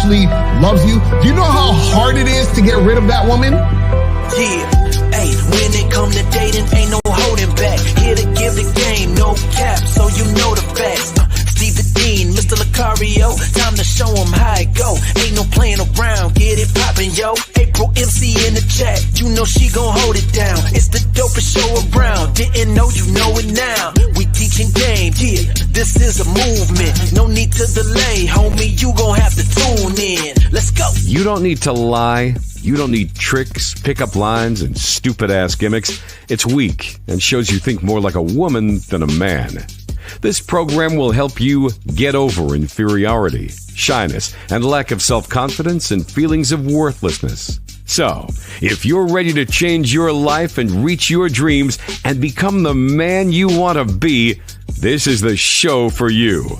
actually loves you, do you know how hard it is to get rid of that woman? Yeah, hey, when it come to dating, ain't no holding back. Here to give the game, no cap, so you know the facts. Steve the Dean, Mr. Lucario, time to show him how it go. Ain't no playing around, get it poppin', yo. April MC in the chat, you know she gon' hold it down. It's the dopest show around, didn't know you know it now. We teaching game, yeah, this is a movement. No need to delay, homie, you gon' have to tune in. Let's go. You don't need to lie. You don't need tricks, pickup lines, and stupid-ass gimmicks. It's weak and shows you think more like a woman than a man. This program will help you get over inferiority, shyness, and lack of self-confidence and feelings of worthlessness. So, if you're ready to change your life and reach your dreams and become the man you want to be, this is the show for you.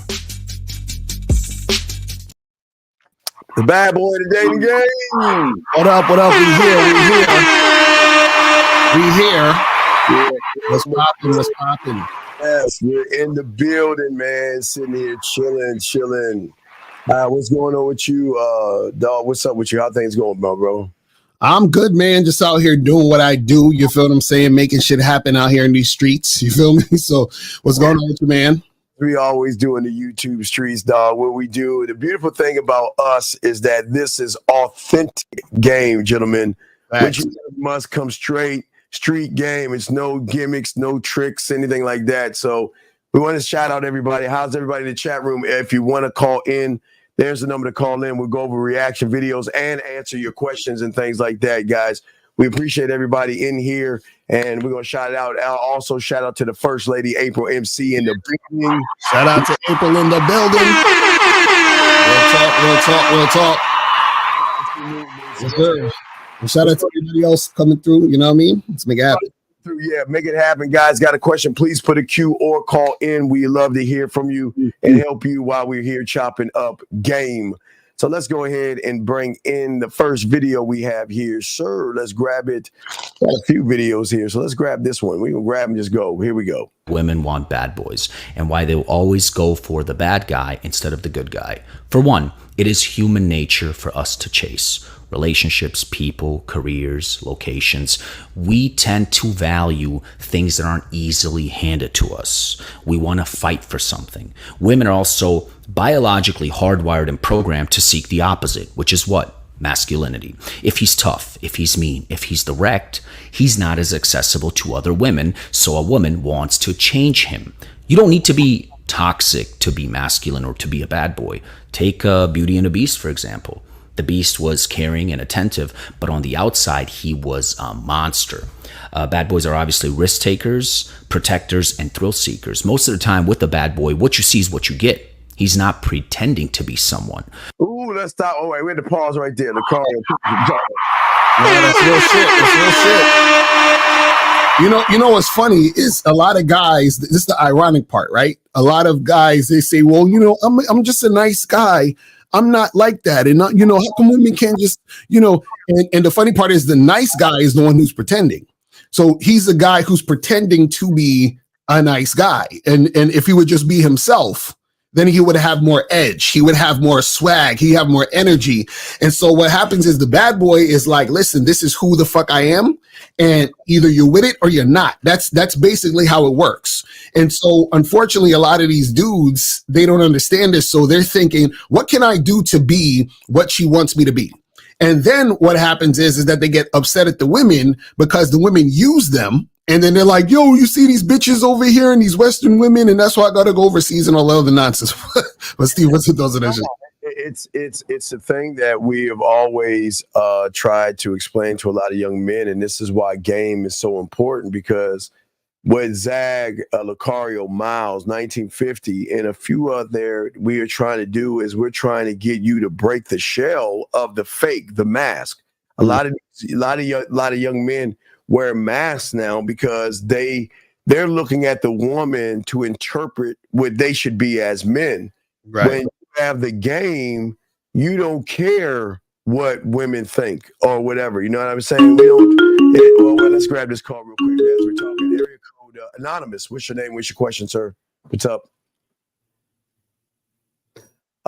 The bad boy of the dating game. What up? What up? We here. Yeah. What's poppin'? What's poppin'? Yes, we're in the building, man. Sitting here chilling. What's going on with you, dog? What's up with you? How things going, bro? I'm good, man. Just out here doing what I do. You feel what I'm saying? Making shit happen out here in these streets. You feel me? So what's going on with you, man? We always do in the YouTube streets, dog. What we do. The beautiful thing about us is that this is authentic game, gentlemen. Which must come straight street game. It's no gimmicks, no tricks, anything like that. So we want to shout out everybody. How's everybody in the chat room? If you want to call in, there's the number to call in. We'll go over reaction videos and answer your questions and things like that, guys. We appreciate everybody in here, and we're going to shout it out. I'll also shout out to the First Lady, April MC, in the building. Shout out to April in the building. Real talk. Yes, sir. And shout out to everybody else coming through. You know what I mean? Let's make it happen. Yeah, make it happen, guys. Got a question? Please put a Q or call in. We love to hear from you and help you while we're here chopping up game. So let's go ahead and bring in the first video we have here, sir. Let's grab it. Got a few videos here, so let's grab this one. We can grab and just go. Here we go. Women want bad boys, and why they will always go for the bad guy instead of the good guy. For one, it is human nature for us to chase relationships, people, careers, locations. We tend to value things that aren't easily handed to us. We want to fight for something. Women are also biologically hardwired and programmed to seek the opposite, which is what? Masculinity. If he's tough, if he's mean, if he's direct, he's not as accessible to other women, so a woman wants to change him. You don't need to be toxic to be masculine or to be a bad boy. Take Beauty and the Beast, for example. The Beast was caring and attentive, but on the outside, he was a monster. Bad boys are obviously risk takers, protectors, and thrill seekers. Most of the time with a bad boy, what you see is what you get. He's not pretending to be someone. Ooh, let's stop. Oh, wait, we had to pause right there. The car. Yeah, that's real shit. That's real shit. You know what's funny is a lot of guys, this is the ironic part, right? A lot of guys, they say, well, I'm just a nice guy. I'm not like that. And not, how come women can't just, and the funny part is the nice guy is the one who's pretending. So he's the guy who's pretending to be a nice guy. And if he would just be himself, then he would have more edge. He would have more swag. He'd have more energy. And so what happens is the bad boy is like, listen, this is who the fuck I am. And either you're with it or you're not. That's basically how it works. And so unfortunately, a lot of these dudes, they don't understand this. So they're thinking, what can I do to be what she wants me to be? And then what happens is that they get upset at the women because the women use them. And then they're like, yo, you see these bitches over here and these Western women, and that's why I got to go overseas and all the other nonsense. But Steve, what's the dose of that shit? It's a thing that we have always tried to explain to a lot of young men, and this is why game is so important, because what Zag, Lucario, Miles, 1950, and a few out there we are trying to do is we're trying to get you to break the shell of the fake, the mask. A lot of young men wear masks now because they're looking at the woman to interpret what they should be as men. Right. When you have the game, you don't care what women think or whatever. You know what I'm saying? Let's grab this call real quick as we're talking. Area code Anonymous. What's your name? What's your question, sir? What's up?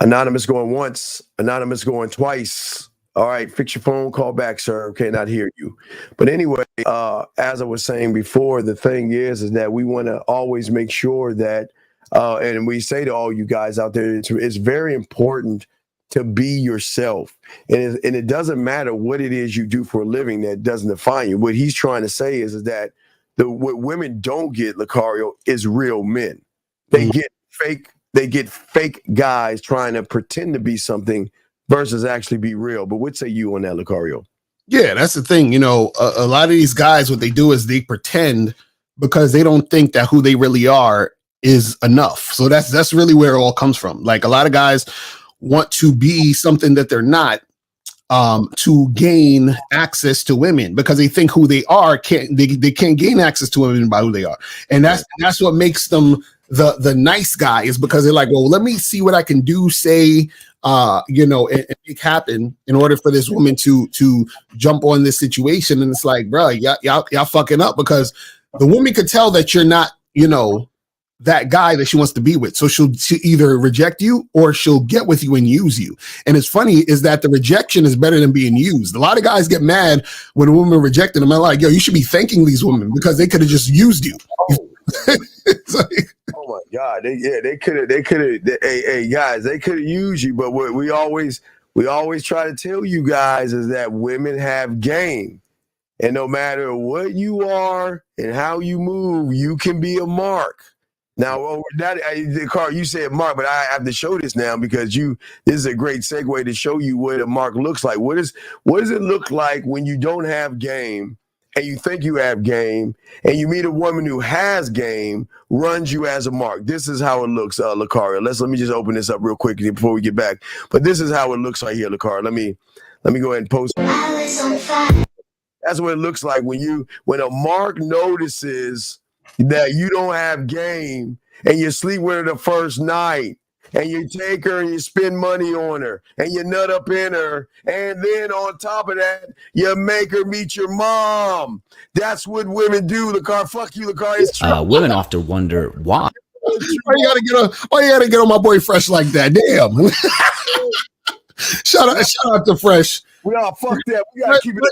Anonymous going once. Anonymous going twice. All right, fix your phone, call back, sir. Cannot hear you. But anyway, as I was saying before, the thing is that we want to always make sure that, and we say to all you guys out there, it's very important to be yourself. And it doesn't matter what it is you do for a living, that doesn't define you. What he's trying to say is that what women don't get, Lucario, is real men. They get fake guys trying to pretend to be something versus actually be real. But what say you on that, Lucario? Yeah, that's the thing. A lot of these guys, what they do is they pretend because they don't think that who they really are is enough. So that's really where it all comes from. Like, a lot of guys want to be something that they're not, to gain access to women, because they think who they are can't gain access to women by who they are. And that's what makes them the nice guy, is because they're like, well, let me see what I can do, say, and make happen in order for this woman to jump on this situation. And it's like, bro, y'all fucking up, because the woman could tell that you're not, that guy that she wants to be with. So she'll either reject you or she'll get with you and use you. And it's funny is that the rejection is better than being used. A lot of guys get mad when a woman rejected them. I'm like, yo, you should be thanking these women because they could have just used you. Oh my God. They could have, hey guys, they could have used you. But what we always try to tell you guys is that women have game. And no matter what you are and how you move, you can be a mark. Now, Carl, you said mark, but I have to show this now because this is a great segue to show you what a mark looks like. What does it look like when you don't have game and you think you have game and you meet a woman who has game, runs you as a mark? This is how it looks, Lucario. Let me just open this up real quick before we get back. But this is how it looks right here, Lucario. Let me go ahead and post. That's what it looks like when a mark notices that you don't have game and you sleep with her the first night and you take her and you spend money on her and you nut up in her, and then on top of that you make her meet your mom. That's what women do, Lucario. Fuck you, Lucario. Women often wonder why. Why you gotta get on my boy Fresh like that? Damn. Shout out to Fresh. Fuck that. We gotta keep it.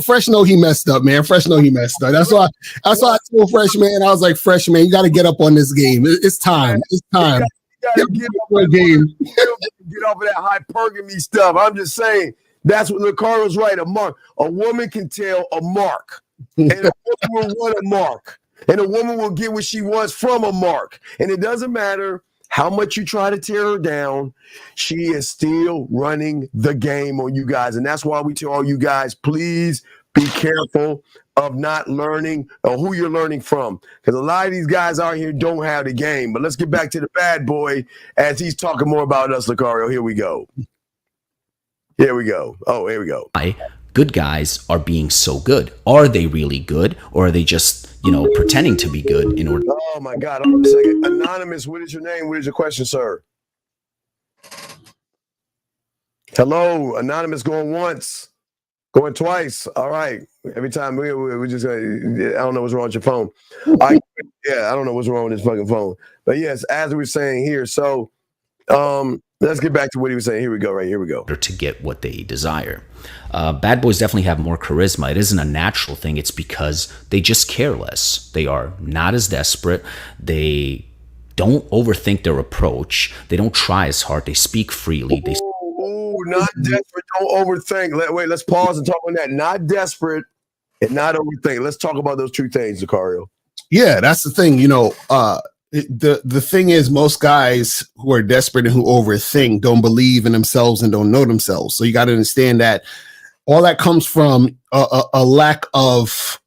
Fresh know he messed up, man. Fresh know he messed up. That's why I told Fresh, man. I was like, Fresh, man, you got to get up on this game. It's time. It's time. You gotta get up on the game. Get off of that hypergamy stuff. I'm just saying. That's what Lucario's right. A mark. A woman can tell a mark, and a woman will want a mark, and a woman will get what she wants from a mark. And it doesn't matter how much you try to tear her down, she is still running the game on you guys. And that's why we tell all you guys, please be careful of not learning or who you're learning from. Because a lot of these guys out here don't have the game. But let's get back to the bad boy as he's talking more about us, Lucario. Here we go. Oh, here we go. Good guys are being so good. Are they really good, or are they just, pretending to be good in order? Oh my God! Hold on a second. Anonymous, what is your name? What is your question, sir? Hello, Anonymous, going once, going twice. All right. Every time we just, I don't know what's wrong with your phone. I don't know what's wrong with this fucking phone. But yes, as we were saying here, so let's get back to what he was saying. Here we go. Right here we go. To get what they desire. Bad boys definitely have more charisma. It isn't a natural thing. It's because they just care less. They are not as desperate. They don't overthink their approach. They don't try as hard. They speak freely. Not desperate. Don't overthink. Wait, let's pause and talk on that. Not desperate and not overthink. Let's talk about those two things, Lucario. Yeah, that's the thing. The thing is, most guys who are desperate and who overthink don't believe in themselves and don't know themselves. So you got to understand that all that comes from a lack of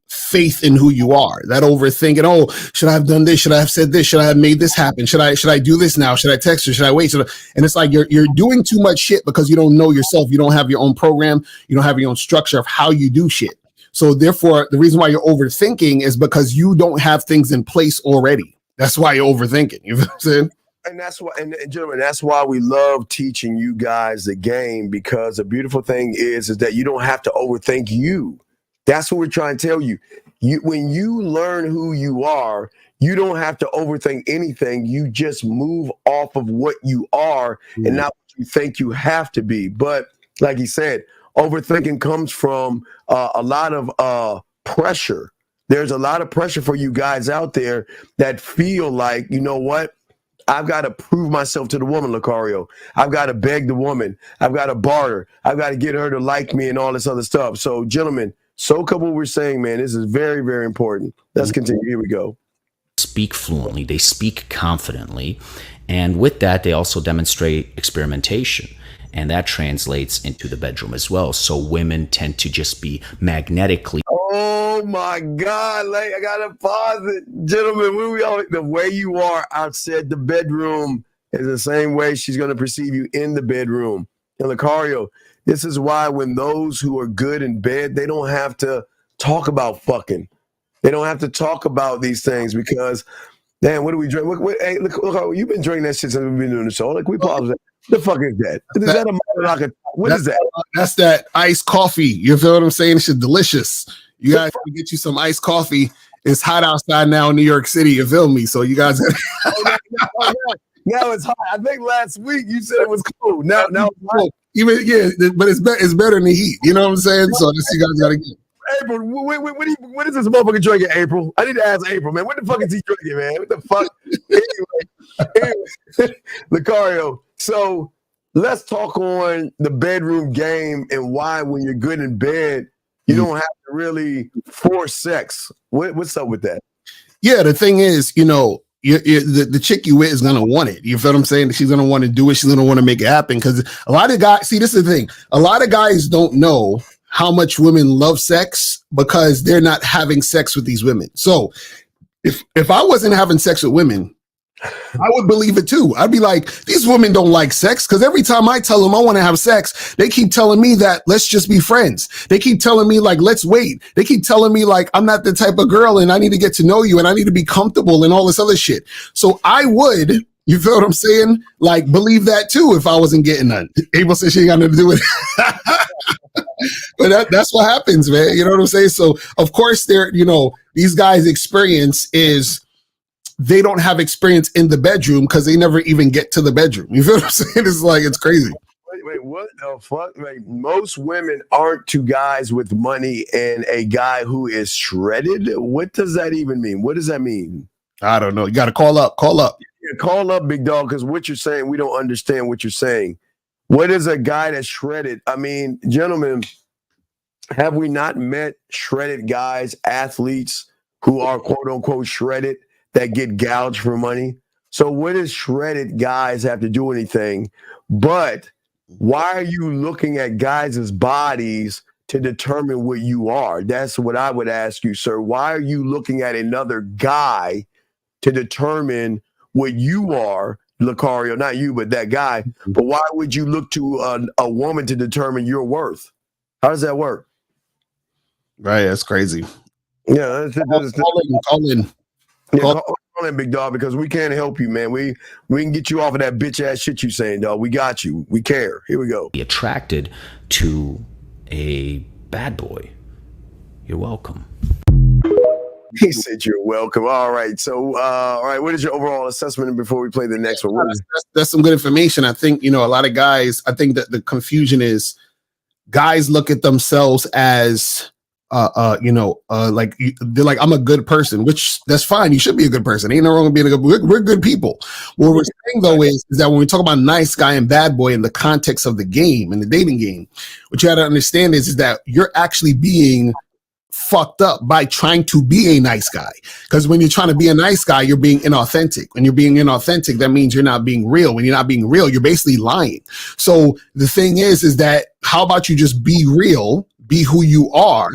faith in who you are. That overthinking, oh, should I have done this? Should I have said this? Should I have made this happen? Should I do this now? Should I text her? Should I wait? And it's like you're doing too much shit because you don't know yourself. You don't have your own program. You don't have your own structure of how you do shit. So therefore, the reason why you're overthinking is because you don't have things in place already. That's why you're overthinking. You know what I'm saying? And that's why, and gentlemen, that's why we love teaching you guys the game, because the beautiful thing is that you don't have to overthink you. That's what we're trying to tell you. When you learn who you are, you don't have to overthink anything. You just move off of what you are and not what you think you have to be. But like he said, overthinking comes from a lot of pressure. There's a lot of pressure for you guys out there that feel like, you know what? I've got to prove myself to the woman, Lucario. I've got to beg the woman. I've got to barter. I've got to get her to like me and all this other stuff. So, gentlemen, soak up what we're saying, man. This is very, very important. Let's continue. Here we go. Speak fluently. They speak confidently. And with that, they also demonstrate experimentation. And that translates into the bedroom as well. So women tend to just be magnetically. Oh my God, like I gotta pause it. Gentlemen, the way you are outside the bedroom is the same way she's gonna perceive you in the bedroom. And Lucario, this is why when those who are good in bed, they don't have to talk about fucking. They don't have to talk about these things because, damn, what do we drink? Hey, look, you've been drinking that shit since we've been doing the show. Like, we pause that. The fuck is that? Is that a what is that? That's that iced coffee. You feel what I'm saying? It's delicious. You guys can get you some iced coffee. It's hot outside now in New York City. You feel me? So you guys. Now it's hot. I think last week you said it was cold. Now it's hot. Even but it's better than the heat. You know what I'm saying? So this you guys gotta get. April, what is this motherfucker drinking, April? I need to ask April, man. What the fuck is he drinking, man? What the fuck? anyway, Lucario, so let's talk on the bedroom game and why when you're good in bed, you don't have to really force sex. What's up with that? Yeah, the thing is, the chick you with is gonna want it. You feel what I'm saying? She's gonna want to do it. She's gonna want to make it happen because a lot of guys. See, this is the thing. A lot of guys don't know how much women love sex because they're not having sex with these women. So if I wasn't having sex with women, I would believe it too. I'd be like, these women don't like sex because every time I tell them I want to have sex, they keep telling me that let's just be friends. They keep telling me like, let's wait. They keep telling me like, I'm not the type of girl and I need to get to know you and I need to be comfortable and all this other shit. So I would, you feel what I'm saying? Like believe that too if I wasn't getting none. April said she ain't got nothing to do with it. But that's what happens, man. You know what I'm saying? So of course these guys' experience is they don't have experience in the bedroom because they never even get to the bedroom. You feel what I'm saying? It's like, it's crazy. Wait, what the fuck? Like, most women aren't two guys with money and a guy who is shredded. What does that even mean? What does that mean? I don't know. You got to call up. Yeah, call up, big dog, because what you're saying, we don't understand what you're saying. What is a guy that's shredded? I mean, gentlemen, have we not met shredded guys, athletes who are quote unquote shredded that get gouged for money? So what does shredded guys have to do anything? But why are you looking at guys' bodies to determine what you are? That's what I would ask you, sir. Why are you looking at another guy to determine what you are? Lucario, not you, but that guy. But why would you look to a woman to determine your worth? How does that work? Right, that's crazy. Yeah, call in. Yeah, call in, big dog, because we can't help you, man. We can get you off of that bitch ass shit you saying, dog. We got you. We care. Here we go. Be attracted to a bad boy. You're welcome. He said you're welcome. All right. So, all right. What is your overall assessment before we play the next one? That's some good information. I think, a lot of guys, I think that the confusion is guys look at themselves as, like they're like, I'm a good person, which that's fine. You should be a good person. Ain't no wrong with being a good, we're good people. What we're saying though is that when we talk about nice guy and bad boy in the context of the game and the dating game, what you got to understand is that you're actually being fucked up by trying to be a nice guy. Because when you're trying to be a nice guy, you're being inauthentic. When you're being inauthentic, that means you're not being real. When you're not being real, you're basically lying. So the thing is that how about you just be real, be who you are,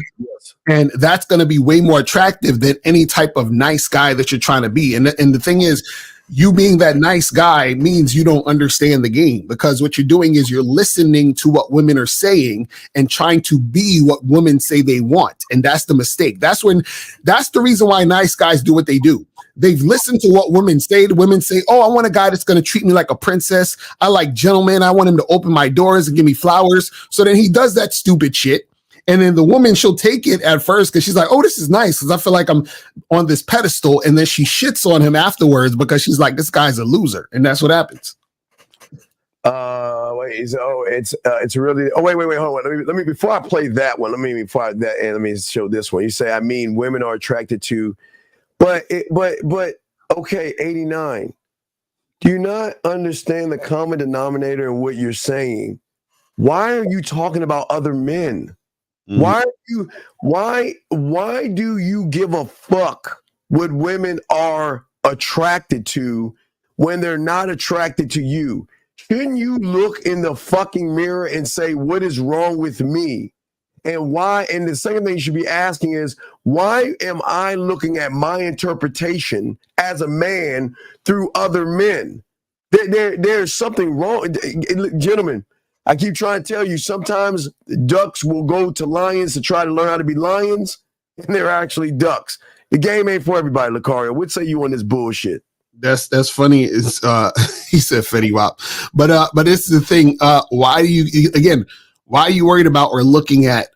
and that's going to be way more attractive than any type of nice guy that you're trying to be. And the thing is, you being that nice guy means you don't understand the game, because what you're doing is you're listening to what women are saying and trying to be what women say they want. And that's the mistake. That's the reason why nice guys do what they do. They've listened to what women say. The women say, oh, I want a guy that's going to treat me like a princess. I like gentlemen. I want him to open my doors and give me flowers. So then he does that stupid shit. And then the woman, she'll take it at first because she's like, oh, this is nice because I feel like I'm on this pedestal. And then she shits on him afterwards because she's like, this guy's a loser. And that's what happens. It's really, wait, hold on. Let me before I play that one, let me show this one. You say, I mean, women are attracted to, but okay, 89. Do you not understand the common denominator in what you're saying? Why are you talking about other men? Mm-hmm. Why do you give a fuck what women are attracted to when they're not attracted to you? Shouldn't you look in the fucking mirror and say, what is wrong with me? And why? And the second thing you should be asking is, why am I looking at my interpretation as a man through other men? There's something wrong. Gentlemen, I keep trying to tell you, sometimes ducks will go to lions to try to learn how to be lions, and they're actually ducks. The game ain't for everybody, Lucario. What say you on this bullshit? That's funny. Is he said Fetty Wap, but it's the thing. Why are you worried about or looking at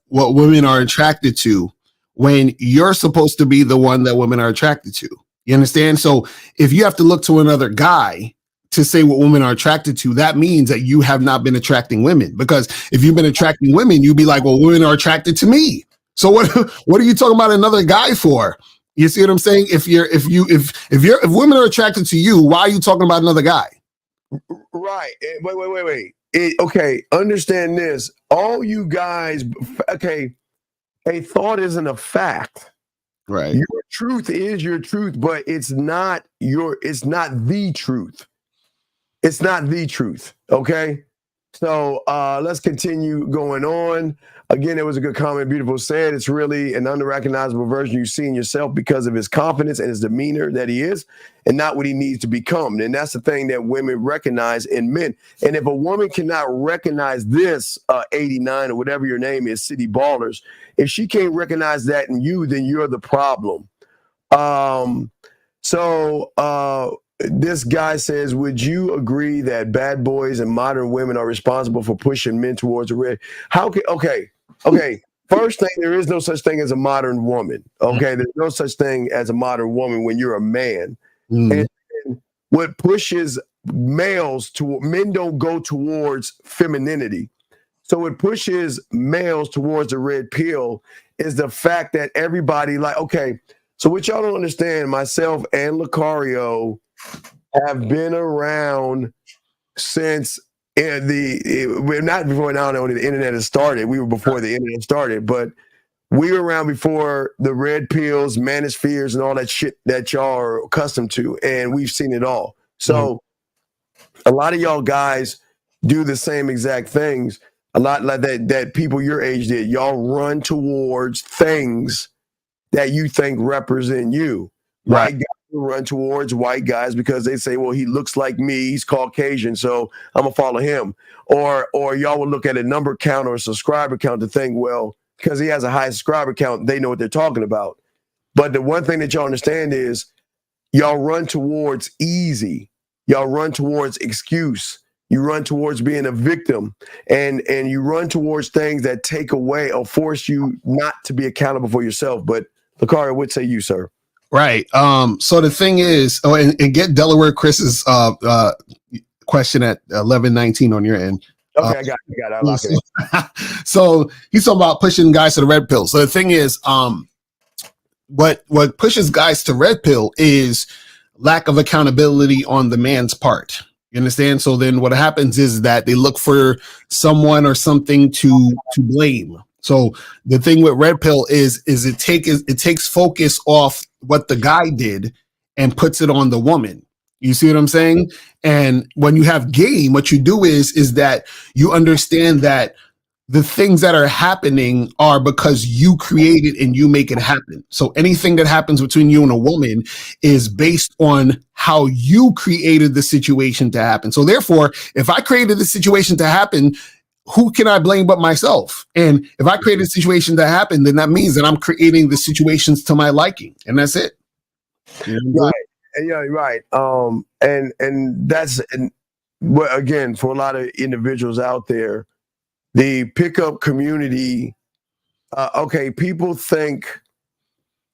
what women are attracted to when you're supposed to be the one that women are attracted to? You understand? So if you have to look to another guy to say what women are attracted to, that means that you have not been attracting women. Because if you've been attracting women, you'd be like, well, women are attracted to me. So what are you talking about another guy for? You see what I'm saying? If women are attracted to you, why are you talking about another guy? Right. Wait. Okay. Understand this. All you guys. Okay. A thought isn't a fact. Right. Your truth is your truth, but it's not the truth. It's not the truth. Okay. So let's continue going on. Again, it was a good comment. Beautiful said. It's really an unrecognizable version you see in yourself because of his confidence and his demeanor that he is, and not what he needs to become. And that's the thing that women recognize in men. And if a woman cannot recognize this, 89 or whatever your name is, City Ballers, if she can't recognize that in you, then you're the problem. This guy says, would you agree that bad boys and modern women are responsible for pushing men towards the red? Okay. First thing, there is no such thing as a modern woman. Okay. There's no such thing as a modern woman when you're a man. And what pushes men don't go towards femininity. So what pushes males towards the red pill is the fact that everybody so what y'all don't understand, myself and Lucario have been around since we're not before now the internet has started. We were before the internet started, but we were around before the red pills, manospheres, and all that shit that y'all are accustomed to, and we've seen it all. So a lot of y'all guys do the same exact things. A lot like that people your age did. Y'all run towards things that you think represent you. Right. White guys run towards white guys because they say, well, he looks like me, he's Caucasian, so I'm gonna follow him. Or y'all will look at a number count or a subscriber count to think, well, because he has a high subscriber count, they know what they're talking about. But the one thing that y'all understand is y'all run towards easy. Y'all run towards excuse. You run towards being a victim, and you run towards things that take away or force you not to be accountable for yourself. But Lucario, what say you, sir? Right. So the thing is, and get Delaware Chris's question at 11:19 on your end. Okay, I got it. I lock it. So he's talking about pushing guys to the red pill. So the thing is, what pushes guys to red pill is lack of accountability on the man's part. You understand? So then what happens is that they look for someone or something to blame. So the thing with red pill is it takes focus off what the guy did and puts it on the woman. You see what I'm saying? And when you have game, what you do is that you understand that the things that are happening are because you create it and you make it happen. So anything that happens between you and a woman is based on how you created the situation to happen. So therefore, if I created the situation to happen, who can I blame but myself? And if I created a situation to happen, then that means that I'm creating the situations to my liking. And that's it. You know? Right. Yeah, right. And that's, again, for a lot of individuals out there, the pickup community. Okay, people think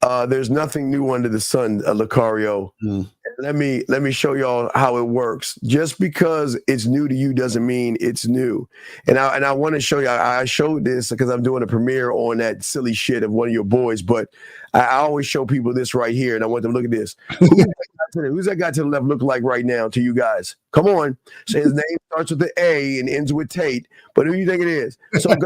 there's nothing new under the sun, Lucario. Let me show y'all how it works. Just because it's new to you doesn't mean it's new. And I want to show you. I showed this because I'm doing a premiere on that silly shit of one of your boys. But I always show people this right here, and I want them to look at this. Who's that guy to the left look like right now to you guys? Come on. So his name starts with the A and ends with Tate. But who do you think it is? So guys,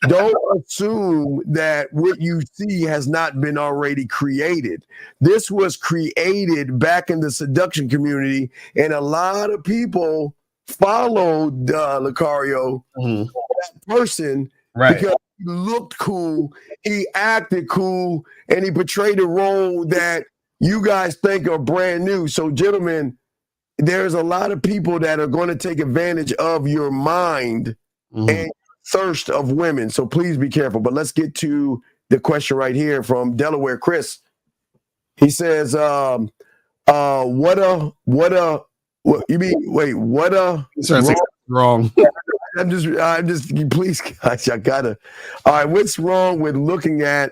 don't assume that what you see has not been already created. This was created back in the seduction community, and a lot of people followed Lucario, that person, because he looked cool, he acted cool, and he portrayed a role that you guys think are brand new. So, gentlemen, there's a lot of people that are going to take advantage of your mind and thirst of women. So please be careful. But let's get to the question right here from Delaware. Chris, he says, what you mean? Wait, what wrong? I'm just, please, guys, I gotta. All right, what's wrong with looking at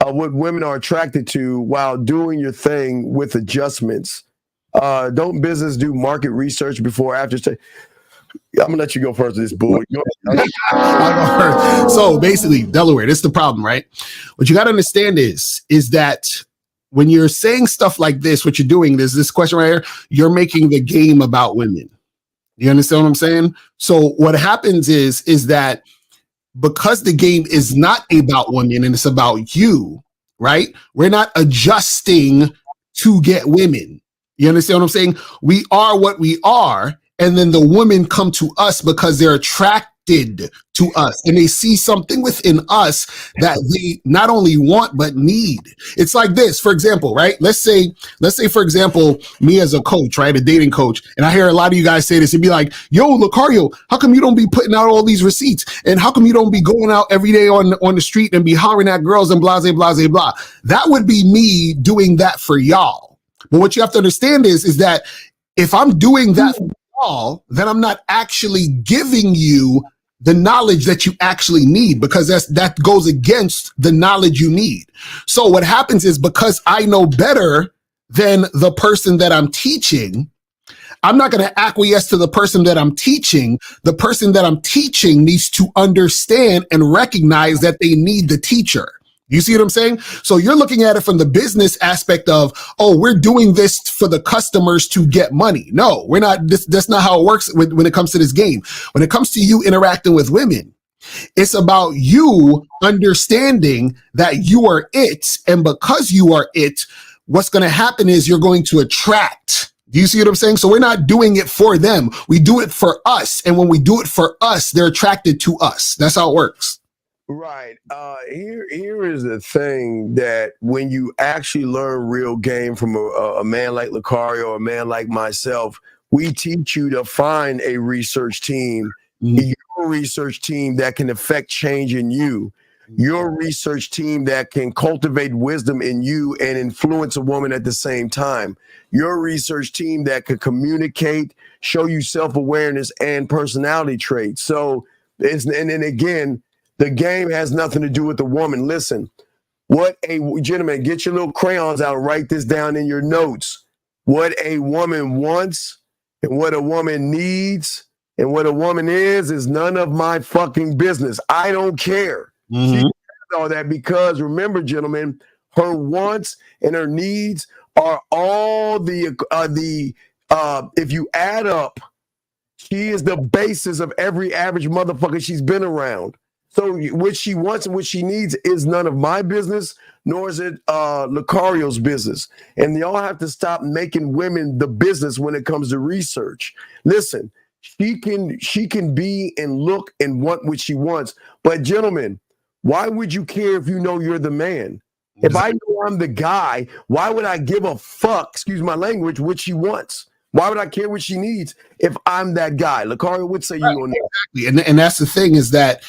what women are attracted to while doing your thing with adjustments? Don't business do market research before after? I'm gonna let you go first. This boy. So basically, Delaware. This is the problem, right? What you got to understand is that when you're saying stuff like this, what you're doing is this question right here. You're making the game about women. You understand what I'm saying? So what happens is that because the game is not about women and it's about you, right? We're not adjusting to get women. You understand what I'm saying? We are what we are. And then the women come to us because they're attracted to us and they see something within us that they not only want, but need. It's like this, for example, right? Let's say, for example, me as a coach, right? A dating coach. And I hear a lot of you guys say this and be like, yo, Lucario, how come you don't be putting out all these receipts? And how come you don't be going out every day on the street and be hollering at girls and blah, blah, blah, blah, blah. That would be me doing that for y'all. But what you have to understand is that if I'm doing that for all, then I'm not actually giving you the knowledge that you actually need, because that goes against the knowledge you need. So what happens is, because I know better than the person that I'm teaching, I'm not going to acquiesce to the person that I'm teaching. The person that I'm teaching needs to understand and recognize that they need the teacher. You see what I'm saying? So you're looking at it from the business aspect of, oh, we're doing this for the customers to get money. No, we're not. That's not how it works when it comes to this game. When it comes to you interacting with women, it's about you understanding that you are it. And because you are it, what's going to happen is you're going to attract. Do you see what I'm saying? So we're not doing it for them. We do it for us. And when we do it for us, they're attracted to us. That's how it works. Right. Here is the thing, that when you actually learn real game from a man like Lucario or a man like myself, we teach you to find a research team, your research team that can affect change in you, your research team that can cultivate wisdom in you and influence a woman at the same time, your research team that can communicate, show you self-awareness and personality traits. So and then again, the game has nothing to do with the woman. Listen, gentlemen, get your little crayons out, write this down in your notes. What a woman wants and what a woman needs and what a woman is none of my fucking business. I don't care. She does all that, because remember, gentlemen, her wants and her needs are all if you add up, she is the basis of every average motherfucker she's been around. So what she wants and what she needs is none of my business, nor is it Lucario's business. And y'all have to stop making women the business when it comes to research. Listen, she can be and look and want what she wants. But gentlemen, why would you care if you know you're the man? If I know I'm the guy, why would I give a fuck, excuse my language, what she wants? Why would I care what she needs if I'm that guy? Lucario, would say you on that. Exactly. And that's the thing, is that,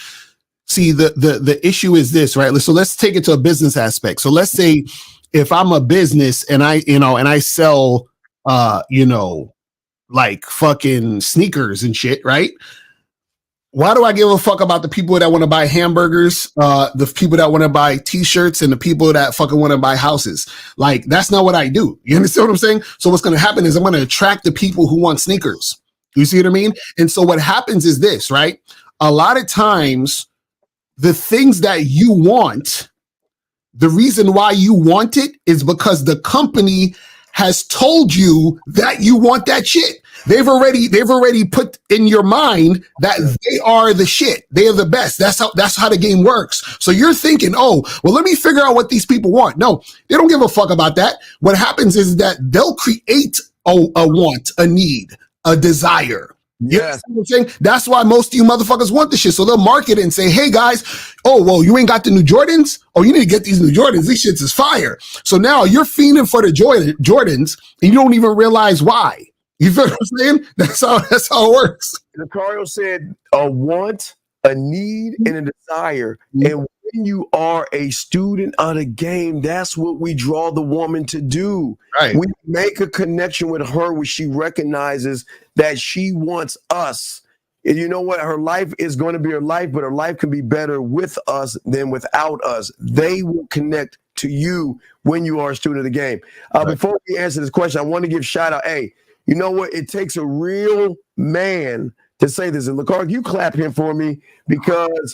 see, the issue is this, right? So let's take it to a business aspect. So let's say if I'm a business and I sell, like fucking sneakers and shit, right? Why do I give a fuck about the people that want to buy hamburgers, the people that want to buy t-shirts, and the people that fucking want to buy houses? Like, that's not what I do. You understand what I'm saying? So what's going to happen is I'm going to attract the people who want sneakers. You see what I mean? And so what happens is this, right? A lot of times, the things that you want, the reason why you want it is because the company has told you that you want that shit. They've already put in your mind that they are the shit. They are the best. That's how the game works. So you're thinking, oh, well, let me figure out what these people want. No, they don't give a fuck about that. What happens is that they'll create a want, a need, a desire. Yes. You know what I'm saying? That's why most of you motherfuckers want this shit. So they'll market it and say, hey guys, oh, well, you ain't got the new Jordans? Oh, you need to get these new Jordans. These shits is fire. So now you're fiending for the Jordans and you don't even realize why. You feel what I'm saying? That's how it works. Lucario said a want, a need, and a desire. And when you are a student of the game, that's what we draw the woman to do. Right. We make a connection with her where she recognizes that she wants us. And you know what? Her life is going to be her life, but her life can be better with us than without us. They will connect to you when you are a student of the game. Before we answer this question, I want to give shout out. Hey, you know what? It takes a real man to say this. And Lucario, you clap him for me because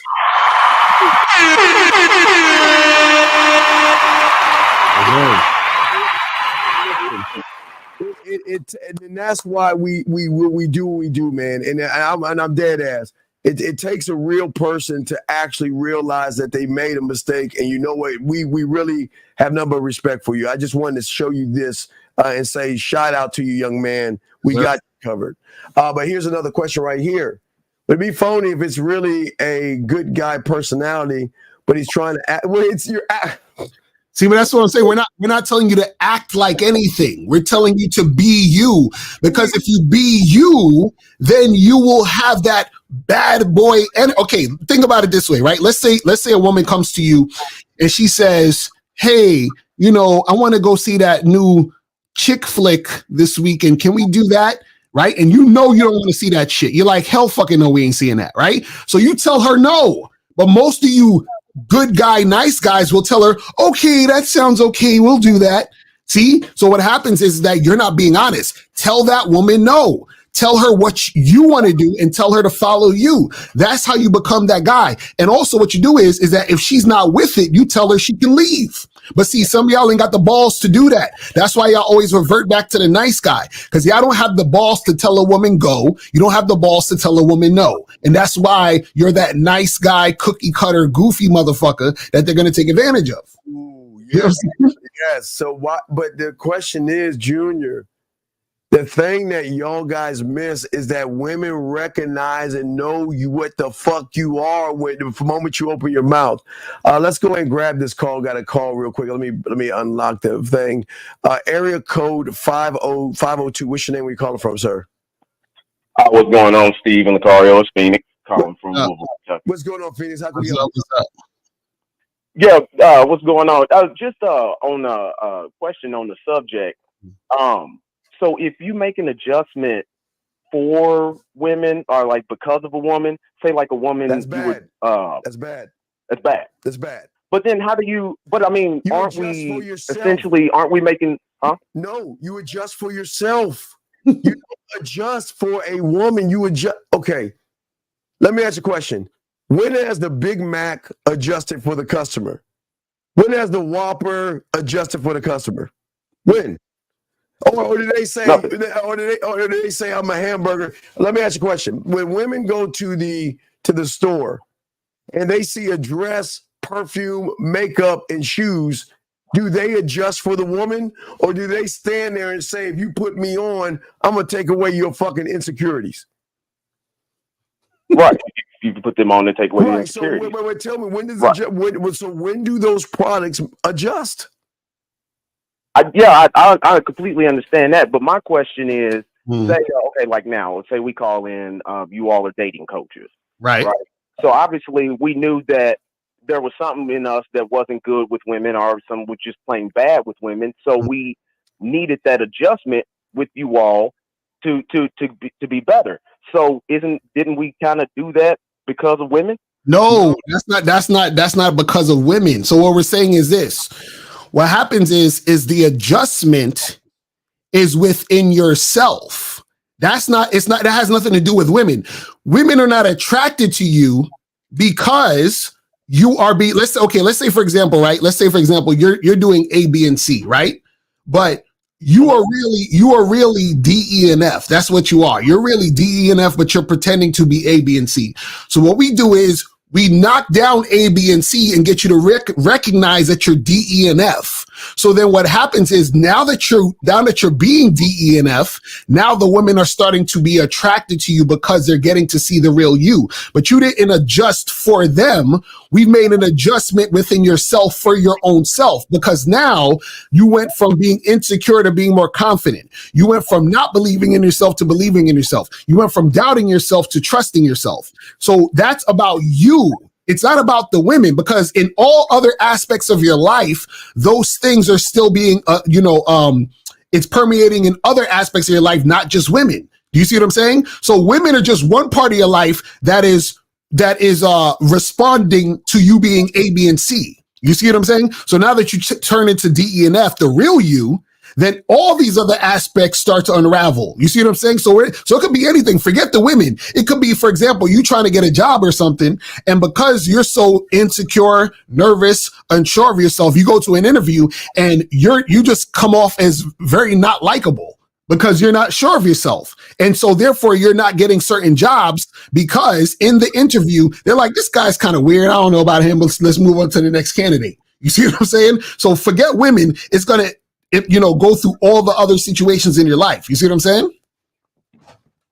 and that's why we do what we do, man. And I'm dead ass. It takes a real person to actually realize that they made a mistake. And you know what? We really have nothing but respect for you. I just wanted to show you this and say shout out to you, young man. We got you covered. But here's another question right here. Would it be phony if it's really a good guy personality, but he's trying to act? Well, it's your act. See, but that's what I'm saying. We're not telling you to act like anything. We're telling you to be you. Because if you be you, then you will have that bad boy. And okay, think about it this way, right? Let's say a woman comes to you and she says, hey, you know, I want to go see that new chick flick this weekend. Can we do that? Right? And you know you don't want to see that shit. You're like, hell fucking no, we ain't seeing that, right? So you tell her no. But most of you good guy, nice guys will tell her, okay, that sounds okay. We'll do that. See? So what happens is that you're not being honest. Tell that woman no. Tell her what you want to do and tell her to follow you. That's how you become that guy. And also what you do is that if she's not with it, you tell her she can leave. But see, some of y'all ain't got the balls to do that. That's why y'all always revert back to the nice guy, because y'all don't have the balls to tell a woman go. You don't have the balls to tell a woman no. And that's why you're that nice guy, cookie cutter, goofy motherfucker that they're going to take advantage of. Ooh, yes, yes. So why? But the question is, Junior, the thing that y'all guys miss is that women recognize and know you what the fuck you are when the moment you open your mouth. Let's go ahead and grab this call. Got a call real quick. Let me unlock the thing. Area code 50502. What's your name? Where you calling from, sir? What's going on, Steve and Lucario? It's Phoenix calling from Louisville, Kentucky. What's going on, Phoenix? How can we What's help? up? Yeah, what's going on? Just on a question on the subject. So if you make an adjustment for women or like because of a woman, say like a woman, That's bad. That's bad. That's bad. But then how do you? But I mean, You aren't adjust we for yourself. essentially? Aren't we making? Huh? No, you adjust for yourself. You don't adjust for a woman. You adjust. Okay. Let me ask you a question. When has the Big Mac adjusted for the customer? When has the Whopper adjusted for the customer? When? Or did they say? Or did they say I'm a hamburger? Let me ask you a question. When women go to the store and they see a dress, perfume, makeup, and shoes, do they adjust for the woman, or do they stand there and say, "If you put me on, I'm gonna take away your fucking insecurities"? Right. You can put them on and take away the Right. So insecurity. wait. Tell me, when does Right. when do those products adjust? I completely understand that. But my question is, say, okay, like now, let's say we call in, you all are dating coaches. Right. So obviously we knew that there was something in us that wasn't good with women or some was just plain bad with women. So we needed that adjustment with you all to be better. So didn't we kind of do that because of women? No, that's not because of women. So what we're saying is this. What happens is the adjustment is within yourself. That has nothing to do with women. Women are not attracted to you because you are let's say for example, right? Let's say for example, you're doing A, B, and C, right? But you are really D, E, and F. That's what you are. You're really D, E, and F, but you're pretending to be A, B, and C. So what we do is we knock down A, B, and C and get you to recognize that you're D, E, and F. So then what happens is now that you're being D, E, and F, now the women are starting to be attracted to you because they're getting to see the real you. But you didn't adjust for them. We've made an adjustment within yourself for your own self, because now you went from being insecure to being more confident. You went from not believing in yourself to believing in yourself. You went from doubting yourself to trusting yourself. So that's about you. It's not about the women, because in all other aspects of your life, those things are still being, it's permeating in other aspects of your life, not just women. Do you see what I'm saying? So women are just one part of your life that is responding to you being A, B, and C. You see what I'm saying? So now that you turn into D, E, and F, the real you, then all these other aspects start to unravel. You see what I'm saying? So it could be anything. Forget the women. It could be, for example, you trying to get a job or something, and because you're so insecure, nervous, unsure of yourself, you go to an interview and you just come off as very not likable because you're not sure of yourself. And so therefore you're not getting certain jobs because in the interview, they're like, this guy's kind of weird. I don't know about him, but let's move on to the next candidate. You see what I'm saying? So forget women. It's going to, go through all the other situations in your life. You see what I'm saying?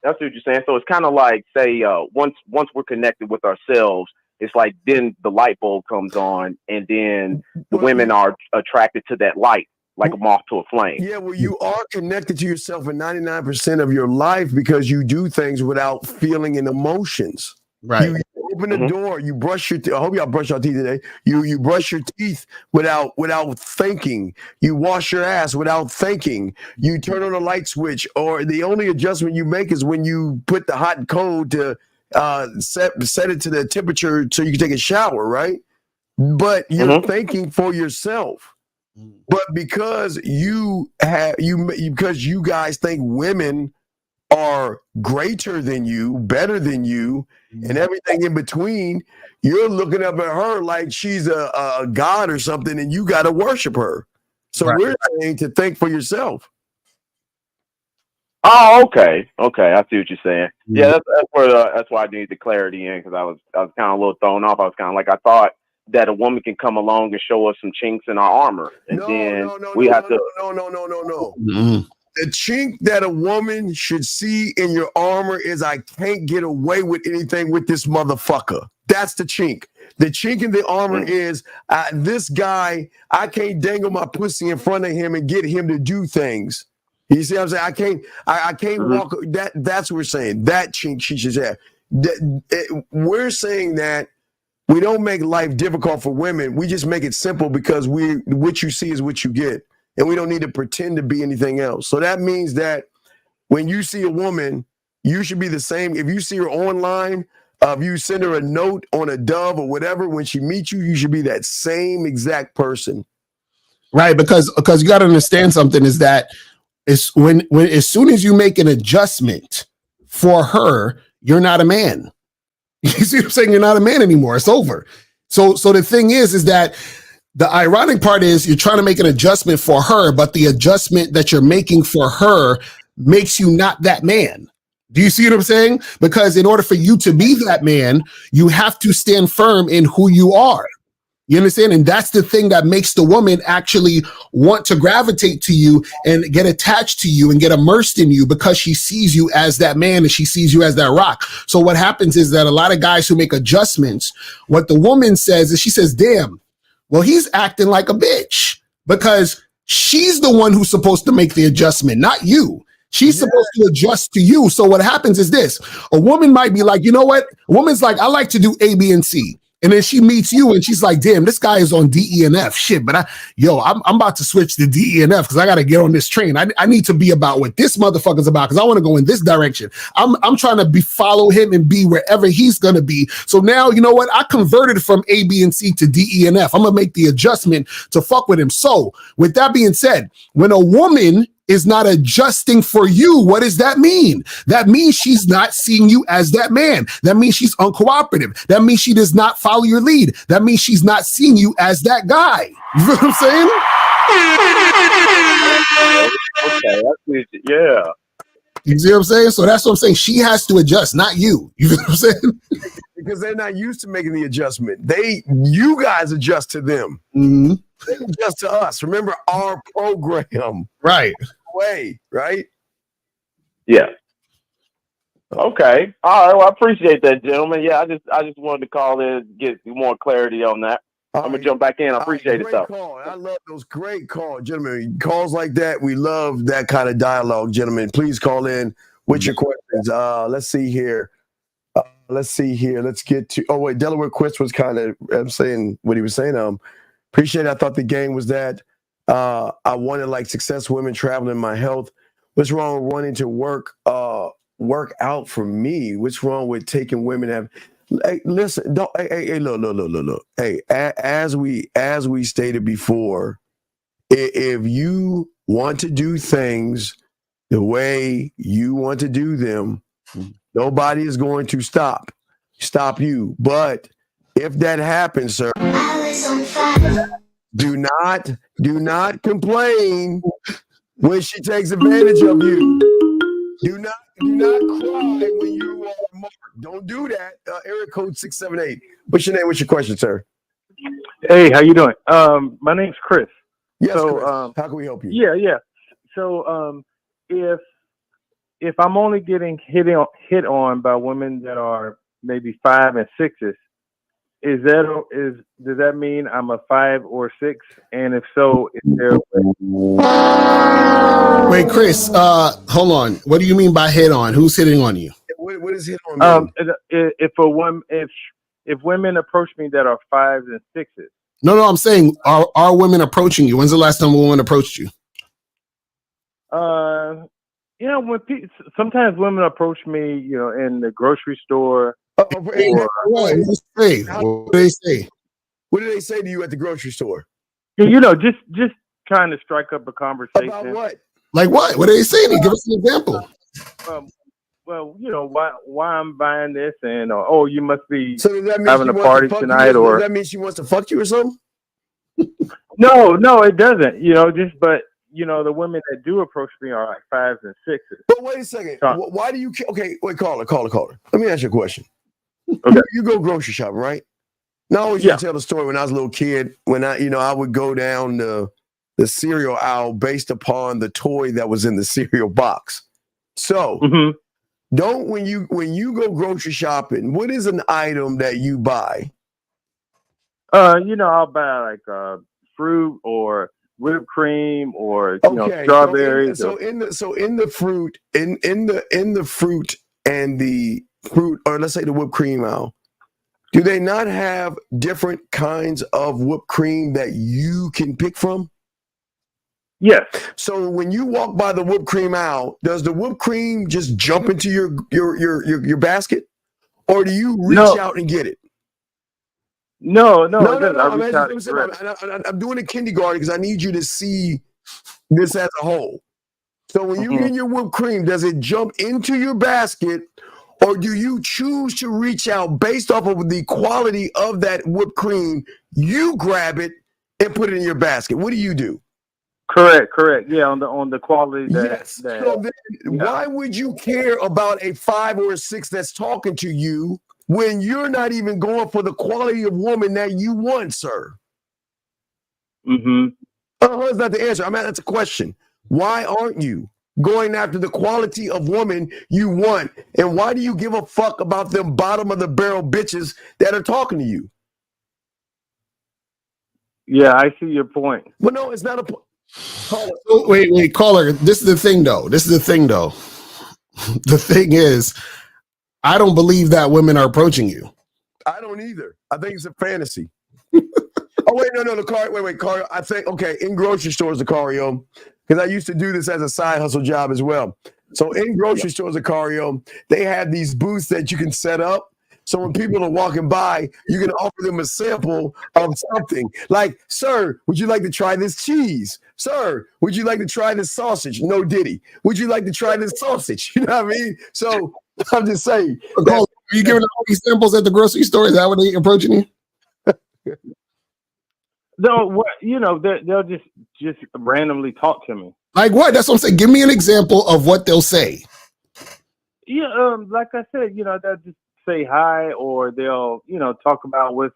That's what you're saying. So it's kind of like, say, once we're connected with ourselves, it's like then the light bulb comes on, and then the women are attracted to that light, like a moth to a flame. Yeah, well, you are connected to yourself in 99% of your life because you do things without feeling and emotions. Right. You open the door, you brush your teeth. I hope y'all brush your teeth today. You brush your teeth without thinking. You wash your ass without thinking. You turn on a light switch, or the only adjustment you make is when you put the hot and cold to set it to the temperature so you can take a shower, right? But you're thinking for yourself. But because because you guys think women are greater than you, better than you, and everything in between, you're looking up at her like she's a god or something, and you got to worship her. So we're saying to think for yourself. Oh, okay. I see what you're saying. Yeah, that's why I need the clarity in, because I was kind of a little thrown off. I was kind of like, I thought that a woman can come along and show us some chinks in our armor, and No. The chink that a woman should see in your armor is, I can't get away with anything with this motherfucker. That's the chink. The chink in the armor is, this guy, I can't dangle my pussy in front of him and get him to do things. You see what I'm saying? I can't walk. That's what we're saying. That chink she should have. We're saying that we don't make life difficult for women. We just make it simple, because what you see is what you get. And we don't need to pretend to be anything else. So that means that when you see a woman, you should be the same. If you see her online, if you send her a note on a dove or whatever, when she meets you, you should be that same exact person. Right, because you got to understand something, is that it's when as soon as you make an adjustment for her, you're not a man. You see what I'm saying? You're not a man anymore. It's over. So the thing is that the ironic part is you're trying to make an adjustment for her, but the adjustment that you're making for her makes you not that man. Do you see what I'm saying? Because in order for you to be that man, you have to stand firm in who you are. You understand? And that's the thing that makes the woman actually want to gravitate to you and get attached to you and get immersed in you, because she sees you as that man and she sees you as that rock. So what happens is that a lot of guys who make adjustments, what the woman says is, she says, damn, well, he's acting like a bitch, because she's the one who's supposed to make the adjustment, not you. She's supposed to adjust to you. So what happens is this: a woman might be like, you know what? A woman's like, I like to do A, B, and C. And then she meets you and she's like, damn, this guy is on D, E, and F. Shit, but I'm about to switch to D, E, and F because I got to get on this train. I need to be about what this motherfucker's about because I want to go in this direction. I'm trying to follow him and be wherever he's going to be. So now, you know what? I converted from A, B, and C to D, E, and F. I'm going to make the adjustment to fuck with him. So with that being said, when a woman is not adjusting for you, what does that mean? That means she's not seeing you as that man. That means she's uncooperative. That means she does not follow your lead. That means she's not seeing you as that guy. You know what I'm saying? Okay, yeah. You see what I'm saying? So that's what I'm saying. She has to adjust, not you. You know what I'm saying? Because they're not used to making the adjustment. You guys adjust to them. Mm-hmm. They adjust to us. Remember our program. Right. Way, right? Yeah. Okay. All right. Well, I appreciate that, gentlemen. Yeah, I just wanted to call in, get more clarity on that. I'm gonna jump back in. I appreciate it, though. Call. I love those great calls, gentlemen. Calls like that, we love that kind of dialogue, gentlemen. Please call in with your questions. Let's see here. Let's get to. Oh wait, Delaware Quist was kind of. I'm saying what he was saying. Appreciate it. I thought the game was that. I wanted like success women traveling my health. What's wrong with wanting to work out for me? What's wrong with taking women? Hey, listen, don't. Hey, look. Hey, as we stated before, if you want to do things the way you want to do them, nobody is going to stop you. But if that happens, sir, do not complain when she takes advantage of you. Do not cry when you are marked. Don't do that. Area code 678. What's your name? What's your question, sir? Hey, how you doing? My name's Chris. Yes, so, Chris. How can we help you? Yeah. So, if I'm only getting hit on by women that are maybe 5 and 6s, does that mean I'm a 5 or 6? And if so, is there? Wait, Chris. Hold on. What do you mean by hit on? Who's hitting on you? What is hit on mean? If women approach me that are 5s and 6s. No. I'm saying, are women approaching you? When's the last time a woman approached you? Sometimes women approach me, in the grocery store. What do they say? What do they say to you at the grocery store? Just trying to strike up a conversation. About what? Like what? What are they saying? Give us an example. Why I'm buying this, and you must be having a party tonight, or does that mean she wants to fuck you or something? No, it doesn't. The women that do approach me are like 5s and 6s. But wait a second. Why do you? Okay, wait, caller. Let me ask you a question. Okay. You go grocery shopping, right? Now I always used to tell the story when I was a little kid. When I would go down the cereal aisle based upon the toy that was in the cereal box. So, when you go grocery shopping, what is an item that you buy? I'll buy like fruit or whipped cream or strawberries. So in the fruit and the fruit, or let's say the whipped cream aisle, do they not have different kinds of whipped cream that you can pick from? Yes. So when you walk by the whipped cream aisle, does the whipped cream just jump into your basket, or do you reach out and get it? No. I'm doing a kindergarten because I need you to see this as a whole. So when you get your whipped cream, does it jump into your basket, or do you choose to reach out based off of the quality of that whipped cream? You grab it and put it in your basket. What do you do? Correct. Yeah, on the quality. So then, why would you care about a 5 or a 6 that's talking to you when you're not even going for the quality of woman that you want, sir? That's not the answer. That's a question. Why aren't you going after the quality of woman you want? And why do you give a fuck about them bottom of the barrel bitches that are talking to you? Yeah, I see your point. Well, no, it's not a point. Wait, caller. This is the thing, though. The thing is, I don't believe that women are approaching you. I don't either. I think it's a fantasy. Oh, wait, no, Cario. I think, okay, in grocery stores, Cario, because I used to do this as a side hustle job as well. So in grocery stores, Cario, they have these booths that you can set up. So when people are walking by, you can offer them a sample of something. Like, sir, would you like to try this cheese? Sir, would you like to try this sausage? No Diddy. Would you like to try this sausage? You know what I mean? So I'm just saying. Are you giving all these samples at the grocery store? Is that what they approaching you? No, what they'll just randomly talk to me. Like what? That's what I'm saying. Give me an example of what they'll say. Yeah, like I said, they'll just say hi, or they'll talk about what's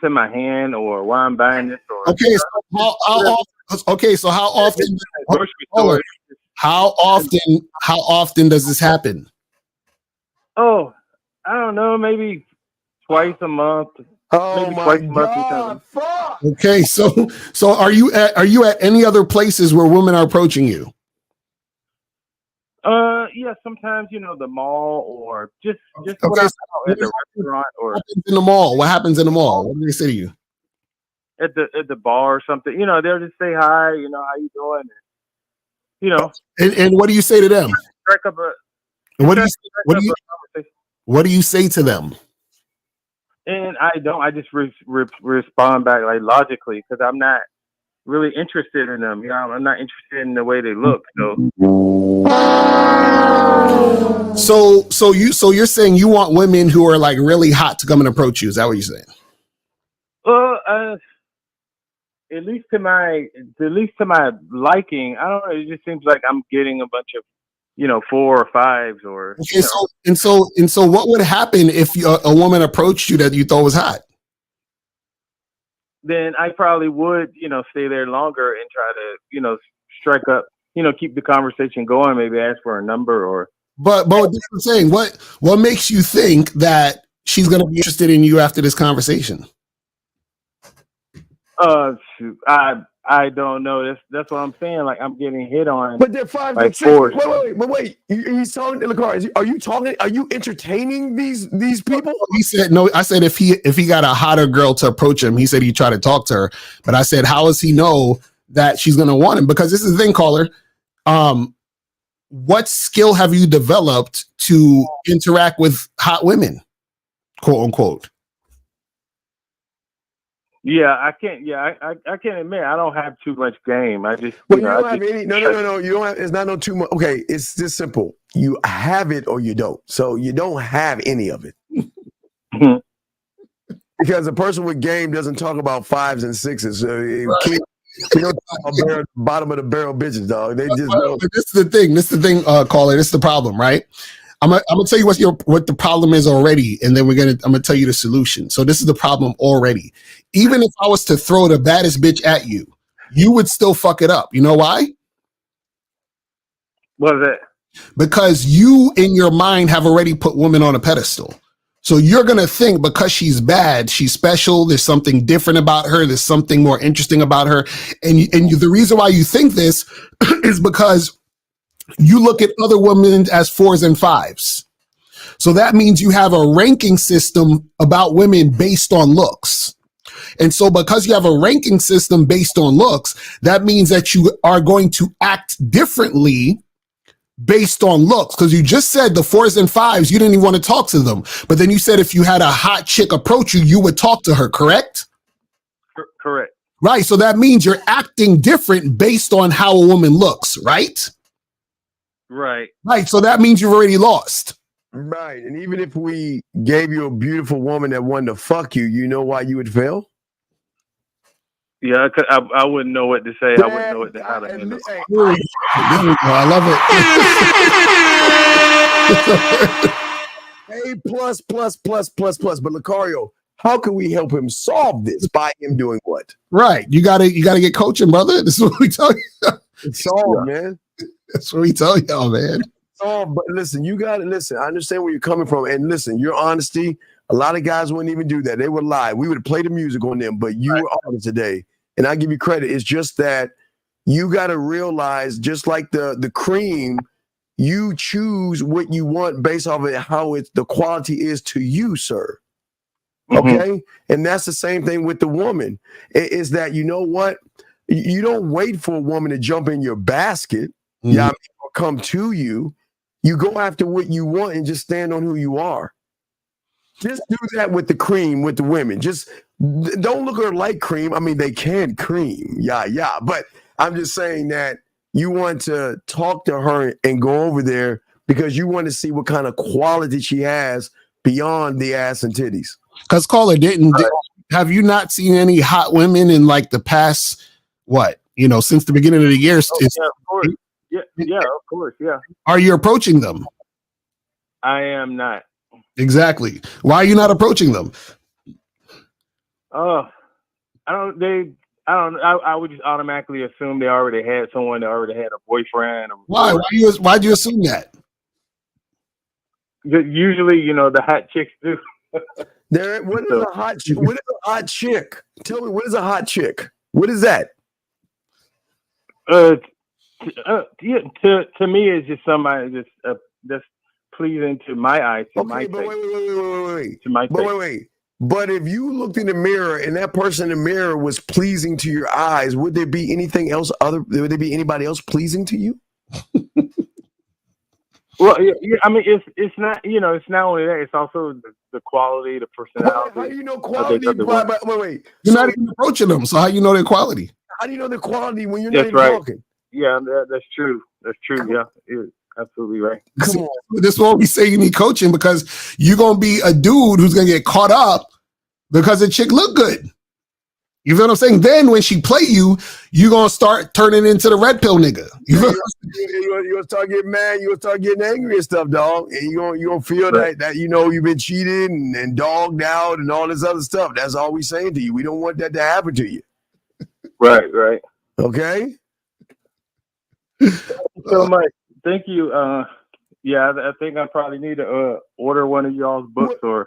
in my hand, or why I'm buying this. Or okay, so how often? How often does this happen? Oh, I don't know, maybe twice a month. Oh my God! Fuck. Okay, so are you at any other places where women are approaching you? Yeah, sometimes the mall, or just Okay, at the restaurant, or in the mall. What happens in the mall? What do they say to you? At the bar or something. They'll just say hi. How you doing? And what do you say to them? Strike up a. What do you say to them? And I just respond back like logically, because I'm not really interested in them. I'm not interested in the way they look. So you're saying you want women who are like really hot to come and approach you? Is that what you're saying? At least to my liking. I don't know. It just seems like I'm getting a bunch of 4 or 5s, or okay. So what would happen if a woman approached you that you thought was hot? Then I probably would stay there longer and try to strike up, keep the conversation going. Maybe ask for a number, or. But that's what I'm saying. What makes you think that she's going to be interested in you after this conversation? Shoot, I don't know. That's what I'm saying. Like, I'm getting hit on. But they're 5 like and 6. 4. Wait. He's talking in the car. Are you talking? Are you entertaining these people? He said no. I said if he got a hotter girl to approach him, he said he'd try to talk to her. But I said, how does he know that she's going to want him? Because this is the thing, caller. What skill have you developed to interact with hot women, quote unquote? Yeah, I can't. Yeah, I can't admit I don't have too much game. I just. Well, you don't have any. No. You don't have. It's not no too much. Okay, it's just simple. You have it or you don't. So you don't have any of it. Because a person with game doesn't talk about 5s and 6s. So we don't talk about bottom of the barrel bitches, dog. They just. This is the thing. Caller. This is the problem, right? I'm gonna tell you what the problem is already, and then I'm gonna tell you the solution. So this is the problem already. Even if I was to throw the baddest bitch at you, you would still fuck it up. You know why? What is it? Because you in your mind have already put women on a pedestal. So you're gonna think because she's bad, she's special. There's something different about her. There's something more interesting about her. And the reason why you think this is because you look at other women as 4s and 5s. So that means you have a ranking system about women based on looks. And so because you have a ranking system based on looks, that means that you are going to act differently based on looks. Because you just said the 4s and 5s, you didn't even want to talk to them. But then you said if you had a hot chick approach you, you would talk to her, correct? Correct. Right. So that means you're acting different based on how a woman looks, right? Right. So that means you've already lost. Right. And even if we gave you a beautiful woman that wanted to fuck you, you know why you would fail? Yeah, I wouldn't know what to say. I wouldn't know how to handle it. I love it. A plus. But Lucario, how can we help him solve this by him doing what? Right. You gotta get coaching, brother. This is what we tell you. It's solved, man. That's what we tell y'all, man. But listen, you got to listen. I understand where you're coming from. And listen, your honesty, a lot of guys wouldn't even do that. They would lie. We would play the music on them, but you were honest today. And I give you credit. It's just that you got to realize, just like the cream, you choose what you want based off of how the quality is to you, sir. Okay. And that's the same thing with the woman, is that, you know what? You don't wait for a woman to jump in your basket. Yeah, or come to you. You go after what you want and just stand on who you are. Just do that with the cream, with the women. Just don't look at her like cream. I mean, they can cream. Yeah. But I'm just saying that you want to talk to her and go over there because you want to see what kind of quality she has beyond the ass and titties. Because Caller, have you not seen any hot women in like the past, since the beginning of the year? Yeah, of course. Yeah, of course. Yeah. Are you approaching them? I am not. Exactly. Why are you not approaching them? I would just automatically assume they already had someone that already had a boyfriend. Why? Why'd you assume that? Usually, the hot chicks do. What is a hot chick? What is a hot chick? Tell me, what is a hot chick? What is that? To me, it's just somebody that's pleasing to my eyes. Okay, but wait. But if you looked in the mirror and that person in the mirror was pleasing to your eyes, would there be anything else would there be anybody else pleasing to you? Well, I mean, it's not, it's not only that, it's also the quality, the personality. How do you know quality? Wait. You're not even approaching them, so how you know their quality? How do you know their quality when you're not even talking? Yeah, that's true. That's true. Yeah, you're absolutely right. Come on. This is what we say you need coaching, because you're going to be a dude who's going to get caught up because the chick look good. You feel what I'm saying? Then when she play you, you're going to start turning into the red pill nigga. You're going to start getting mad. You're going to start getting angry and stuff, dog. And you're going to feel that you've been cheated and dogged out and all this other stuff. That's all we saying to you. We don't want that to happen to you. Right. Okay? Thank you so much. Thank you. I think I probably need to order one of y'all's books we'll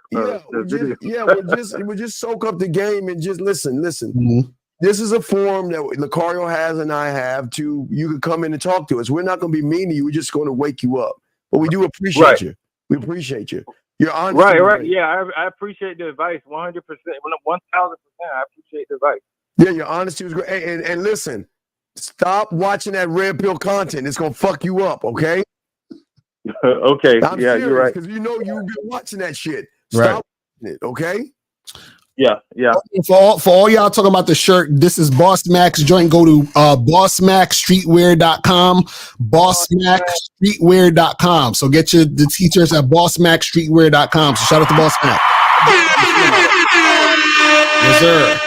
just soak up the game and just listen. Mm-hmm. This is a forum that Lucario has and I have you can come in and talk to us. We're not going to be mean to you. We're just going to wake you up. But we do appreciate you. We appreciate you. You're honest. Right. Yeah, I appreciate the advice 100%. 1,000%. I appreciate the advice. Yeah, your honesty was great. And listen, stop watching that red pill content. It's going to fuck you up, okay? Okay. I'm serious, you're right. Because you've been watching that shit. Stop watching it, okay? Yeah. For all y'all talking about the shirt, this is Boss Max joint. Go to bossmaxstreetwear.com, bossmaxstreetwear.com. So get the t-shirts at bossmaxstreetwear.com. So shout out to Boss Max. Yes, sir.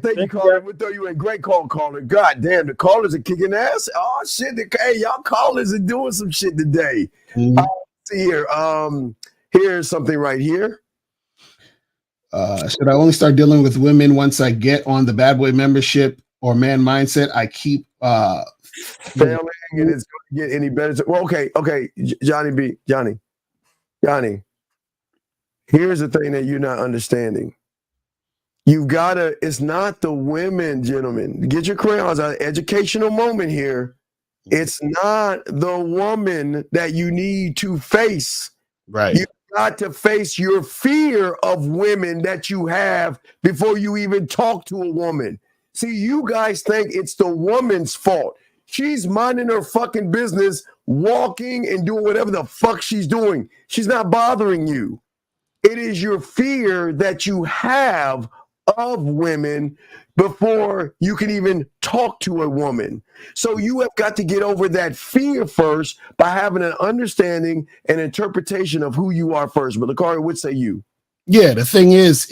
Thank you, caller. We'll throw you in. Great call, caller. God damn, the callers are kicking ass. Oh shit! Hey, y'all callers are doing some shit today. Mm-hmm. See here. Here's something right here. Should I only start dealing with women once I get on the bad boy membership or man mindset? I keep failing, and it's going to get any better. Well, okay, Johnny. Here's the thing that you're not understanding. It's not the women, gentlemen. Get your crayons out. Educational moment here. It's not the woman that you need to face. Right. You got to face your fear of women that you have before you even talk to a woman. See, you guys think it's the woman's fault. She's minding her fucking business, walking and doing whatever the fuck she's doing. She's not bothering you. It is your fear that you have of women before you can even talk to a woman. So you have got to get over that fear first by having an understanding and interpretation of who you are first. But Lucario, what say you? Yeah, the thing is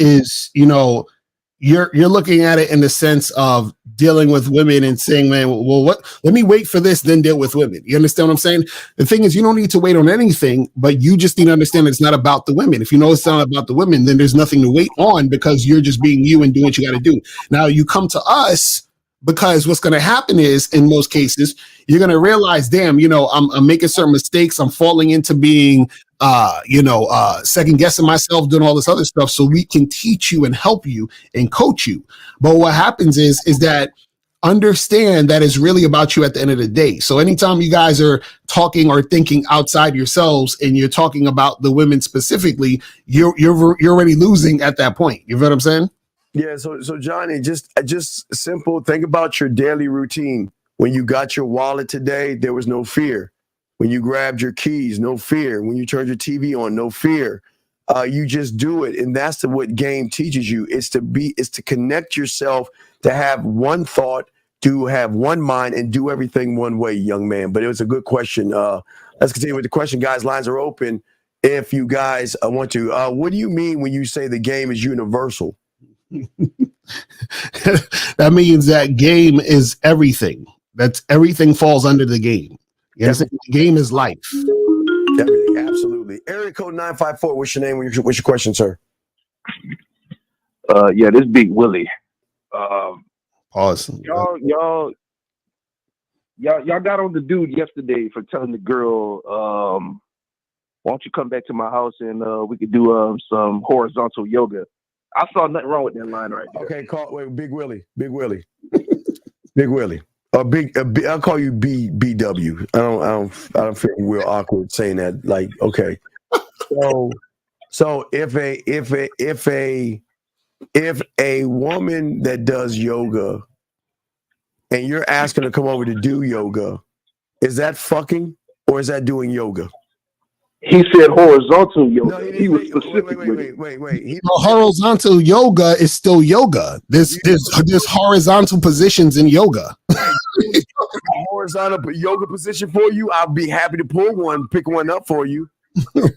you're looking at it in the sense of dealing with women and saying, man, well, let me wait for this, then deal with women. You understand what I'm saying? The thing is, you don't need to wait on anything, but you just need to understand it's not about the women. If you know it's not about the women, then there's nothing to wait on because you're just being you and doing what you got to do. Now you come to us because what's going to happen is, in most cases, you're going to realize, damn, I'm making certain mistakes. I'm falling into being, second guessing myself, doing all this other stuff. So we can teach you and help you and coach you. But what happens is that understand that it's really about you at the end of the day. So anytime you guys are talking or thinking outside yourselves and you're talking about the women specifically, you're already losing at that point. You know what I'm saying? Yeah. So Johnny, just simple. Think about your daily routine. When you got your wallet today, there was no fear. When you grabbed your keys, no fear. When you turned your TV on, no fear. You just do it. And that's what game teaches you. It's to connect yourself, to have one thought, to have one mind, and do everything one way, young man. But it was a good question. Let's continue with the question, guys. Lines are open. If you guys want to, what do you mean when you say the game is universal? That means that game is everything. That's everything falls under the game. Yes, the game is life. Everything, absolutely. Area code 954. What's your name? What's your question, sir? Yeah, this Big Willie. Pause. Y'all got on the dude yesterday for telling the girl, why don't you come back to my house and we could do some horizontal yoga. I saw nothing wrong with that line right there. Okay, Big Willie. Big Willie. I'll call you BW. I don't feel real awkward saying that. Like, okay. So if a woman that does yoga and you're asking her to come over to do yoga, is that fucking or is that doing yoga? He said horizontal yoga. No, he was specific. Wait. Horizontal yoga is still yoga. There's horizontal positions in yoga. Horizontal yoga position for you. I'll be happy to pick one up for you. The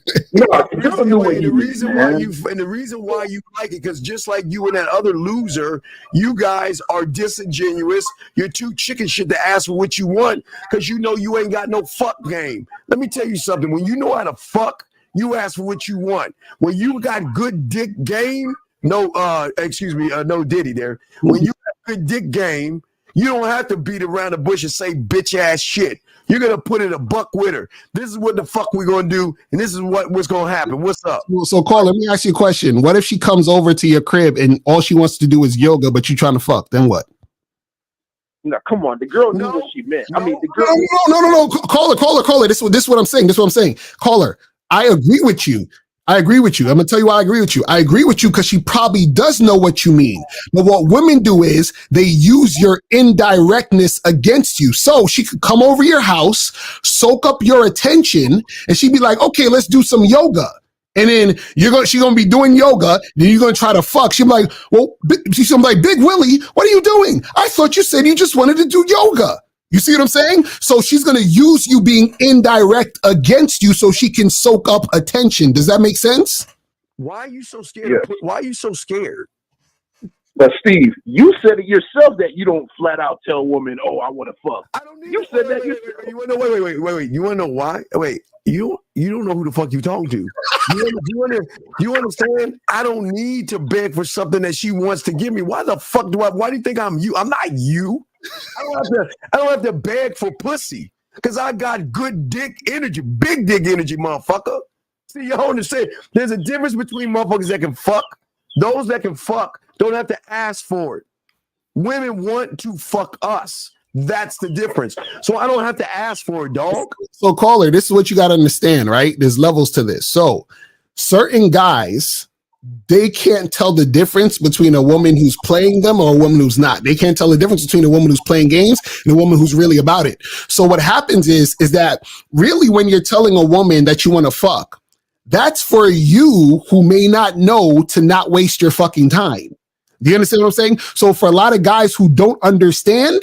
reason why you like it, because just like you and that other loser, you guys are disingenuous. You're too chicken shit to ask for what you want because you know you ain't got no fuck game. Let me tell you something. When you know how to fuck, you ask for what you want. When you got good dick game, no Diddy there. When you got good dick game, you don't have to beat around the bush and say bitch ass shit. You're going to put in a buck with her. This is what the fuck we're going to do, and this is what's going to happen. What's up? So, Carl, let me ask you a question. What if she comes over to your crib and all she wants to do is yoga, but you trying to fuck? Then what? No, come on. The girl knew what she meant. No. Caller. This is what I'm saying. Caller, I agree with you. I'm going to tell you why I agree with you. I agree with you because she probably does know what you mean. But what women do is they use your indirectness against you. So she could come over your house, soak up your attention, and she'd be like, okay, let's do some yoga. And then she's going to be doing yoga. Then you're going to try to fuck. She'll be like, she's going to be like, Big Willie, what are you doing? I thought you said you just wanted to do yoga. You see what I'm saying? So she's going to use you being indirect against you so she can soak up attention. Does that make sense? Why are you so scared? Yeah. Why are you so scared? But Steve, you said it yourself that you don't flat out tell a woman, "Oh, I want to fuck." I don't need. You said that. You want to know? Wait. You want to know why? Wait. You don't know who the fuck you talking to. You understand? I don't need to beg for something that she wants to give me. Why the fuck why do you think I'm you? I'm not you. I don't have to beg for pussy because I got good dick energy, big dick energy, motherfucker. See, you don't understand. There's a difference between motherfuckers that can fuck. Those that can fuck don't have to ask for it. Women want to fuck us. That's the difference. So I don't have to ask for it, dog. So, caller, this is what you got to understand, right? There's levels to this. So certain guys, they can't tell the difference between a woman who's playing them or a woman who's not. They can't tell the difference between a woman who's playing games and a woman who's really about it. So what happens is that really when you're telling a woman that you want to fuck, that's for you who may not know to not waste your fucking time. Do you understand what I'm saying? So for a lot of guys who don't understand,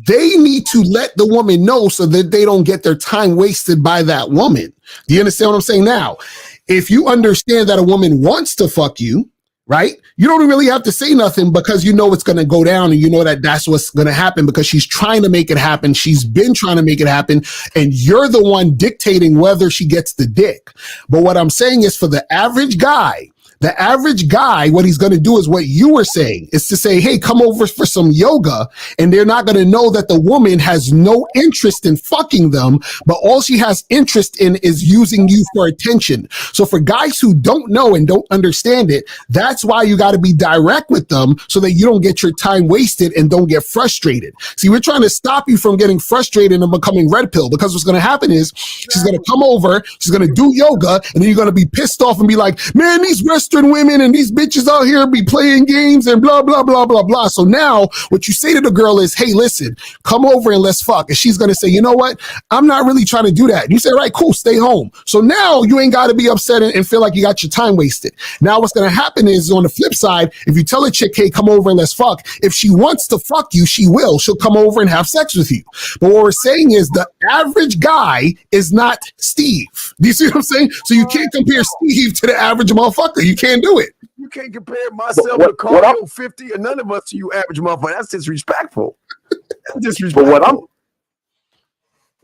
they need to let the woman know so that they don't get their time wasted by that woman. Do you understand what I'm saying? Now, if you understand that a woman wants to fuck you, right? You don't really have to say nothing because you know it's going to go down and you know that that's what's going to happen because she's trying to make it happen. She's been trying to make it happen and you're the one dictating whether she gets the dick. But what I'm saying is for the average guy, The average guy, what he's going to do is what you were saying, is to say, hey, come over for some yoga. And they're not going to know that the woman has no interest in fucking them, but all she has interest in is using you for attention. So for guys who don't know and don't understand it, that's why you got to be direct with them so that you don't get your time wasted and don't get frustrated. See, we're trying to stop you from getting frustrated and becoming red pill, because what's going to happen is she's going to come over, she's going to do yoga, and then you're going to be pissed off and be like, man, these Western women and these bitches out here be playing games and blah, blah, blah, blah, blah. So now what you say to the girl is, hey, listen, come over and let's fuck. And she's going to say, you know what? I'm not really trying to do that. And you say, right, cool, stay home. So now you ain't got to be upset and feel like you got your time wasted. Now what's going to happen is, on the flip side, if you tell a chick, hey, come over and let's fuck, if she wants to fuck you, she will. She'll come over and have sex with you. But what we're saying is the average guy is not Steve. Do you see what I'm saying? So you can't compare Steve to the average motherfucker. You can't do it. You can't compare myself to Carlo 50 or none of us to you average motherfucker. That's disrespectful. That's disrespectful.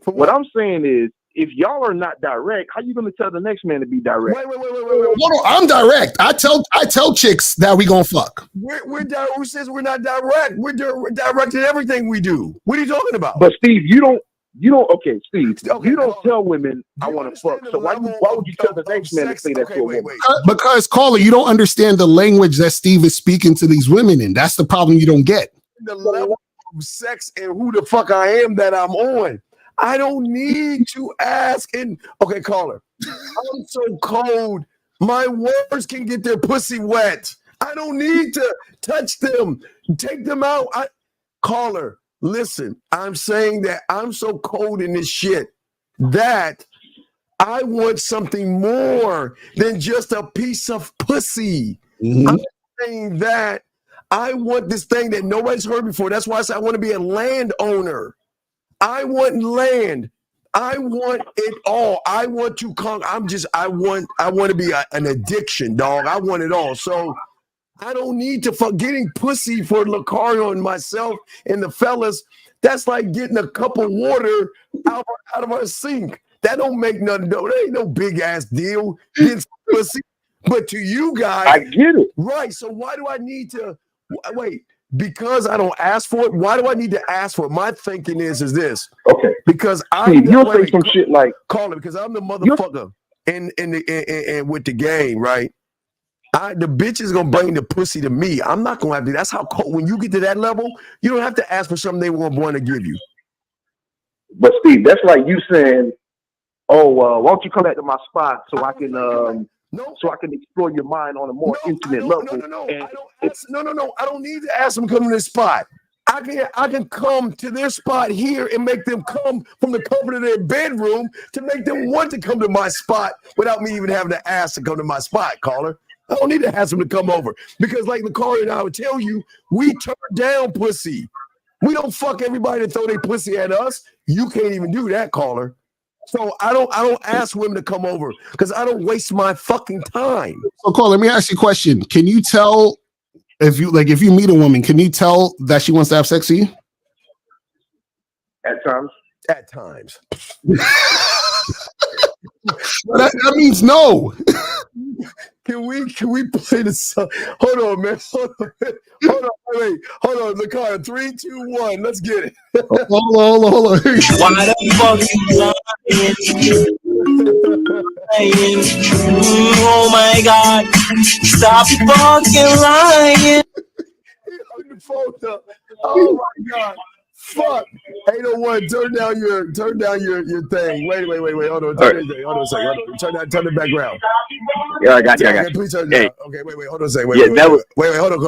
But what I'm saying is, if y'all are not direct, how you going to tell the next man to be direct? Wait. No, I'm direct. I tell chicks that we gonna fuck. We're direct. Who says we're not direct? We're direct in everything we do. What are you talking about? But Steve, you don't. Okay, Steve, you don't tell women I want to fuck. So why would you tell the next man to say that to a woman? Because, caller, you don't understand the language that Steve is speaking to these women in. That's the problem you don't get. The level of sex and who the fuck I am that I'm on. I don't need to ask. And okay, caller, I'm so cold. My words can get their pussy wet. I don't need to touch them, take them out. Caller, listen, I'm saying that I'm so cold in this shit that I want something more than just a piece of pussy. Mm-hmm. I'm saying that I want this thing that nobody's heard before. That's why I said I want to be a landowner. I want land. I want it all. I want to conquer. I want to be an addiction, dog. I want it all. So I don't need to fuck getting pussy for Lucario and myself and the fellas. That's like getting a cup of water out of our sink. That don't make nothing. That ain't no big ass deal. Getting pussy. But to you guys, I get it. Right. So why do I need to wait? Because I don't ask for it. Why do I need to ask for it? My thinking is this. Okay. Because you'll say some shit like call it because I'm the motherfucker in with the game, right? The bitch is gonna bring the pussy to me. I'm not gonna have to. That's how cold. When you get to that level, you don't have to ask for something they won't want to give you. But Steve, that's like you saying, "Oh, why don't you come back to my spot so I can so I can explore your mind on a more intimate level." No. I don't need to ask them to come to this spot. I can come to their spot here and make them come from the comfort of their bedroom to make them want to come to my spot without me even having to ask to come to my spot, caller. I don't need to ask them to come over because, like the caller and I would tell you, we turn down pussy. We don't fuck everybody that throw their pussy at us. You can't even do that, caller. So I don't ask women to come over because I don't waste my fucking time. So, caller, let me ask you a question. Can you tell if you meet a woman, can you tell that she wants to have sex with you? At times. At times. that means no. Can we play the song? Hold on, man. Hold on, wait. Hold on, the car. 3, 2, 1. Let's get it. Hold on. Why the fuck you lying? Oh my God! Stop fucking lying. Oh my God! Fuck! 801, turn down your thing. Wait. Hold on. Hold on a second. Turn the background. Yeah, I got you. Please turn it down. Okay, wait. Hold on a second. Wait. Hold on.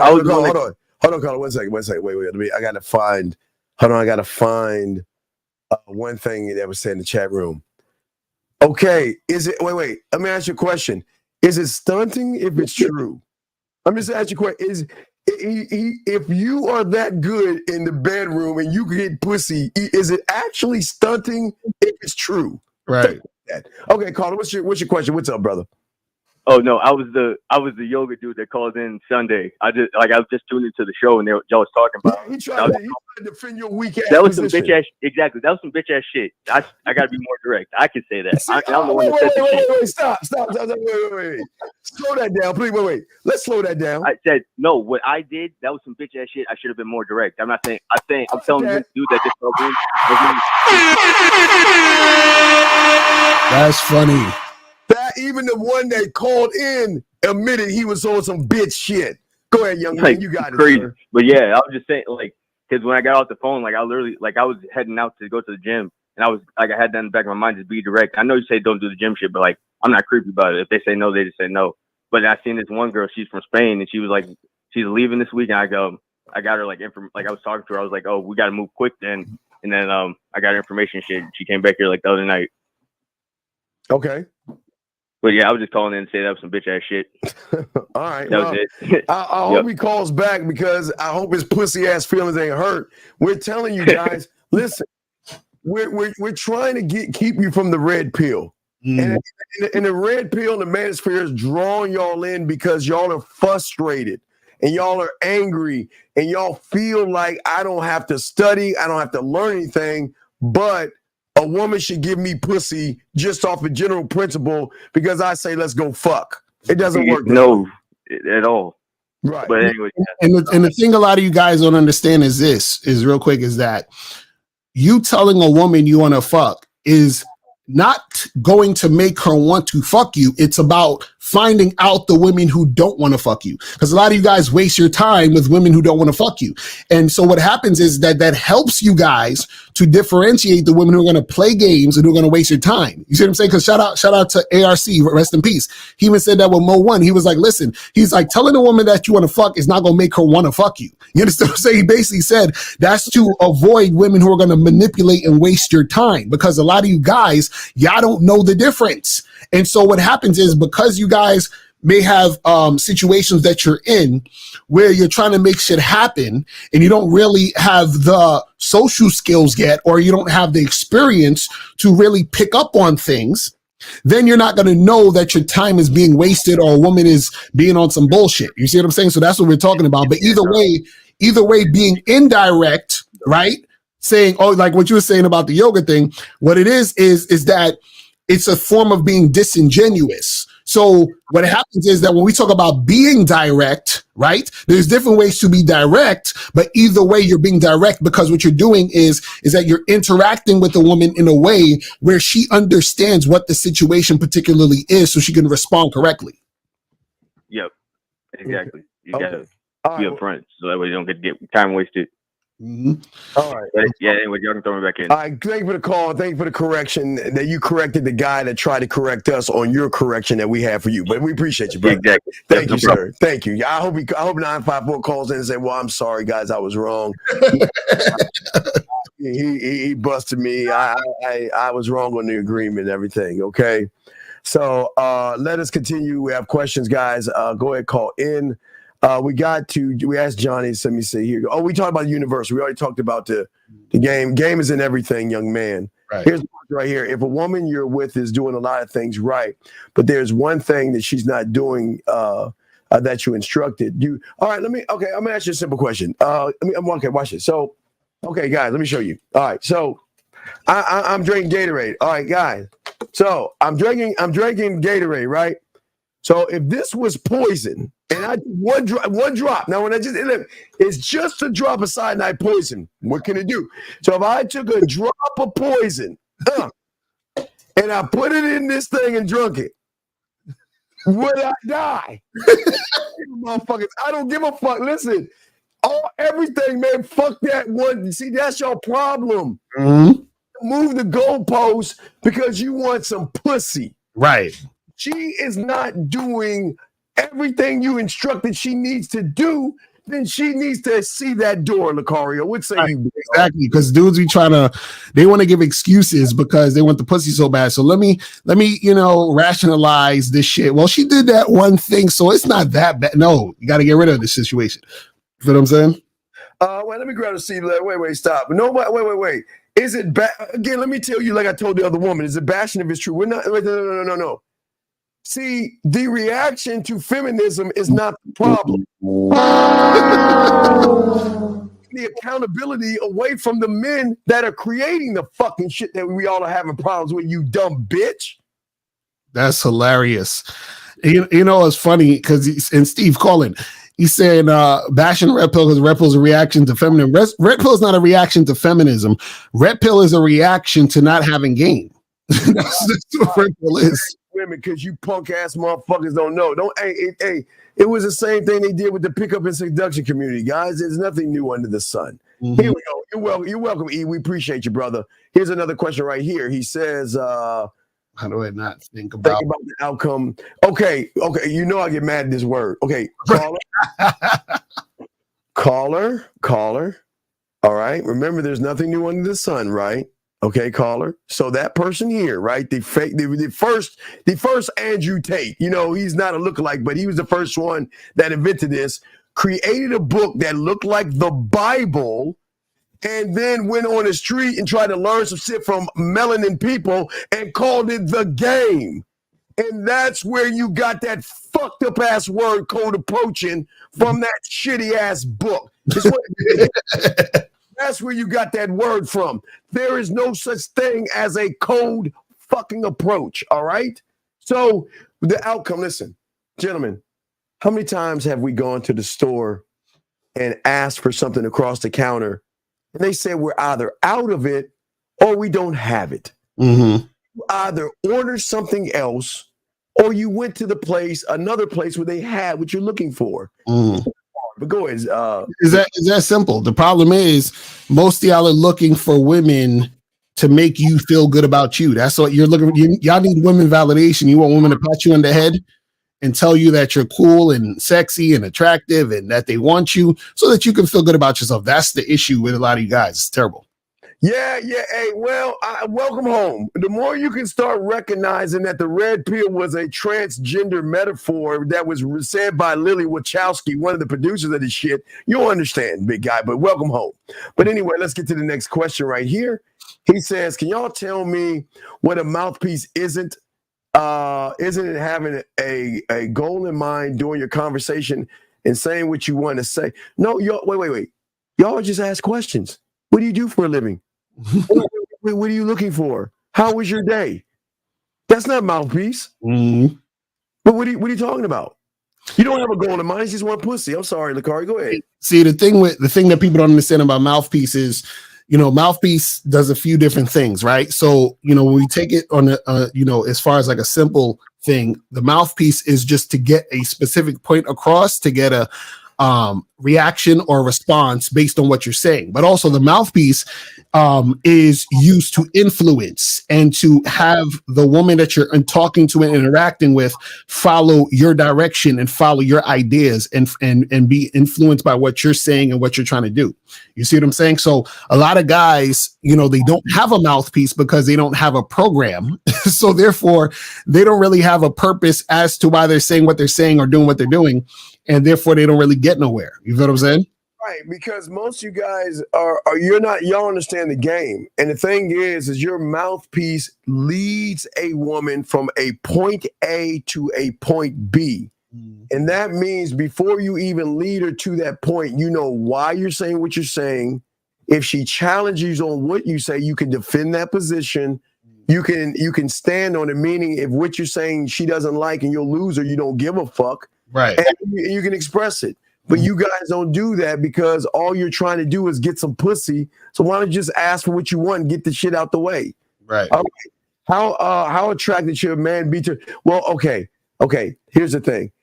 Hold on, caller. 1 second. Wait. I gotta find. Hold on. I gotta find one thing that was said in the chat room. Okay. Is it? Wait. Let me ask you a question. Is it stunting if it's true? Let me just ask you a question. If you are that good in the bedroom and you get pussy, is it actually stunting if it's true? Right. Okay, caller, what's your question? What's up, brother? Oh no, I was the yoga dude that calls in Sunday. I was just tuned into the show and y'all was talking about. Yeah, he tried to defend your weak ass. That was some position. bitch ass. Exactly, that was some bitch ass shit. I got to be more direct. I can say that. I'm the one that wait, said the shit. wait, stop, wait. Slow that down, please. Wait. Let's slow that down. I said no. What I did, that was some bitch ass shit. I should have been more direct. I'm not saying. I'm telling this dude that just called in. That's funny. That even the one that called in admitted he was on some bitch shit. Go ahead, young man. You got crazy. it. Sir. But yeah, I was just saying, like, because when I got off the phone, like, I literally, like, I was heading out to go to the gym, and I was like, I had that in the back of my mind, just be direct. I know you say don't do the gym shit, but like, I'm not creepy about it. If they say no, they just say no. But I seen this one girl, she's from Spain, and she was like, she's leaving this week, and I go, I got her like I was talking to her, I was like, oh, we got to move quick then, and then I got her information shit. She came back here like the other night. Okay. But yeah, I was just calling in and say that was some bitch ass shit. All right. That was it. I hope he calls back because I hope his pussy ass feelings ain't hurt. We're telling you guys, listen, we're trying to keep you from the red pill. And the red pill and the manosphere is drawing y'all in because y'all are frustrated and y'all are angry and y'all feel like I don't have to study, I don't have to learn anything, but a woman should give me pussy just off a general principle because I say let's go fuck. It doesn't work. No, at all. Right. But anyway, and the thing a lot of you guys don't understand is real quick, is that you telling a woman you want to fuck is not going to make her want to fuck you. It's about finding out the women who don't want to fuck you. Because a lot of you guys waste your time with women who don't want to fuck you. And so what happens is that helps you guys to differentiate the women who are going to play games and who are going to waste your time. You see what I'm saying? Because shout out to ARC, rest in peace. He even said that with Mo One. He was like, listen, he's like, telling a woman that you want to fuck is not going to make her want to fuck you. You understand what I'm saying? He basically said that's to avoid women who are going to manipulate and waste your time, because a lot of you guys, y'all don't know the difference. And so what happens is, because you guys may have situations that you're in where you're trying to make shit happen and you don't really have the social skills yet, or you don't have the experience to really pick up on things, then you're not going to know that your time is being wasted or a woman is being on some bullshit. You see what I'm saying? So that's what we're talking about. But either way, being indirect, right? Saying, oh, like what you were saying about the yoga thing, what it is that it's a form of being disingenuous. So what happens is that when we talk about being direct, right, there's different ways to be direct, but either way you're being direct because what you're doing is that you're interacting with the woman in a way where she understands what the situation particularly is so she can respond correctly. Yep, exactly. You gotta be upfront so that way you don't get time wasted. Mm-hmm. All right. But yeah, anyway, y'all can throw me back in. All right, thank you for the call. Thank you for the correction that you corrected the guy that tried to correct us on your correction that we have for you. But we appreciate you, bro. Exactly. Thank you, sir. Thank you. I hope 954 calls in and say, well, I'm sorry, guys, I was wrong. he busted me. I was wrong on the agreement and everything. Okay. So let us continue. We have questions, guys. Go ahead, call in. We asked Johnny, let me see here. Oh, we talked about Universal. We already talked about the game. Game is in everything, young man. Right. Here's the point right here. If a woman you're with is doing a lot of things right, but there's one thing that she's not doing that you instructed. All right, I'm gonna ask you a simple question. Okay, watch this. So, okay, guys, let me show you. All right, so I'm drinking Gatorade. All right, guys. So I'm drinking Gatorade, right? So if this was poison, and I one drop. Now, when it's just a drop of cyanide poison. What can it do? So if I took a drop of poison and I put it in this thing and drunk it, would I die? Motherfuckers, I don't give a fuck. Listen, everything, man. Fuck that one. See, that's your problem. Mm-hmm. Move the goalpost because you want some pussy. Right. She is not doing everything you instructed she needs to do, then she needs to see that door, Lucario. What say you? Exactly, because dudes they want to give excuses because they want the pussy so bad. So let me, rationalize this shit. Well, she did that one thing, so it's not that bad. No, you got to get rid of this situation. You feel what I'm saying? Wait, let me grab the seat. Wait, stop. No, wait. Is it bad? Again, let me tell you, like I told the other woman, is it bashing if it's true? We're not. Wait, no. See, the reaction to feminism is not the problem. The accountability away from the men that are creating the fucking shit that we all are having problems with, you dumb bitch. That's hilarious. You know, it's funny because and Steve Collin, he's saying bashing Red Pill because Red Pill is a reaction to feminism. Red Pill is not a reaction to feminism. Red Pill is a reaction to not having game. That's what Red Pill is. Women, because you punk ass motherfuckers don't know. Hey, it was the same thing they did with the pickup and seduction community, guys. There's nothing new under the sun. Mm-hmm. Here we go. You're welcome, E. We appreciate you, brother. Here's another question right here. He says, how do I not think about the outcome? Okay. You know I get mad at this word. Okay, caller. All right. Remember, there's nothing new under the sun, right? Okay, caller. So that person here, right? The first Andrew Tate. You know, he's not a lookalike, but he was the first one that invented this. Created a book that looked like the Bible, and then went on the street and tried to learn some shit from melanin people and called it The Game. And that's where you got that fucked up ass word code approaching from that shitty ass book. That's where you got that word from. There is no such thing as a code fucking approach, all right? So the outcome, listen, gentlemen, how many times have we gone to the store and asked for something across the counter, and they say we're either out of it or we don't have it? Mm-hmm. You either order something else or you went to another place where they had what you're looking for. Mm-hmm. But go ahead. Is that simple? The problem is most of y'all are looking for women to make you feel good about you. That's what you're looking for. Y'all need women validation. You want women to pat you on the head and tell you that you're cool and sexy and attractive and that they want you so that you can feel good about yourself. That's the issue with a lot of you guys. It's terrible. Yeah. Hey, well, welcome home. The more you can start recognizing that the red pill was a transgender metaphor that was said by Lily Wachowski, one of the producers of this shit, you'll understand, big guy, but welcome home. But anyway, let's get to the next question right here. He says, can y'all tell me what a mouthpiece isn't? Isn't it having a goal in mind during your conversation and saying what you want to say? No, wait. Y'all just ask questions. What do you do for a living? What are you looking for? How was your day? That's not mouthpiece. Mm-hmm. But what are you talking about? You don't have a goal in mind. You just want pussy. I'm sorry, Lakari. Go ahead. See, the thing that people don't understand about mouthpiece is, mouthpiece does a few different things, right? So, when we take it on as far as like a simple thing, the mouthpiece is just to get a specific point across, to get a reaction or response based on what you're saying. But also the mouthpiece is used to influence and to have the woman that you're talking to and interacting with follow your direction and follow your ideas and be influenced by what you're saying and what you're trying to do. You see what I'm saying? So a lot of guys, they don't have a mouthpiece because they don't have a program. So therefore, they don't really have a purpose as to why they're saying what they're saying or doing what they're doing. And therefore, they don't really get nowhere. You feel what I'm saying? Right, because most of you guys y'all understand the game. And the thing is your mouthpiece leads a woman from a point A to a point B. And that means before you even lead her to that point, you know why you're saying what you're saying. If she challenges on what you say, you can defend that position. You can stand on it, meaning if what you're saying she doesn't like and you'll lose her, you don't give a fuck. Right. And you can express it. But you guys don't do that because all you're trying to do is get some pussy. So why don't you just ask for what you want and get the shit out the way? Right. All right. How attracted should a man be to? Well, okay. Here's the thing.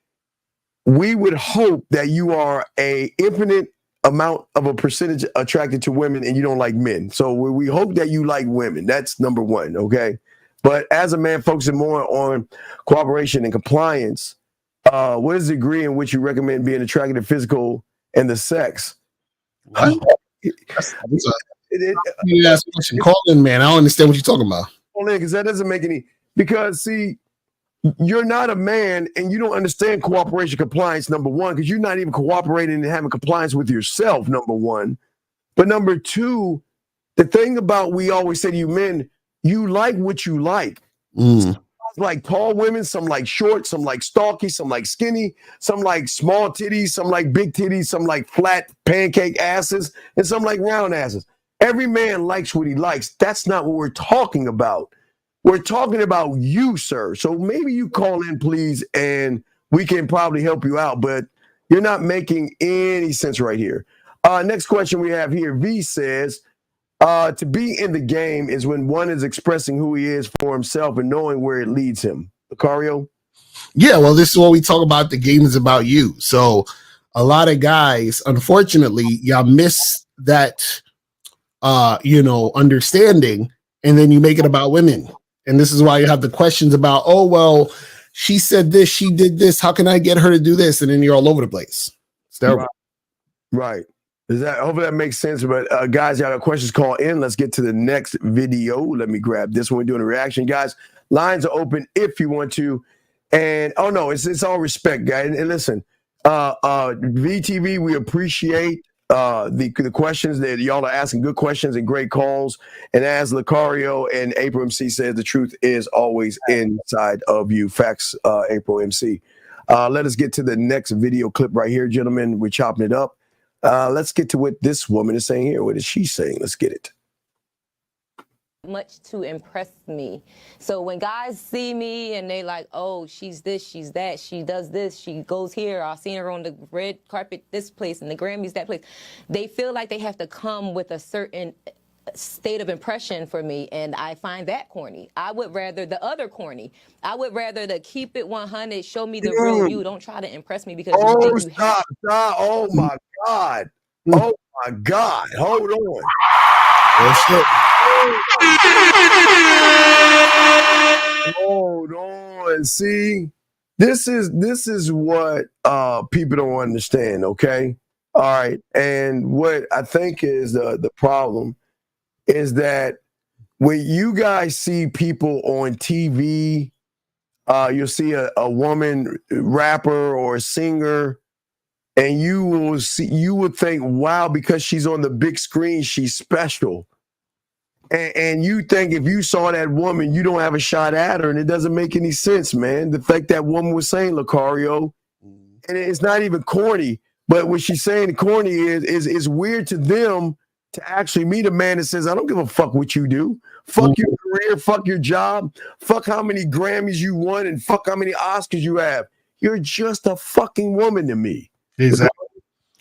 We would hope that you are a infinite amount of a percentage attracted to women and you don't like men. So we hope that you like women. That's number one. Okay. But as a man focusing more on cooperation and compliance, what is the degree in which you recommend being attracted to physical and the sex? What? Call in, man. I don't understand what you're talking about. Call in, because that doesn't make any. Because see, you're not a man, and you don't understand cooperation compliance. Number one, because you're not even cooperating and having compliance with yourself. Number one, but number two, the thing about we always say to you men, you like what you like. like tall women, some like short, some like stalky, some like skinny, some like small titties, some like big titties, some like flat pancake asses, and some like round asses. Every man likes what he likes. That's not what we're talking about. We're talking about you, sir. So maybe you call in, please, and we can probably help you out, but you're not making any sense right here. Next question we have here. V says, to be in the game is when one is expressing who he is for himself and knowing where it leads him. Lucario? Yeah, well, this is what we talk about. The game is about you. So a lot of guys, unfortunately, y'all miss that, understanding, and then you make it about women. And this is why you have the questions about, oh, well, she said this, she did this. How can I get her to do this? And then you're all over the place. It's terrible. Right. Hopefully that makes sense. But guys, y'all got questions, call in. Let's get to the next video. Let me grab this one. We're doing a reaction. Guys, lines are open if you want to. And it's all respect, guys. And listen, VTV, we appreciate the questions that y'all are asking, good questions and great calls. And as Lucario and April MC said, the truth is always inside of you. Facts, April MC. Let us get to the next video clip right here, gentlemen. We're chopping it up. Let's get to what this woman is saying here. What is she saying? Let's get it. Much to impress me. So when guys see me and they like, oh, she's this, she's that, she does this, she goes here, I've seen her on the red carpet this place and the Grammys that place, they feel like they have to come with a certain state of impression for me, and I find that corny. I would rather the other corny. I would rather the keep it 100, show me the real you. Don't try to impress me because you think you stop. Oh my God. Oh my God. Hold on. Hold on. See, this is what people don't understand, okay? All right. And what I think is the problem is that when you guys see people on TV, you'll see a woman rapper or a singer, and you would think, wow, because she's on the big screen, she's special. And you think if you saw that woman, you don't have a shot at her, and it doesn't make any sense, man. The fact that woman was saying, Lucario, and it's not even corny, but what she's saying corny is weird to them to actually meet a man that says, I don't give a fuck what you do. Fuck your career, fuck your job, fuck how many Grammys you won, and fuck how many Oscars you have. You're just a fucking woman to me. Exactly.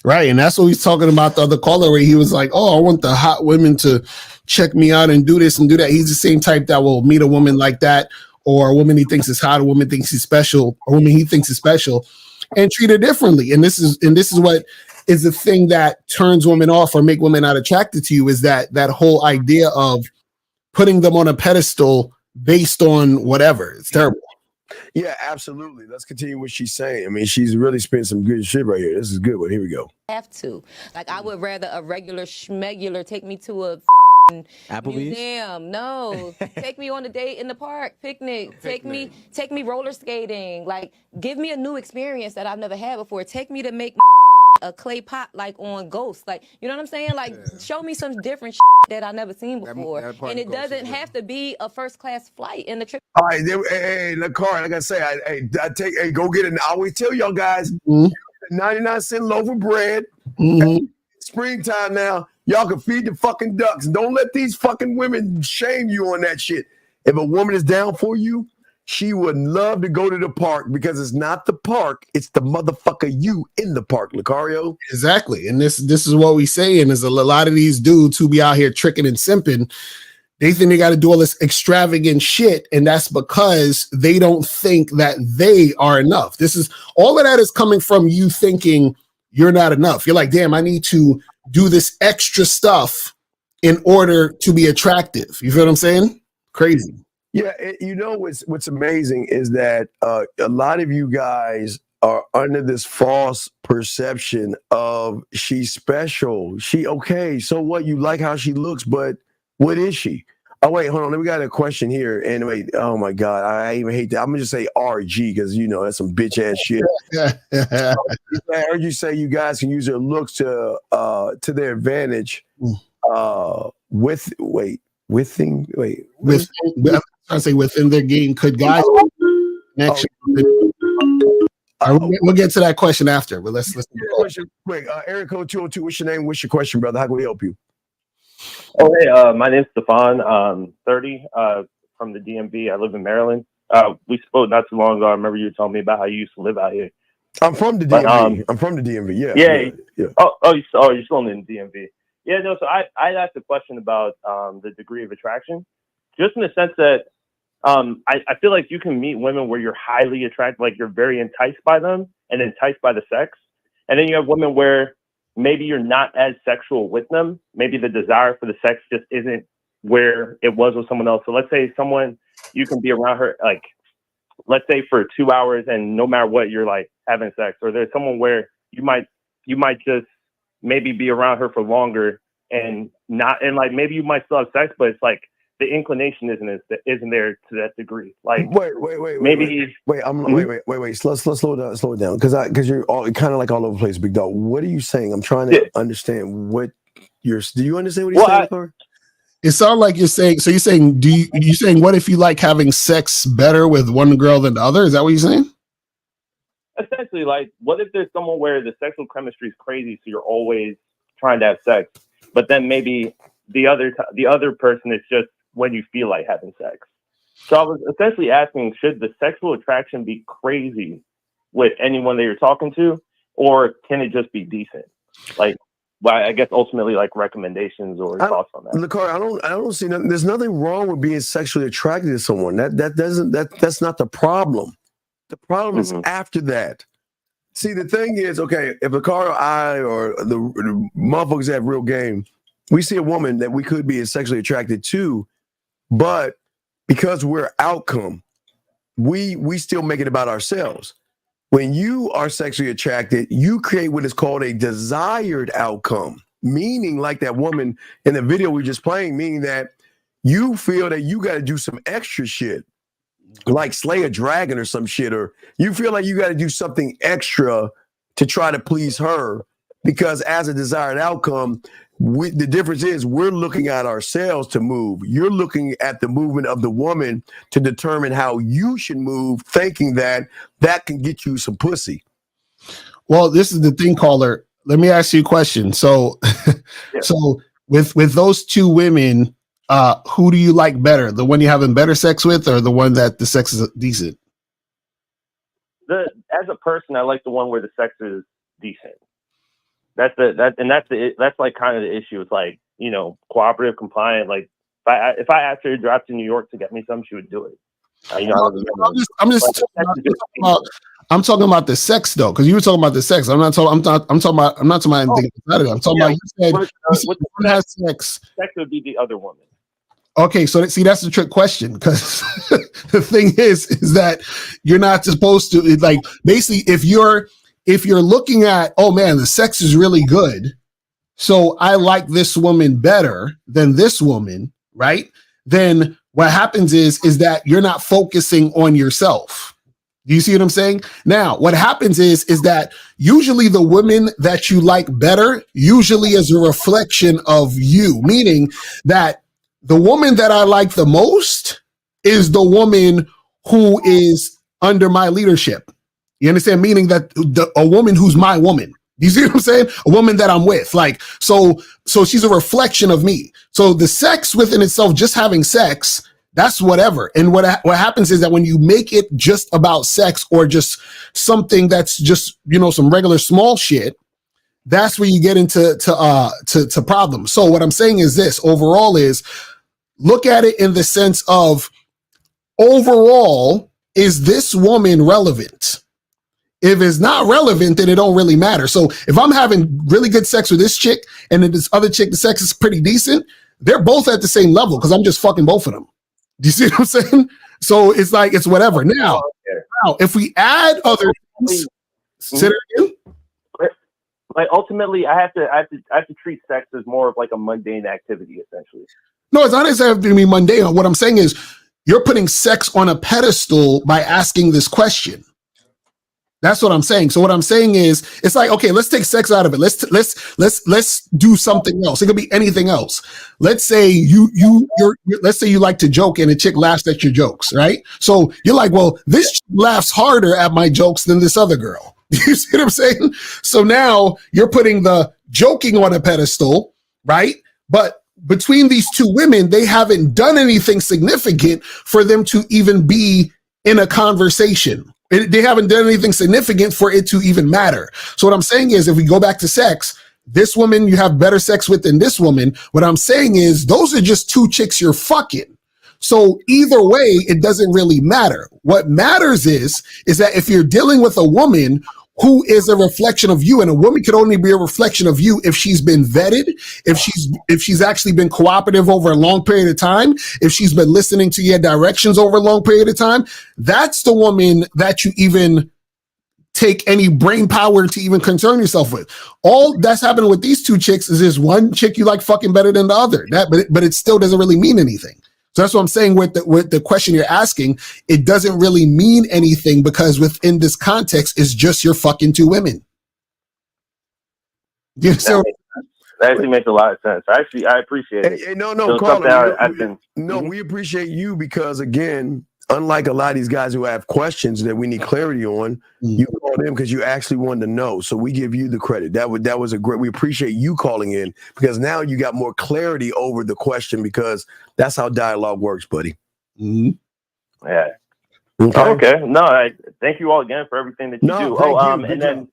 Right. And that's what he's talking about the other caller where he was like, oh, I want the hot women to check me out and do this and do that. He's the same type that will meet a woman like that, or a woman he thinks is hot, a woman thinks he's special, a woman he thinks is special, and treat her differently. And this is what is the thing that turns women off or make women not attracted to you, is that whole idea of putting them on a pedestal based on whatever. It's terrible. Yeah, absolutely. Let's continue what she's saying. I mean, she's really spent some good shit right here. This is good one. Here we go. Have to. Like, I would rather a regular schmegular take me to a Applebee's? museum. No, take me on a date in the park, picnic. Take me roller skating. Like, give me a new experience that I've never had before. Take me to make a clay pot like on Ghost. Like, you know what I'm saying? Like, show me some different that I've never seen before. And it doesn't have to be a first class flight in the trip. All right, hey, Car, like I say, I go get it. I always tell y'all guys, 99-cent loaf of bread. Springtime now, y'all can feed the fucking ducks. Don't let these fucking women shame you on that shit. If a woman is down for you, she would love to go to the park, because it's not the park, it's the motherfucker you in the park, Lucario. Exactly. And this is what we say. And there's a lot of these dudes who be out here tricking and simping. They think they got to do all this extravagant shit, and that's because they don't think that they are enough. This is all of that is coming from you thinking you're not enough. You're like, damn, I need to do this extra stuff in order to be attractive. You feel what I'm saying? Crazy. Yeah, you know what's amazing is that a lot of you guys are under this false perception of she's special. Okay, so what? You like how she looks, but what is she? Oh, wait, hold on. We got a question here. And wait, oh my God, I even hate that. I'm gonna just say RG, because that's some bitch ass shit. I heard you say you guys can use their looks to their advantage. I say within their game, could guys connection? We'll get to that question after, but let's listen. Question quick. Area code 202. What's your name? What's your question, brother? How can we help you? Oh, hey, my name's Stefan, 30, from the DMV. I live in Maryland. We spoke not too long ago. I remember you telling me about how you used to live out here. I'm from the DMV. I'm from the DMV. Yeah. Yeah. You're still in the DMV. Yeah. No. So I asked a question about the degree of attraction, just in the sense that I feel like you can meet women where you're highly attracted, like you're very enticed by them and enticed by the sex, and then you have women where maybe you're not as sexual with them. Maybe the desire for the sex just isn't where it was with someone else. So let's say someone, you can be around her, like, let's say for 2 hours, and no matter what, you're like having sex. Or there's someone where you might just maybe be around her for longer and not, and like maybe you might still have sex, but it's like the inclination isn't there to that degree. Like wait. Slow it down, because you're all kind of like all over the place, big dog. What are you saying? I'm trying to understand what you're. Do you understand what you're saying? It sounds like you're saying. So you're saying, you saying what if you like having sex better with one girl than the other? Is that what you're saying? Essentially, like, what if there's someone where the sexual chemistry is crazy, so you're always trying to have sex, but then maybe the other person is just when you feel like having sex. So I was essentially asking, should the sexual attraction be crazy with anyone that you're talking to, or can it just be decent? Like, well, I guess ultimately, like, recommendations or thoughts on that. Lakari, I don't see nothing. There's nothing wrong with being sexually attracted to someone. That's not the problem. The problem is after that. See, the thing is, okay, if Lakari or I or the motherfuckers have real game, we see a woman that we could be sexually attracted to, but because we're outcome, we still make it about ourselves. When you are sexually attracted, you create what is called a desired outcome, meaning like that woman in the video we just playing, meaning that you feel that you got to do some extra shit, like slay a dragon or some shit, or you feel like you got to do something extra to try to please her, because as a desired outcome, the difference is we're looking at ourselves to move. You're looking at the movement of the woman to determine how you should move, thinking that can get you some pussy. Well, this is the thing, caller. Let me ask you a question. So, so with those two women, who do you like better? The one you're having better sex with, or the one that the sex is decent? As a person, I like the one where the sex is decent. That's like kind of the issue. It's like, you know, cooperative, compliant. Like if I asked her to drive to New York to get me some, she would do it. I'm talking about the sex though, because you were talking about the sex. I'm not talking about anything about it. I'm talking about you said has sex. Sex would be the other woman. Okay, so see, that's the trick question, because the thing is that you're not supposed to, like, basically if you're looking at, oh man, the sex is really good, so I like this woman better than this woman, right? Then what happens is that you're not focusing on yourself. Do you see what I'm saying? Now, what happens is that usually the women that you like better usually is a reflection of you, meaning that the woman that I like the most is the woman who is under my leadership. You understand? Meaning that a woman who's my woman. You see what I'm saying? A woman that I'm with. Like, so she's a reflection of me. So the sex within itself, just having sex, that's whatever. And what happens is that when you make it just about sex, or just something that's just, you know, some regular small shit, that's where you get into problems. So what I'm saying is this overall is, look at it in the sense of, overall, is this woman relevant? If it's not relevant, then it don't really matter. So if I'm having really good sex with this chick and then this other chick, the sex is pretty decent, they're both at the same level because I'm just fucking both of them. Do you see what I'm saying? So it's like, it's whatever. Now, if we add other things, say that again? Like ultimately, I have to treat sex as more of like a mundane activity, essentially. No, it's not necessarily to be mundane. What I'm saying is, you're putting sex on a pedestal by asking this question. That's what I'm saying. So what I'm saying is, it's like, okay, let's take sex out of it. Let's do something else. It could be anything else. Let's say let's say you like to joke and a chick laughs at your jokes, right? So you're like, well, this chick laughs harder at my jokes than this other girl. You see what I'm saying? So now you're putting the joking on a pedestal, right? But between these two women, they haven't done anything significant for them to even be in a conversation. They haven't done anything significant for it to even matter. So what I'm saying is, if we go back to sex, this woman you have better sex with than this woman. What I'm saying is, those are just two chicks you're fucking. So either way, it doesn't really matter. What matters is that if you're dealing with a woman who is a reflection of you, and a woman could only be a reflection of you if she's been vetted, if she's actually been cooperative over a long period of time, if she's been listening to your directions over a long period of time, that's the woman that you even take any brain power to even concern yourself with. All that's happening with these two chicks is there's one chick you like fucking better than the other. But it still doesn't really mean anything. So that's what I'm saying with the question you're asking. It doesn't really mean anything because within this context, it's just you're fucking two women. You know, that actually makes a lot of sense. I appreciate it. Hey, no, So Carla, we appreciate you because, again, unlike a lot of these guys who have questions that we need clarity on, you called in because you actually wanted to know. So we give you the credit. That was a great. We appreciate you calling in because now you got more clarity over the question because that's how dialogue works, buddy. Mm-hmm. Yeah. Okay. No, thank you all again for everything that you do. Thank you. And then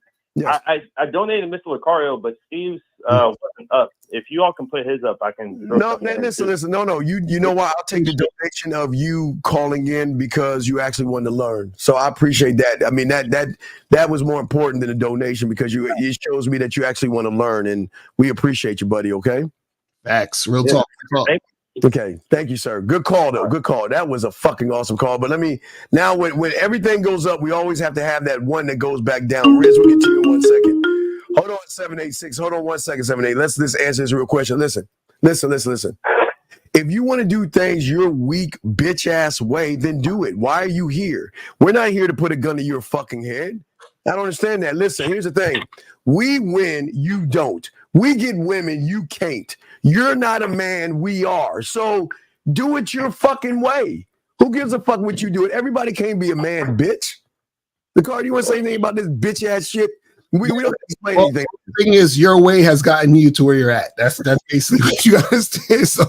I donated Mr. Lucario, but Steve's wasn't up. If you all can put his up, I can. Listen. No. You know what? I'll take the donation of you calling in because you actually wanted to learn. So I appreciate that. I mean, that was more important than a donation because it shows me that you actually want to learn, and we appreciate you, buddy. Okay. Facts. Real talk. Okay, thank you, sir. Good call, though. Good call. That was a fucking awesome call. But now when everything goes up, we always have to have that one that goes back down. Riz, we'll get to you in 1 second. Hold on, 786. Hold on 1 second, 78. Let's answer this real question. Listen. If you want to do things your weak bitch ass way, then do it. Why are you here? We're not here to put a gun to your fucking head. I don't understand that. Listen, here's the thing. We win, you don't. We get women, you can't. You're not a man, we are. So do it your fucking way. Who gives a fuck what you do? Everybody can't be a man, bitch. Car, you want to say anything about this bitch ass shit? We don't explain anything. The thing is, your way has gotten you to where you're at. That's basically what you understand. So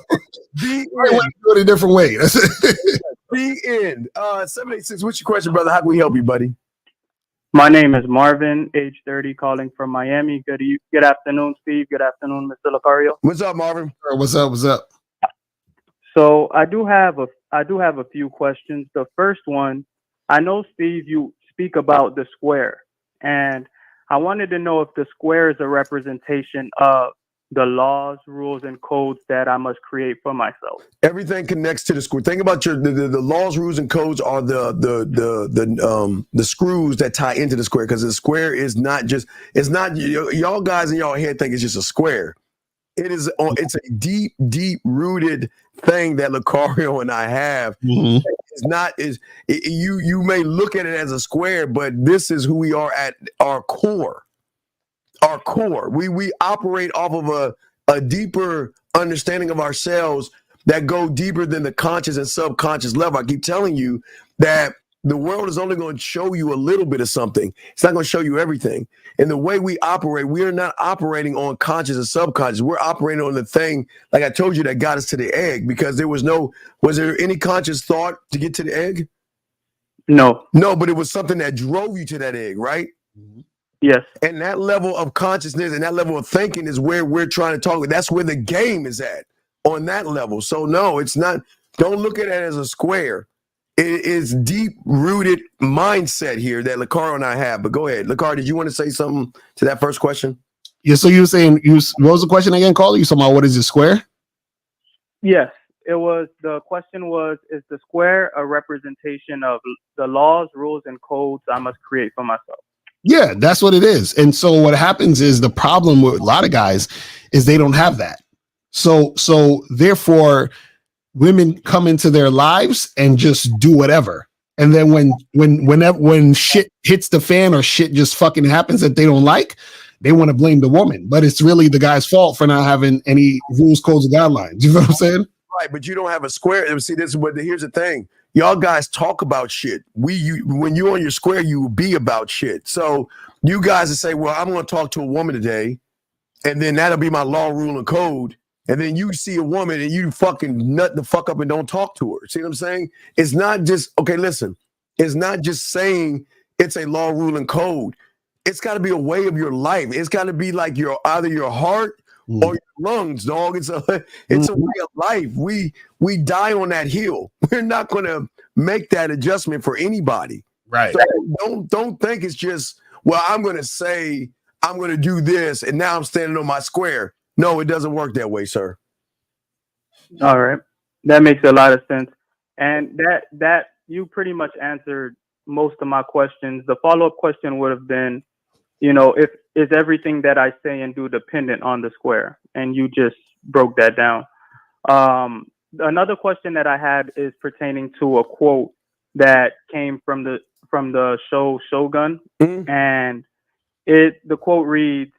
do it a different way. That's it. The end. 786, what's your question, brother? How can we help you, buddy? My name is Marvin, age 30, calling from Miami. Good afternoon, Steve. Good afternoon, Mr. Lucario. What's up, Marvin? What's up? So I do have a few questions. The first one, I know, Steve, you speak about the square, and I wanted to know if the square is a representation of the laws, rules, and codes that I must create for myself. Everything connects to the square. Think about the laws, rules, and codes are the screws that tie into the square, because the square is not just, it's not, y'all guys in y'all head think it's just a square. It's a deep rooted thing that Lucario and I have. Mm-hmm. It's not you may look at it as a square, but this is who we are at our core. Our core. We operate off of a deeper understanding of ourselves that go deeper than the conscious and subconscious level. I keep telling you that the world is only going to show you a little bit of something. It's not going to show you everything. And the way we operate, we are not operating on conscious and subconscious. We're operating on the thing, like I told you, that got us to the egg, because was there any conscious thought to get to the egg? No, but it was something that drove you to that egg, right? Yes. And that level of consciousness and that level of thinking is where we're trying to talk. That's where the game is at, on that level. So no, it's not. Don't look at it as a square. It is deep-rooted mindset here that Lucario and I have. But go ahead. Lucario, did you want to say something to that first question? Yeah, so you were saying, what was the question again, Carl? You talking about what is a square? Yes, the question was, is the square a representation of the laws, rules, and codes I must create for myself? Yeah, that's what it is. And so what happens is, the problem with a lot of guys is they don't have that. So therefore, women come into their lives and just do whatever. And then when shit hits the fan or shit just fucking happens that they don't like, they want to blame the woman. But it's really the guy's fault for not having any rules, codes, and guidelines. You know what I'm saying? Right, but you don't have a square. See, this is what here's the thing. Y'all guys talk about shit. When you're on your square, you be about shit. So you guys will say, well, I'm going to talk to a woman today, and then that'll be my law, rule, and code. And then you see a woman and you fucking nut the fuck up and don't talk to her. See what I'm saying? It's not just, okay, listen, it's not just saying it's a law, rule, and code. It's got to be a way of your life. It's got to be like either your heart or your lungs, dog. It's a way of life. We die on that hill. We're not going to make that adjustment for anybody. Right. So don't think it's just, well, I'm going to say I'm going to do this and now I'm standing on my square. No, it doesn't work that way, sir. All right. That makes a lot of sense. And that you pretty much answered most of my questions. The follow-up question would have been, is everything that I say and do dependent on the square? And you just broke that down. Another question that I had is pertaining to a quote that came from the show Shogun. Mm-hmm. And the quote reads,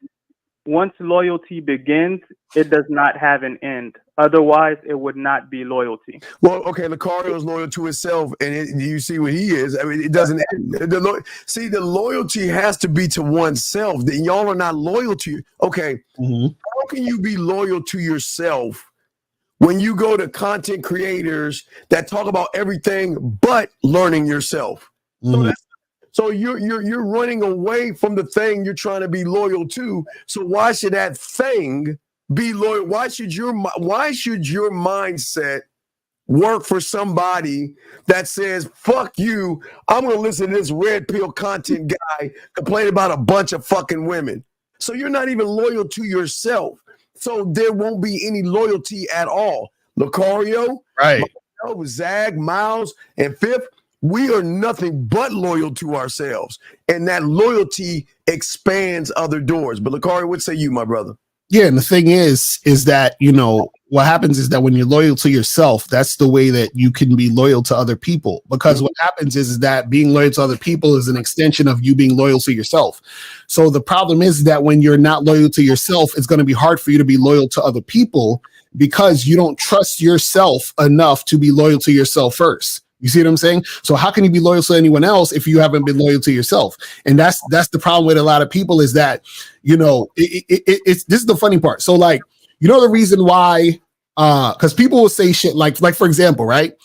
"Once loyalty begins, it does not have an end. Otherwise, it would not be loyalty." Well, okay, Lucario is loyal to himself, and you see what he is. I mean, it doesn't end. The loyalty has to be to oneself. Then y'all are not loyal to you. Okay, How can you be loyal to yourself when you go to content creators that talk about everything but learning yourself? So you're running away from the thing you're trying to be loyal to. So why should that thing be loyal? Why should your mindset work for somebody that says, fuck you, I'm going to listen to this red pill content guy complain about a bunch of fucking women? So you're not even loyal to yourself. So there won't be any loyalty at all. Lucario, right? Zag, Miles, and Fifth, we are nothing but loyal to ourselves. And that loyalty expands other doors. But Lucario, what say you, my brother? Yeah, and the thing is that, what happens is that when you're loyal to yourself, that's the way that you can be loyal to other people. Because what happens is that being loyal to other people is an extension of you being loyal to yourself. So the problem is that when you're not loyal to yourself, it's going to be hard for you to be loyal to other people because you don't trust yourself enough to be loyal to yourself first. You see what I'm saying? So how can you be loyal to anyone else if you haven't been loyal to yourself? And that's the problem with a lot of people is that, it's this is the funny part. So like, the reason why, because people will say shit like for example, right?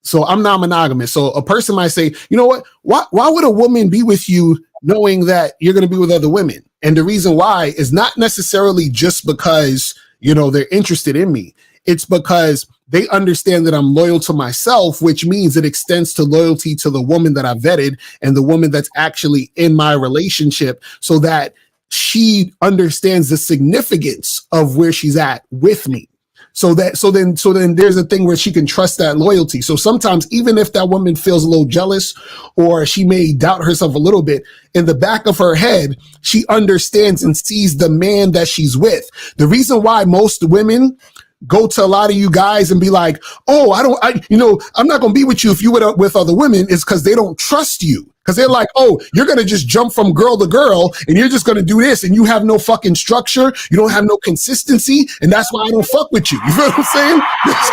So I'm non-monogamous. So a person might say, you know what? Why would a woman be with you knowing that you're going to be with other women? And the reason why is not necessarily just because, they're interested in me. It's because they understand that I'm loyal to myself, which means it extends to loyalty to the woman that I vetted and the woman that's actually in my relationship so that she understands the significance of where she's at with me. So then there's a thing where she can trust that loyalty. So sometimes even if that woman feels a little jealous or she may doubt herself a little bit, in the back of her head, she understands and sees the man that she's with. The reason why most women go to a lot of you guys and be like, oh, I'm not going to be with you if you were with other women is because they don't trust you. Because they're like, oh, you're going to just jump from girl to girl and you're just going to do this and you have no fucking structure. You don't have no consistency. And that's why I don't fuck with you. You feel what I'm saying? That's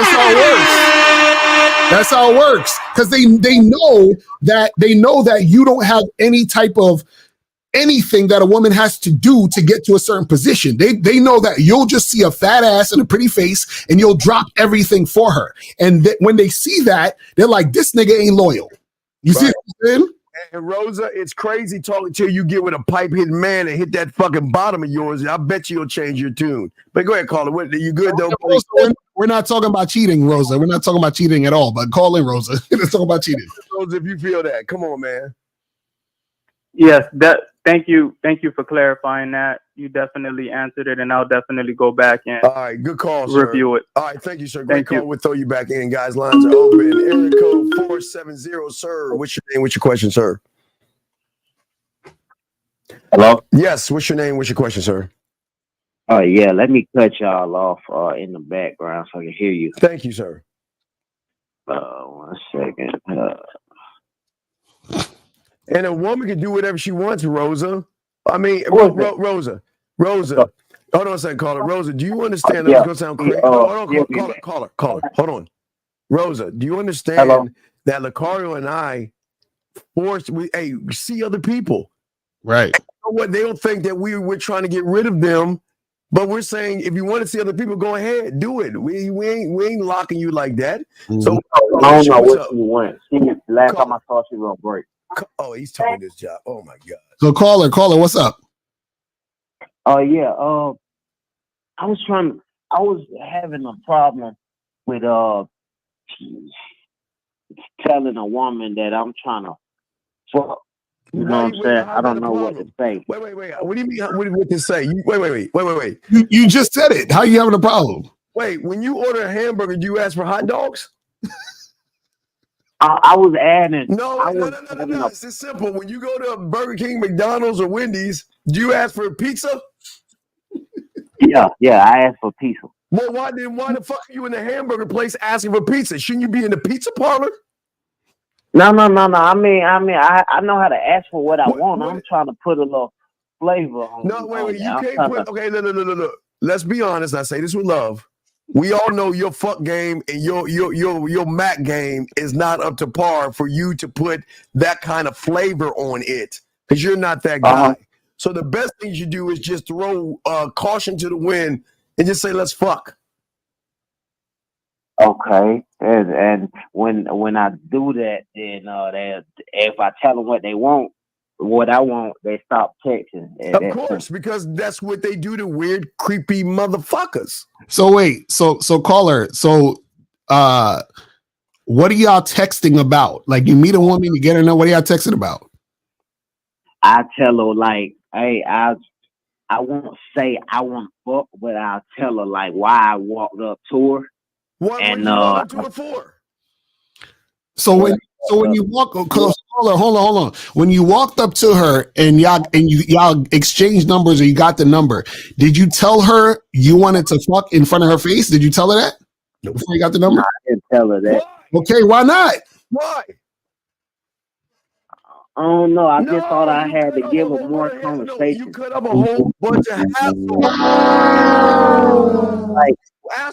how it works. That's how it works. Because they know that you don't have any type of anything that a woman has to do to get to a certain position. They know that you'll just see a fat ass and a pretty face and you'll drop everything for her. And when they see that, they're like, this nigga ain't loyal. You see what I'm saying? And Rosa, it's crazy talking till you get with a pipe hitting man and hit that fucking bottom of yours. I bet you'll change your tune. But go ahead, Caller. You good though? We're not talking about cheating, Rosa. We're not talking about cheating at all. But call in, Rosa. Let's talk about cheating. Rosa, if you feel that, come on, man. Yes, thank you for clarifying that. You definitely answered it, and I'll definitely go back and all right, good call, sir. Review it. All right, thank you, sir. Great call. We'll throw you back in, guys. Lines are open. Area code 470, sir. What's your name? What's your question, sir? Hello? Yes, what's your name? What's your question, sir? Yeah, let me cut y'all off in the background so I can hear you. Thank you, sir. 1 second. And a woman can do whatever she wants, Rosa. I mean, Rosa. Hold on a second, caller. Rosa, do you understand? That's going to sound crazy. Caller. Hold on. Rosa, do you understand that Lucario and I we see other people? Right. You know what? They don't think that we're trying to get rid of them, but we're saying if you want to see other people, go ahead, do it. We ain't locking you like that. So I don't know what she wants. Last time I saw, she was break. Oh, he's taking this job. Oh my God. So caller, what's up? Yeah. I was having a problem with telling a woman that I'm trying to fuck. You know what I'm saying? I don't know what to say. Wait. What do you mean? What to say? Wait. You just said it. How you having a problem? Wait, when you order a hamburger, do you ask for hot dogs? I was adding. No. It's simple. When you go to Burger King, McDonald's, or Wendy's, do you ask for a pizza? Yeah, I asked for pizza. Well, why the fuck are you in the hamburger place asking for pizza? Shouldn't you be in the pizza parlor? No. I mean, I know how to ask for what I want. I'm trying to put a little flavor on. No, wait. You can't put. Okay, look. Let's be honest. I say this with love. We all know your fuck game and your Mac game is not up to par for you to put that kind of flavor on it because you're not that guy. So the best thing you do is just throw caution to the wind and just say, let's fuck. Okay. And when I do that, then if I tell them what I want, they stop texting. Of course, because that's what they do to weird, creepy motherfuckers. So wait, so caller, what are y'all texting about? Like you meet a woman, you get her know, what are y'all texting about? I tell her like, hey, I won't say I want to fuck, but I'll tell her like why I walked up to her. What you walked up to her for? So when you walk, hold on. When you walked up to her and y'all exchanged numbers or you got the number, did you tell her you wanted to fuck in front of her face? Did you tell her that before you got the number? No, I didn't tell her that. Okay, why not? Why? I don't know. I just thought I had to give her more conversation. You cut up a whole bunch of hassle.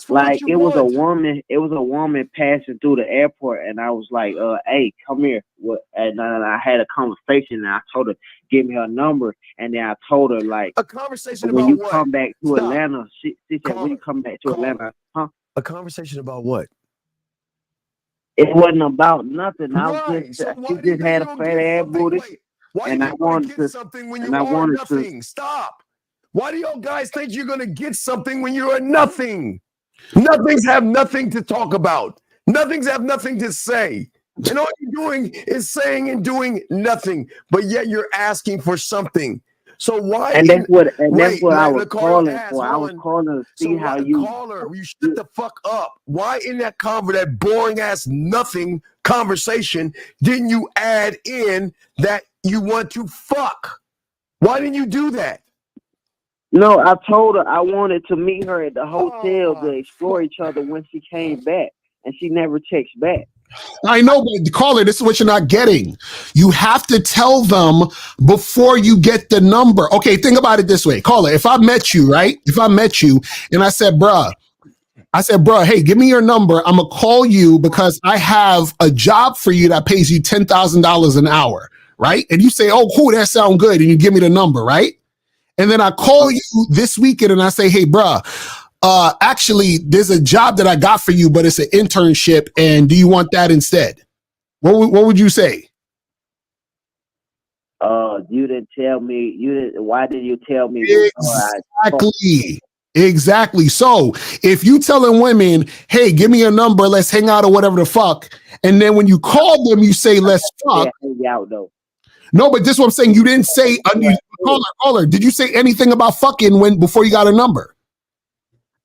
Like it was a woman. It was a woman passing through the airport, and I was like, "Hey, come here." And I had a conversation, and I told her, "Give me her number." And then I told her, like, a conversation when about you what? come back to Atlanta. She said, "When you come back to Atlanta, huh?" A conversation about what? It wasn't about nothing. I was just, she just had a fat ass booty, and I wanted to. Something when you are nothing. Stop. Why do y'all guys think you're gonna get something when you are nothing? Nothing's have nothing to talk about. Nothing's have nothing to say. And all you're doing is saying and doing nothing. But yet you're asking for something. So why? And that's what I was calling for. I was calling to see how you. Caller, you shut the fuck up. Why in that that boring ass nothing conversation didn't you add in that you want to fuck? Why didn't you do that? No, I told her I wanted to meet her at the hotel to explore each other when she came back, and she never texted back. I know, but caller, this is what you're not getting. You have to tell them before you get the number. Okay, think about it this way. Caller, if I met you, right? If I met you and I said, bruh, hey, give me your number. I'm going to call you because I have a job for you that pays you $10,000 an hour, right? And you say, oh, cool, that sounds good. And you give me the number, right? And then I call you this weekend and I say, hey, bruh, actually, there's a job that I got for you, but it's an internship. And do you want that instead? What would you say? You didn't tell me. Why did you tell me? Exactly. So if you telling women, hey, give me a number, let's hang out or whatever the fuck. And then when you call them, you say, let's fuck. Hang out though. No, but this is what I'm saying. You didn't say, caller, did you say anything about fucking before you got a number?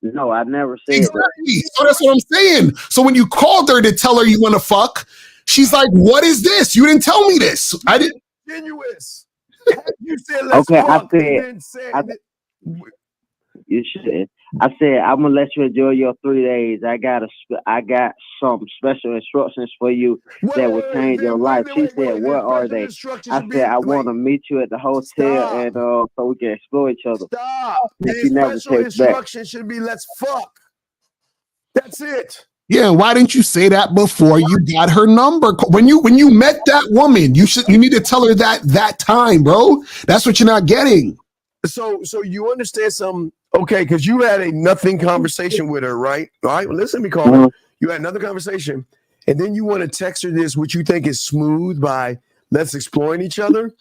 No, I never said exactly. that. So that's what I'm saying. So when you called her to tell her you want to fuck, she's like, what is this? You didn't tell me this. I didn't. Continuous. You said let's okay, fuck. You shouldn't. I said, I'm gonna let you enjoy your 3 days. I got some special instructions for you that will change your life. She said, what are they? I said, I want to meet you at the hotel and so we can explore each other. Stop. She never Special takes back. instruction should be let's fuck. That's it. Yeah, why didn't you say that before you got her number? When you met that woman, you need to tell her that time, bro. That's what you're not getting. So you understand something, okay? Because you had a nothing conversation with her, right? All right, well, listen to me, Carl. You had another conversation, and then you want to text her this, which you think is smooth by let's exploring each other.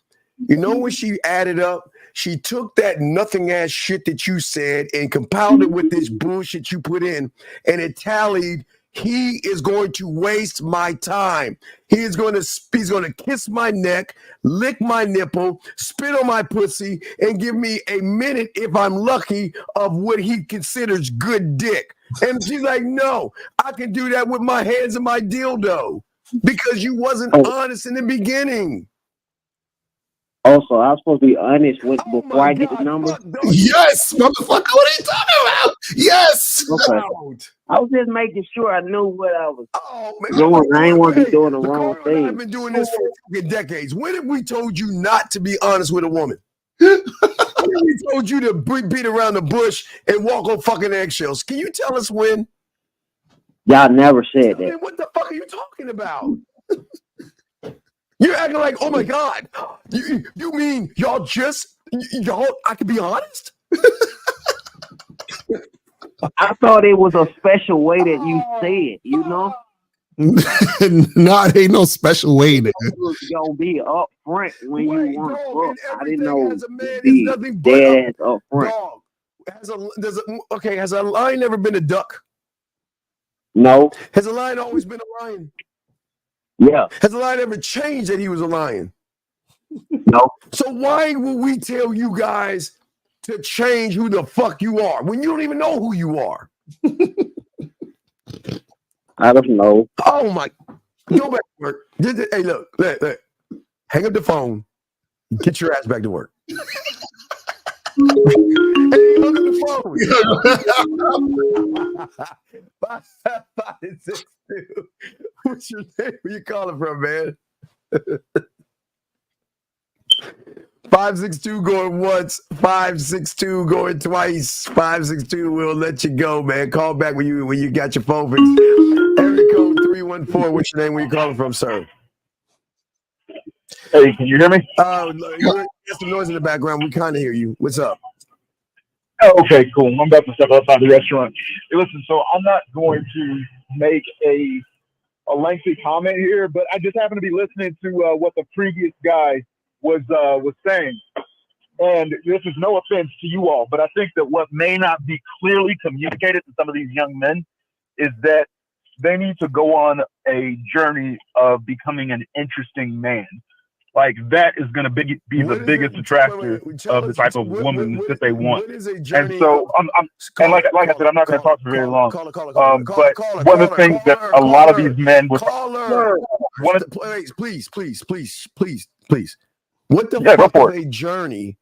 You know what she added up? She took that nothing ass shit that you said and compiled it with this bullshit you put in, and it tallied. He is going to waste my time. He's going to kiss my neck, lick my nipple, spit on my pussy, and give me a minute, if I'm lucky, of what he considers good dick. And she's like, no, I can do that with my hands and my dildo because you wasn't honest in the beginning. Also, I was supposed to be honest before I get the number. Yes, motherfucker. What are you talking about? Yes. Okay. I was just making sure I knew what I was doing. I ain't want to be doing the wrong thing. I've been doing this for decades. When have we told you not to be honest with a woman? When have we told you to beat around the bush and walk on fucking eggshells? Can you tell us when? Y'all never said that. What the fuck are you talking about? You're acting like, oh my God, you mean y'all, I can be honest? I thought it was a special way that you said, you know? Nah, it ain't no special way, nigga. It was gonna be up front when you want to fuck. I didn't know be dead ass up front. Has a lion ever been a duck? No. Has a lion always been a lion? Yeah. Has the lion ever changed that he was a lion? No. So why will we tell you guys to change who the fuck you are when you don't even know who you are? I don't know. Oh my! Go back to work. Hey, look. Hang up the phone. Get your ass back to work. Hey, look at the phone. 562. What's your name? Where you calling from, man? 562 going once, 562 going twice, 562 will let you go, man. Call back when you got your phone fixed. Area code 314. What's your name? Where you calling from, sir? Hey, can you hear me? There's some noise in the background. We kind of hear you. What's up? Oh, okay, cool. I'm about to step outside the restaurant. Hey, listen, so I'm not going to make a lengthy comment here, but I just happen to be listening to what the previous guy was saying. And this is no offense to you all, but I think that what may not be clearly communicated to some of these young men is that they need to go on a journey of becoming an interesting man. Like that is going to be the biggest attractor of the type of woman that they want. And so I'm and like I said, I'm not going to talk for very long. But one of the things that a lot of these men would please. What the fuck is a journey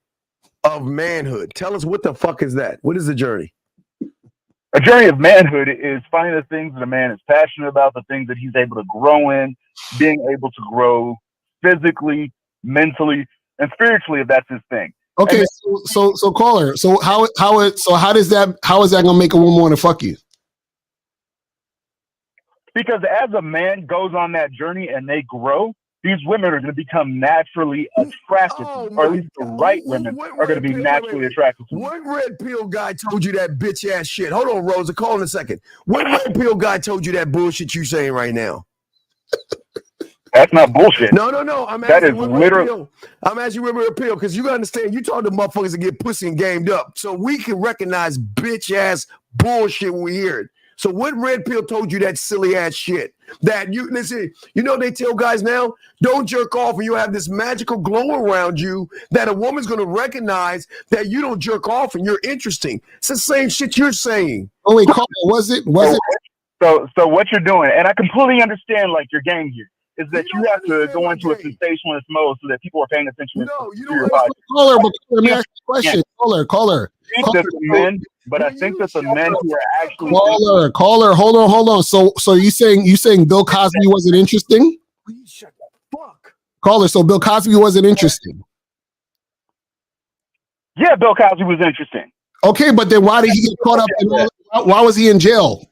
of manhood? Tell us what the fuck is that? What is the journey? A journey of manhood is finding the things that a man is passionate about, the things that he's able to grow in, being able to grow physically, mentally, and spiritually, if that's his thing. Okay, so caller. So how is that gonna make a woman want to fuck you? Because as a man goes on that journey and they grow, these women are going to become naturally attracted, or at least the right women are going to be naturally attracted to them. What red pill guy told you that bitch ass shit? Hold on, Rosa, call in a second. What red pill guy told you that bullshit you saying right now? That's not bullshit. No. I'm asking you red pill because you understand. You talk to motherfuckers that get pussy and gamed up, so we can recognize bitch ass bullshit when we hear it. So what red pill told you that silly ass shit? That you listen, you know they tell guys now, don't jerk off and you have this magical glow around you that a woman's gonna recognize that you don't jerk off and you're interesting. It's the same shit you're saying. Oh wait, was it? So what you're doing, and I completely understand like your game here, is that you have to go into a sensationalist mode so that people are paying attention to your body. Caller, let me ask you a question. Caller. Men But I think that the men who are actually Caller, hold on. So you saying Bill Cosby wasn't interesting? Shut the fuck. Caller, so Bill Cosby wasn't interesting. Yeah, Bill Cosby was interesting. Okay, but then why did he get caught up in all that? Why was he in jail?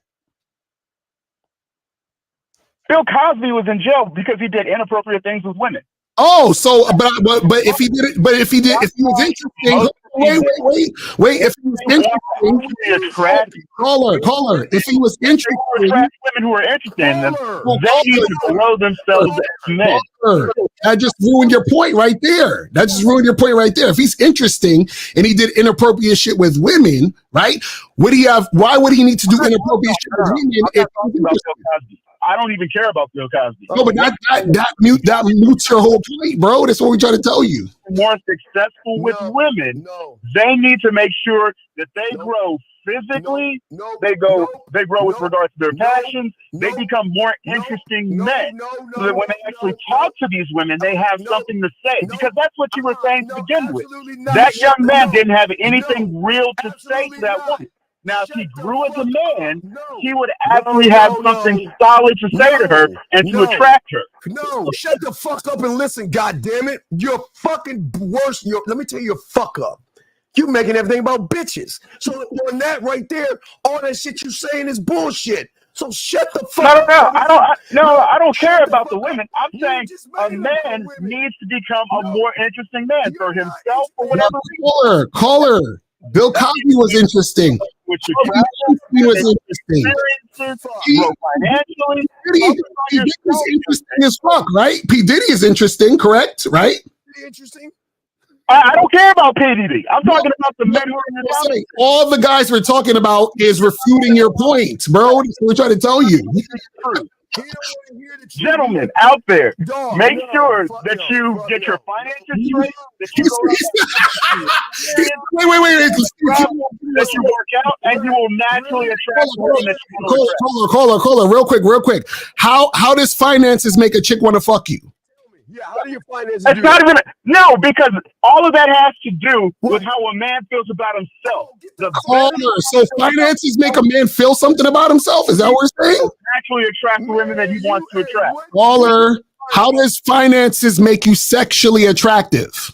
Bill Cosby was in jail because he did inappropriate things with women. Oh, so but if he was interesting, wait, if he was interesting, caller, if he was interesting, women who are interested in them, they need to grow themselves as men. That just ruined your point right there. If he's interesting and he did inappropriate shit with women, right? Why would he need to do inappropriate shit with women if he's interesting? I don't even care about Bill Cosby. No, but that mutes your whole point, bro. That's what we're trying to tell you. More successful with women, they need to make sure that they grow physically. They grow with regards to their passions. They become more interesting men, so that when they actually talk to these women, they have something to say. Because that's what you were saying to begin with. That young man didn't have anything real to say to that woman. Now, if he grew as a man, he would actually have something solid to say to her and to attract her. No, shut the fuck up and listen, goddammit. You're fucking worse. Let me tell you, a fuck up. You making everything about bitches. So on that right there, all that shit you saying is bullshit. So shut the fuck up. I don't care about the women. I'm saying a man needs to become a more interesting man for himself or whatever. Caller. Bill Cosby was interesting. He was interesting. P. Diddy is interesting as fuck, right? P. Diddy is interesting, correct? Right? Interesting. I don't care about P. Diddy. I'm talking about the men who are in the topic. All the guys we're talking about is refuting your point, bro. That's what we're trying to tell you. Gentlemen out there, make sure that you get your finances straight, that you wait. That you work out, and you will naturally attract women that you want to attract. Caller, real quick. How does finances make a chick want to fuck you? Yeah, how do your finances It's not even no, because all of that has to do with how a man feels about himself. So finances make a man feel something about himself? Is that what we're saying? Actually attract the women that he wants to attract. Caller, how does finances make you sexually attractive?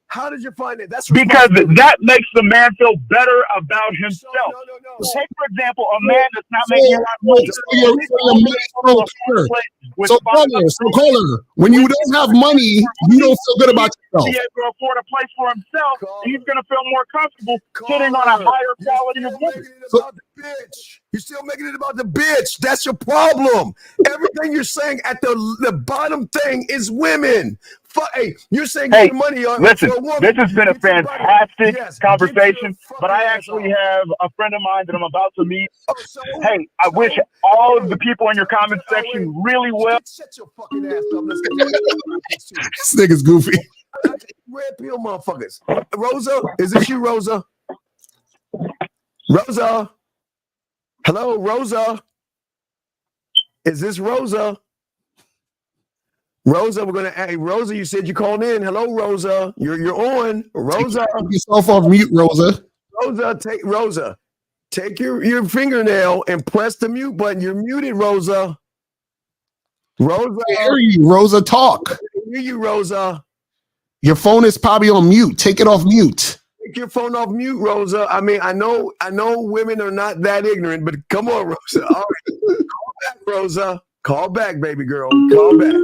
How did you find it? That's because that makes the man feel better about himself. Take, for example, a man that's not making a lot of money. So, caller, when you don't have money, you don't feel good about yourself. He has to afford a place for himself, and he's going to feel more comfortable sitting on a higher quality of women. You're still making it about the bitch. That's your problem. Everything you're saying at the bottom thing is women. Hey, you're saying get money on listen, for a woman. This has been a fantastic conversation, but I actually have a friend of mine that I'm about to meet. Hey, I wish all of the people in your comment section really well. Shut your fucking ass up. This nigga's goofy. Red pill motherfuckers. Rosa, is this you, Rosa? Rosa. Hello, Rosa. Is this Rosa? Rosa, we're gonna. Hey, Rosa, you said you called in. Hello, Rosa. You're on. Rosa, take yourself off mute, Rosa. Rosa, take your fingernail and press the mute button. You're muted, Rosa. Rosa, I hear you, Rosa. Talk. I hear you, Rosa. Your phone is probably on mute. Take it off mute. Take your phone off mute, Rosa. I mean, I know women are not that ignorant, but come on, Rosa. All right, call back, Rosa. Call back, baby girl. Call back.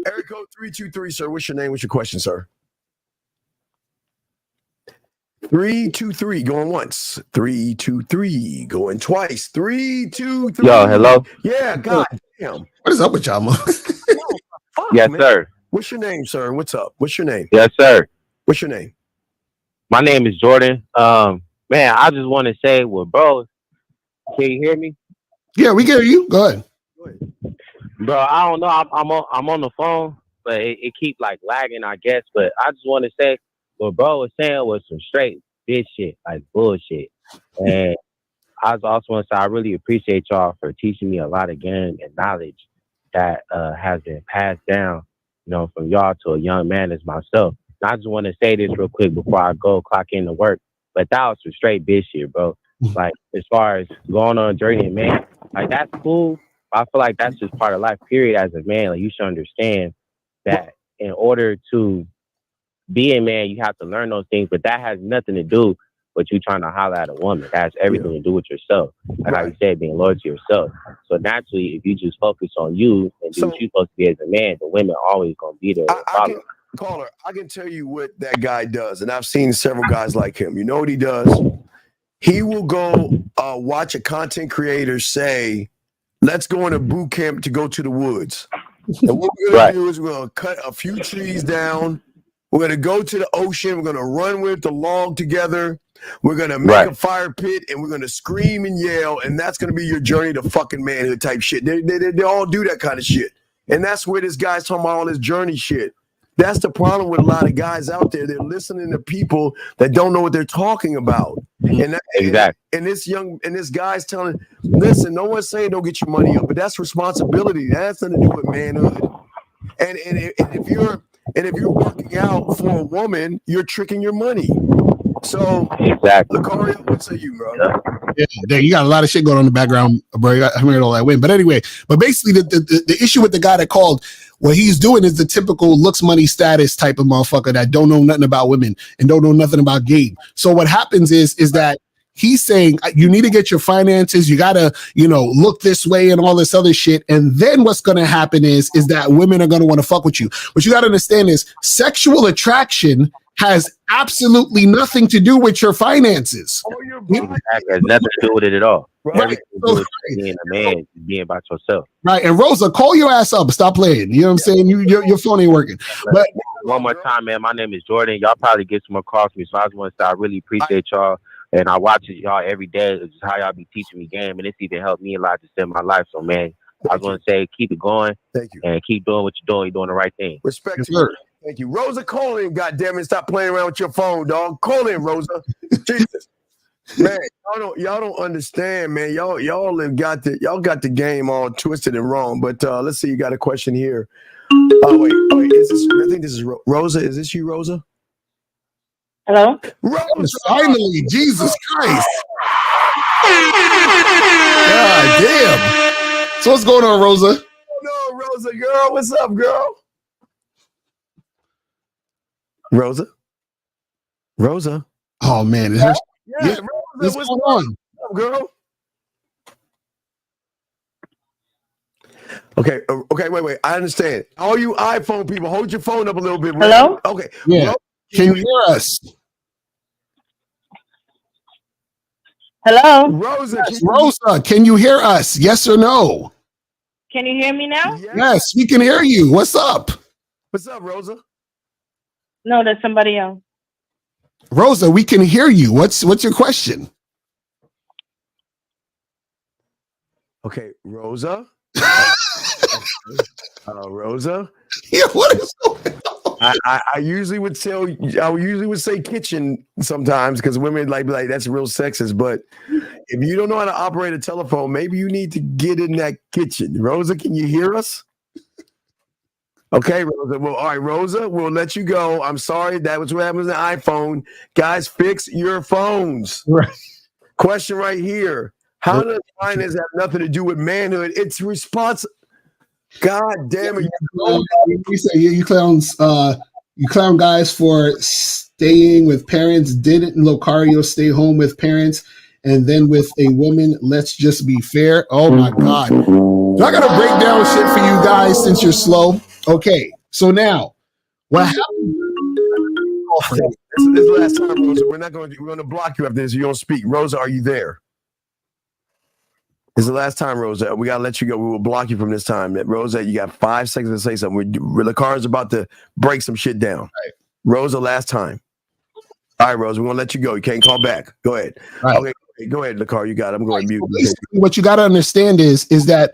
Area code 323, sir. What's your name? What's your question, sir? 323, going once. 323, going twice. 323. Yo, hello? Yeah, god damn. What is up with y'all, Yes, sir. What's your name, sir? What's up? What's your name? Yes, sir. What's your name? My name is Jordan. Man, I just want to say, well, bro, can you hear me? Yeah, we hear you. Go ahead. Bro, I don't know. I'm on the phone, but it keep like lagging, I guess. But I just want to say, what bro was saying was some straight bitch shit, like bullshit. And I also want to say I really appreciate y'all for teaching me a lot of game and knowledge that has been passed down, from y'all to a young man as myself. And I just want to say this real quick before I go clock into work. But that was some straight bitch shit, bro. Like, as far as going on a journey, man, like, that's cool. I feel like that's just part of life, period. As a man, like, you should understand that in order to be a man, you have to learn those things, but that has nothing to do with you trying to holler at a woman. That has everything to do with yourself. Like how you said, being loyal to yourself. So naturally, if you just focus on you and do what you're supposed to be as a man, the women are always going to be there. Caller, I can tell you what that guy does, and I've seen several guys like him. You know what he does? He will go watch a content creator say, let's go in a boot camp to go to the woods. And what we're going to do is we're going to cut a few trees down. We're going to go to the ocean. We're going to run with the log together. We're going to make a fire pit, and we're going to scream and yell, and that's going to be your journey to fucking manhood type shit. They all do that kind of shit. And that's where this guy's talking about all this journey shit. That's the problem with a lot of guys out there. They're listening to people that don't know what they're talking about. And this guy's telling, listen, no one's saying don't get your money up, but that's responsibility. That has nothing to do with manhood. And if you're working out for a woman, you're tricking your money. So Lucario, what say you, bro? Yeah, you got a lot of shit going on in the background, bro. I heard all that win. But anyway, basically the issue with the guy that called, what he's doing is the typical looks, money, status type of motherfucker that don't know nothing about women and don't know nothing about game. So what happens is that he's saying you need to get your finances, you gotta, look this way and all this other shit. And then what's gonna happen is that women are gonna want to fuck with you. What you gotta understand is sexual attraction has absolutely nothing to do with your finances. It has nothing to do with it at all. Everything to do with being a man, being about yourself. Right. And Rosa, call your ass up. Stop playing. You know what I'm saying? Your phone ain't working. But one more time, man. My name is Jordan. Y'all probably get some more calls from me. So I just want to say I really appreciate y'all. And I watch it, y'all, every day. It's just how y'all be teaching me game. And it's even helped me a lot to in my life. So, man, I just want to say keep it going. Thank you. And keep doing what you're doing. You're doing the right thing. Respect to you. Thank you. Rosa, call in, goddammit. Stop playing around with your phone, dog. Call in, Rosa. Jesus. Man, y'all don't understand, man. Y'all got the game all twisted and wrong. But let's see, you got a question here. Oh wait, I think this is Rosa. Is this you, Rosa? Hello? Rosa, finally, Jesus Christ. God damn. So what's going on, Rosa? No, Rosa, girl. What's up, girl? Rosa. Oh man, Rosa, what's going on, girl? Okay, wait. I understand. All you iPhone people, hold your phone up a little bit. Hello? Okay. Yeah. Rosa, can you hear us? Hello? Rosa, can you hear us? Yes or no? Can you hear me now? Yes, we can hear you. What's up? What's up, Rosa? No, that's somebody else. Rosa, we can hear you. What's your question? Okay, Rosa. Rosa. Yeah, what is going on? I usually would say kitchen sometimes because women like that's real sexist. But if you don't know how to operate a telephone, maybe you need to get in that kitchen. Rosa, can you hear us? Okay, Rosa. Well, all right, Rosa, we'll let you go. I'm sorry. That was what happens in the iPhone. Guys, fix your phones. Right. Question right here. How does finance have nothing to do with manhood? It's God damn it. You say you clown guys for staying with parents. Didn't Lucario stay home with parents and then with a woman? Let's just be fair. Oh my God. So I gotta break down shit for you guys since you're slow. Okay, so now what happened? This is the last time, Rosa. We're going to block you after this. You don't speak. Rosa, are you there? This is the last time, Rosa. We gotta let you go. We will block you from this time. Rosa, you got 5 seconds to say something. The car is about to break some shit down. Right. Rosa, last time. All right, Rosa, we're gonna let you go. You can't call back. Go ahead. Right. Okay, go ahead, Lacar. You got it. I'm going to mute. What you got to understand is that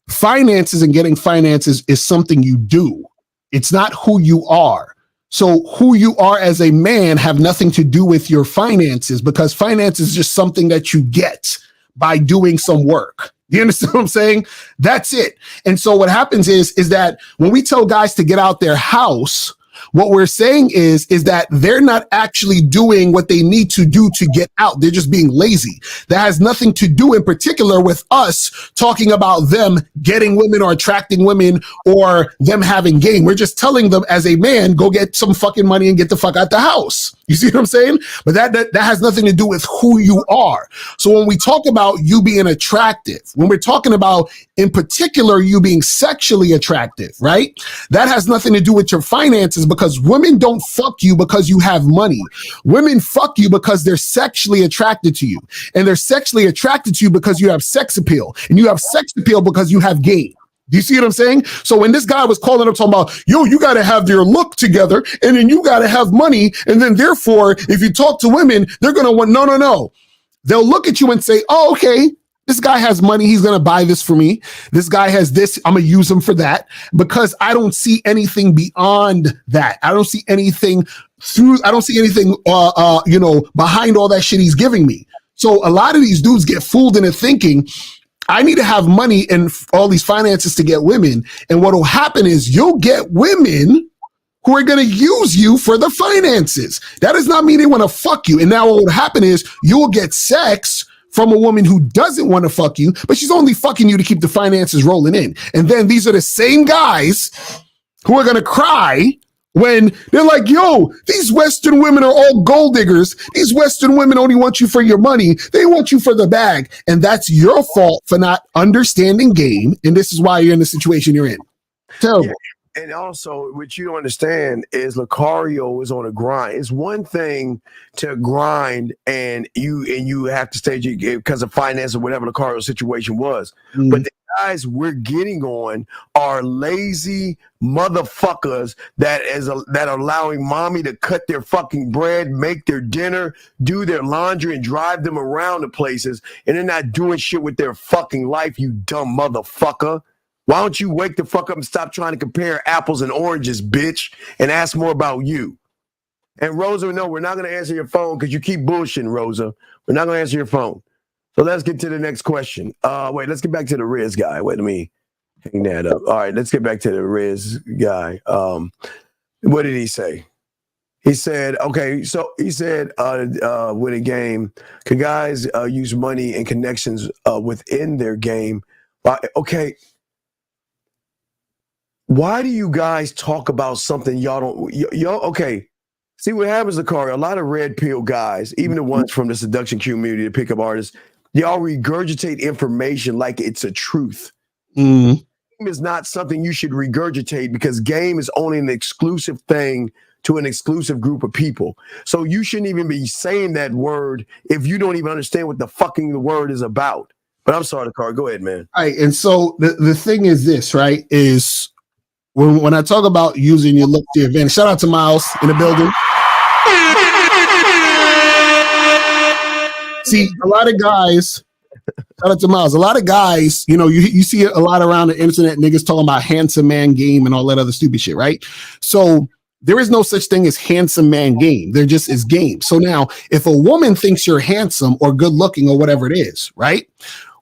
finances and getting finances is something you do. It's not who you are. So who you are as a man have nothing to do with your finances, because finance is just something that you get by doing some work. You understand what I'm saying? That's it. And so what happens is that when we tell guys to get out their house, What we're saying is that they're not actually doing what they need to do to get out. They're just being lazy. That has nothing to do in particular with us talking about them getting women or attracting women or them having game. We're just telling them as a man, go get some fucking money and get the fuck out the house. You see what I'm saying? But that has nothing to do with who you are. So when we talk about you being attractive, when we're talking about in particular you being sexually attractive, right? That has nothing to do with your finances, because women don't fuck you because you have money. Women fuck you because they're sexually attracted to you. And they're sexually attracted to you because you have sex appeal. And you have sex appeal because you have game. Do you see what I'm saying? So when this guy was calling up talking about, yo, you got to have your look together and then you got to have money. And then therefore, if you talk to women, they're going to want, no. They'll look at you and say, oh, okay, this guy has money. He's going to buy this for me. This guy has this. I'm going to use him for that, because I don't see anything beyond that. I don't see anything behind all that shit he's giving me. So a lot of these dudes get fooled into thinking, I need to have money and all these finances to get women. And what will happen is you'll get women who are going to use you for the finances. That does not mean they want to fuck you. And now what will happen is you will get sex from a woman who doesn't want to fuck you, but she's only fucking you to keep the finances rolling in. And then these are the same guys who are going to cry when they're like, yo, these Western women are all gold diggers. These Western women only want you for your money. They want you for the bag. And that's your fault for not understanding game. And this is why you're in the situation you're in. Terrible. Yeah. And also, what you don't understand is Lucario is on a grind. It's one thing to grind and you have to stage it because of finance or whatever Lucario's situation was. Mm-hmm. But the guys we're getting on are lazy motherfuckers that are allowing mommy to cut their fucking bread, make their dinner, do their laundry, and drive them around the places, and they're not doing shit with their fucking life, you dumb motherfucker. Why don't you wake the fuck up and stop trying to compare apples and oranges, bitch, and ask more about you? And Rosa, no, we're not going to answer your phone because you keep bullshitting, Rosa. We're not going to answer your phone. So let's get to the next question. Wait, let's get back to the Riz guy. Wait, let me hang that up. All right, let's get back to the Riz guy. What did he say? He said, okay, so he said, with a game, can guys use money and connections within their game? Okay. Why do you guys talk about something y'all don't? Y'all okay? See what happens, Lucario. A lot of red pill guys, even the ones from the seduction community, the pickup artists, y'all regurgitate information like it's a truth. Mm-hmm. Game is not something you should regurgitate because game is only an exclusive thing to an exclusive group of people. So you shouldn't even be saying that word if you don't even understand what the fucking the word is about. But I'm sorry, Lucario. Go ahead, man. All right, and so the thing is this, right? Is when I talk about using your look to your advantage, shout out to Miles in the building. See, a lot of guys, shout out to Miles, a lot of guys, you see a lot around the internet, niggas talking about handsome man game and all that other stupid shit, right? So there is no such thing as handsome man game. There just is game. So now, if a woman thinks you're handsome or good looking or whatever it is, right?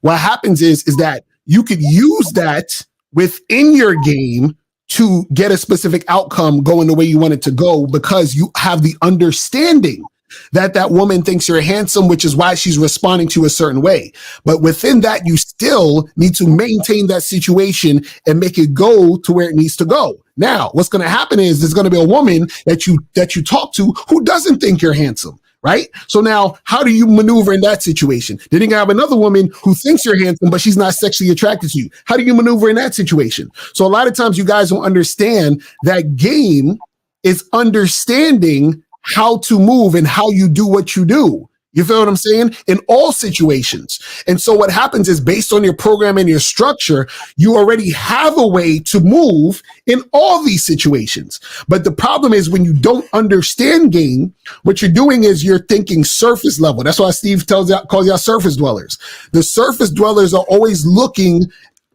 What happens is that you could use that within your game to get a specific outcome going the way you want it to go, because you have the understanding that woman thinks you're handsome, which is why she's responding to a certain way. But within that, you still need to maintain that situation and make it go to where it needs to go. Now, what's going to happen is there's going to be a woman that you talk to who doesn't think you're handsome. Right? So now, how do you maneuver in that situation? Then you have another woman who thinks you're handsome, but she's not sexually attracted to you. How do you maneuver in that situation? So a lot of times you guys don't understand that game is understanding how to move and how you do what you do. You feel what I'm saying? In all situations. And so what happens is, based on your program and your structure, you already have a way to move in all these situations. But the problem is, when you don't understand game, what you're doing is you're thinking surface level. That's why Steve calls y'all surface dwellers. The surface dwellers are always looking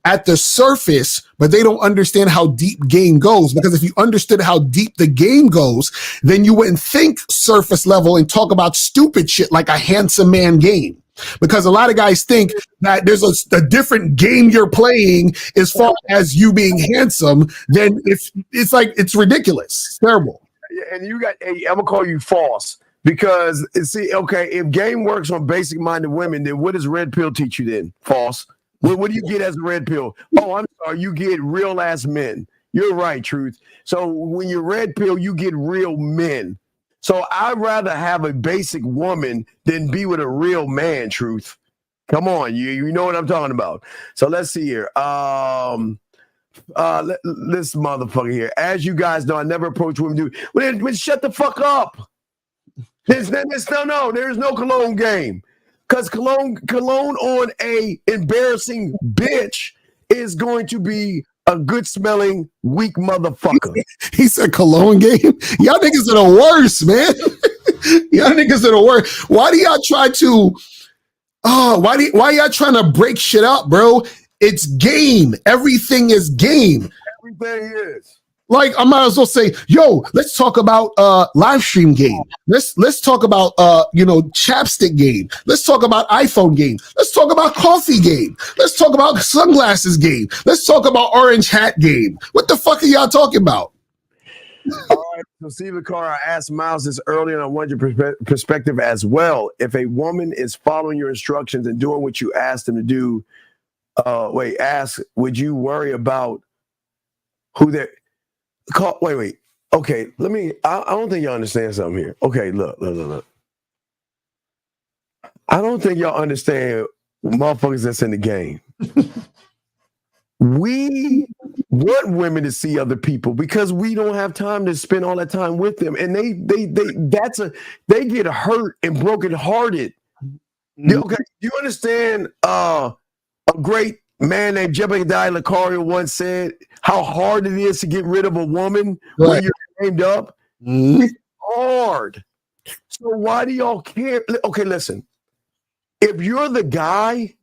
at the surface, but they don't understand how deep game goes. Because if you understood how deep the game goes, then you wouldn't think surface level and talk about stupid shit like a handsome man game. Because a lot of guys think that there's a different game you're playing as far as you being handsome. Then if it's like it's ridiculous, it's terrible. And you got, hey, I'm gonna call you false because see, okay, if game works on basic-minded women, then what does red pill teach you? Then false. What do you get as a red pill? Oh, I'm sorry, you get real ass men. You're right, Truth. So when you're red pill, you get real men. So I'd rather have a basic woman than be with a real man, Truth. Come on, you know what I'm talking about. So let's see here. This motherfucker here. As you guys know, I never approach women. Well, shut the fuck up. There's no cologne game. Because cologne on a embarrassing bitch is going to be a good smelling weak motherfucker. He said cologne game. Y'all niggas are the worst, man. Y'all niggas are the worst. Why do y'all try to? Why y'all trying to break shit up, bro? It's game. Everything is game. Everything is. Like I might as well say, yo, let's talk about live stream game. Let's talk about chapstick game. Let's talk about iPhone game. Let's talk about coffee game. Let's talk about sunglasses game. Let's talk about orange hat game. What the fuck are y'all talking about? All right, so Stephen Carr, I asked Miles this earlier, and I want your perspective as well. If a woman is following your instructions and doing what you asked them to do, would you worry about who they're call? Wait. Okay, I don't think y'all understand something here. Okay, look. I don't think y'all understand motherfuckers that's in the game. We want women to see other people because we don't have time to spend all that time with them, and they get hurt and brokenhearted. Okay, do you understand? A great man named Jebediah Lucario once said how hard it is to get rid of a woman when you're named up. It's hard. So why do y'all care? Okay, listen. If you're the guy,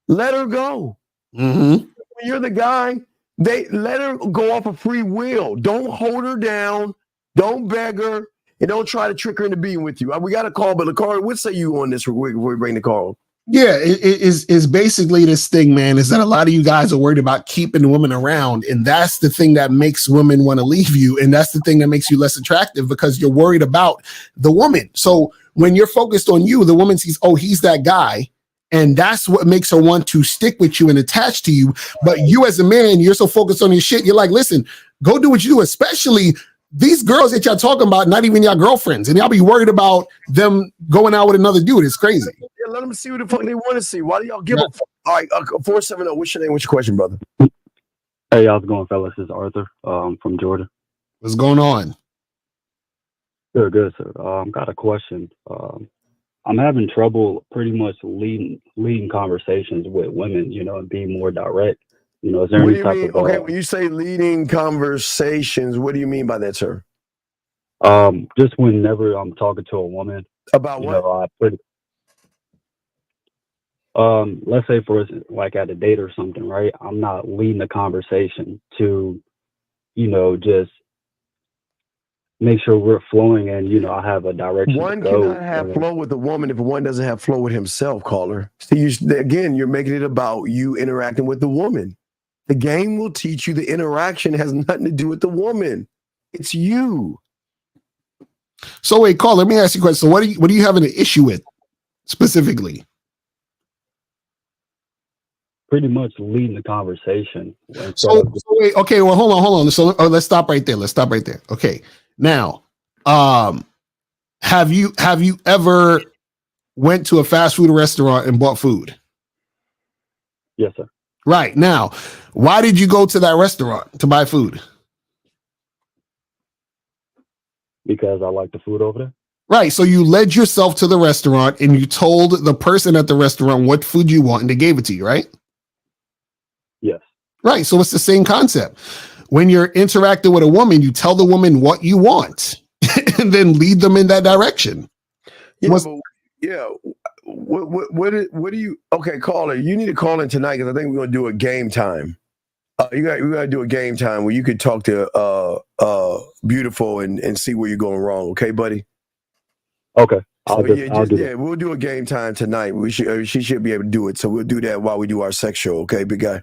let her go. When you're the guy, they let her go off of free will. Don't hold her down. Don't beg her. And don't try to trick her into being with you. We got a call, but Lucario, what say you on this before we bring the call? Yeah, it is basically this thing, man, is that a lot of you guys are worried about keeping women around. And that's the thing that makes women want to leave you. And that's the thing that makes you less attractive because you're worried about the woman. So when you're focused on you, the woman sees, oh, he's that guy. And that's what makes her want to stick with you and attach to you. But you as a man, you're so focused on your shit. You're like, listen, go do what you do, especially these girls that y'all talking about, not even your girlfriends. And y'all be worried about them going out with another dude. It's crazy. Yeah, let them see what the fuck they want to see. Why do y'all give a fuck? All right, 470, what's your name? What's your question, brother? Hey, how's it going, fellas? This is Arthur from Georgia. What's going on? Good, sir. Got a question. I'm having trouble pretty much leading conversations with women, and being more direct. Is there any type of okay, when you say leading conversations, what do you mean by that, sir? Just whenever I'm talking to a woman about what? Let's say for instance, like at a date or something, right? I'm not leading the conversation to, just make sure we're flowing and I have a direction. One cannot have flow with a woman if one doesn't have flow with himself, caller. So you're making it about you interacting with the woman. The game will teach you the interaction has nothing to do with the woman. It's you. So wait, caller, let me ask you a question. So what are you having an issue with specifically? Pretty much leading the conversation. So wait, okay, well, hold on. So let's stop right there. Okay. Now, have you ever went to a fast food restaurant and bought food? Yes, sir. Right. Now, why did you go to that restaurant to buy food? Because I like the food over there. Right. So you led yourself to the restaurant and you told the person at the restaurant what food you want and they gave it to you, right? Yes. Right. So it's the same concept. When you're interacting with a woman, you tell the woman what you want and then lead them in that direction. What do you? Okay, caller, you need to call in tonight because I think we're gonna do a game time. We gotta do a game time where you could talk to Beautiful and see where you're going wrong. Okay, buddy. Okay. I'll do that. Yeah, we'll do a game time tonight. She should be able to do it. So we'll do that while we do our sex show. Okay, big guy.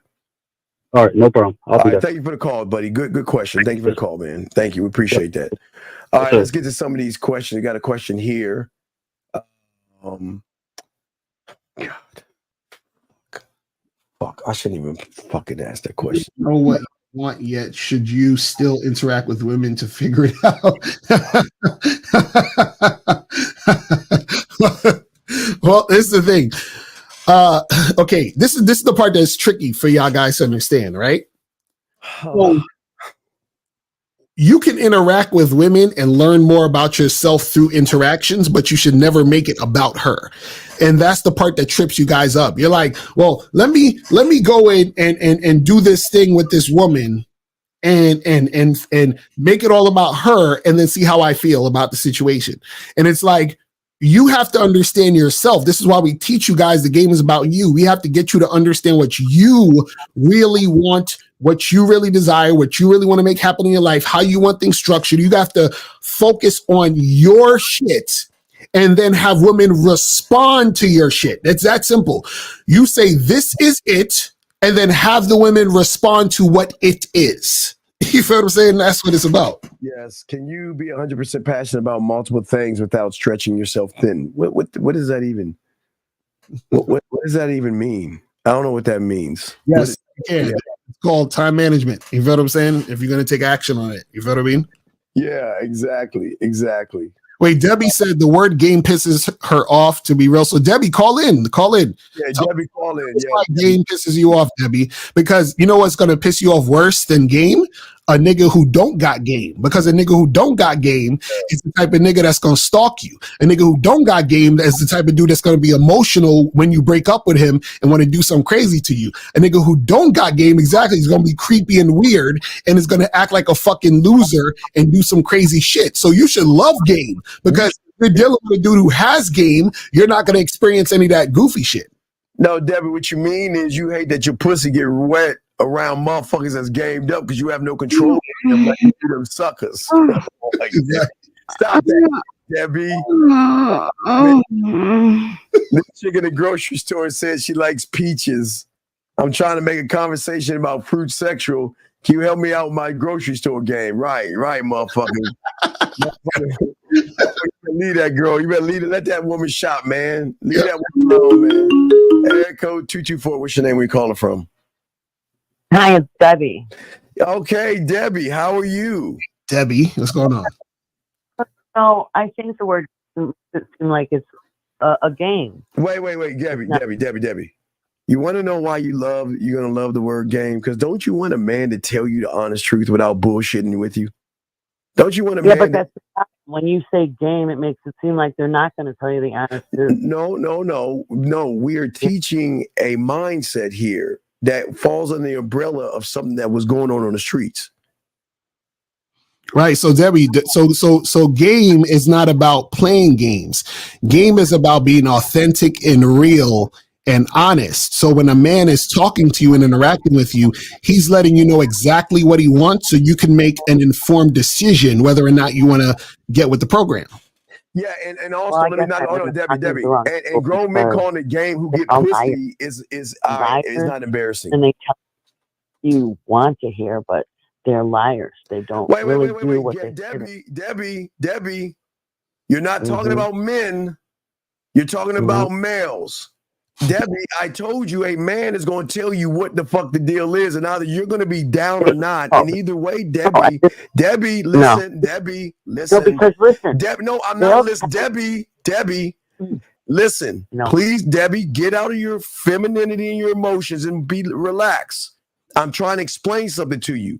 All right, no problem. I'll do that. Thank you for the call, buddy. Good question. Thank you for the call, man. Thank you. We appreciate that. All right, let's get to some of these questions. I got a question here. God. Fuck. I shouldn't even fucking ask that question. You know what you want yet? Should you still interact with women to figure it out? Well, this is the thing. Okay, this is the part that's tricky for y'all guys to understand, right? So, you can interact with women and learn more about yourself through interactions, but you should never make it about her. And that's the part that trips you guys up. You're like, well, let me go in and do this thing with this woman and make it all about her and then see how I feel about the situation. And it's like, you have to understand yourself. This is why we teach you guys the game is about you. We have to get you to understand what you really want, what you really desire, what you really want to make happen in your life, how you want things structured. You have to focus on your shit and then have women respond to your shit. It's that simple. You say, this is it, and then have the women respond to what it is. You feel what I'm saying? That's what it's about. Yes. Can you be 100% passionate about multiple things without stretching yourself thin? What does that even? What does that even mean? I don't know what that means. Yes, you can. Yeah. It's called time management. You feel what I'm saying? If you're going to take action on it, you feel what I mean? Yeah, exactly. Wait, Debbie said the word game pisses her off, to be real. So Debbie, call in. Yeah, Debbie, call in. Yeah. Game pisses you off, Debbie, because you know what's going to piss you off worse than game? A nigga who don't got game. Because a nigga who don't got game is the type of nigga that's going to stalk you. A nigga who don't got game is the type of dude that's going to be emotional when you break up with him and want to do something crazy to you. A nigga who don't got game, exactly, is going to be creepy and weird and is going to act like a fucking loser and do some crazy shit. So you should love game, because if you're dealing with a dude who has game, you're not going to experience any of that goofy shit. No, Debbie, what you mean is you hate that your pussy get wet around motherfuckers that's gamed up because you have no control of them, like you do them suckers. Like, stop that, Debbie. This chick in the grocery store said she likes peaches. I'm trying to make a conversation about fruit sexual. Can you help me out with my grocery store game? Right, motherfucker. Leave that girl. You better leave it. Let that woman shop, man. Leave that woman alone, man. Area code 224. What's your name? Where you calling from? Hi, it's Debbie. Okay, Debbie. How are you? Debbie, what's going on? So I think the word seems like it's a game. Wait, Debbie. You want to know why you're gonna love the word game? Because don't you want a man to tell you the honest truth without bullshitting with you? Don't you want a man? Yeah, but that's when you say game, it makes it seem like they're not going to tell you the honest truth. No. We are teaching a mindset here that falls under the umbrella of something that was going on the streets. Right. So Debbie, so game is not about playing games. Game is about being authentic and real and honest. So when a man is talking to you and interacting with you, he's letting you know exactly what he wants so you can make an informed decision whether or not you want to get with the program. Yeah, and also, Debbie. And grown men calling it game who get pussy is not embarrassing. And they tell you want to hear, but they're liars. They don't really do what they say. Debbie, you're not talking about men. You're talking about males. Debbie, I told you a man is going to tell you what the fuck the deal is, and either you're going to be down or not. And either way, Debbie, listen. No, because listen. No, I'm not listening. Debbie, listen. No. Please, Debbie, get out of your femininity and your emotions and relax. I'm trying to explain something to you.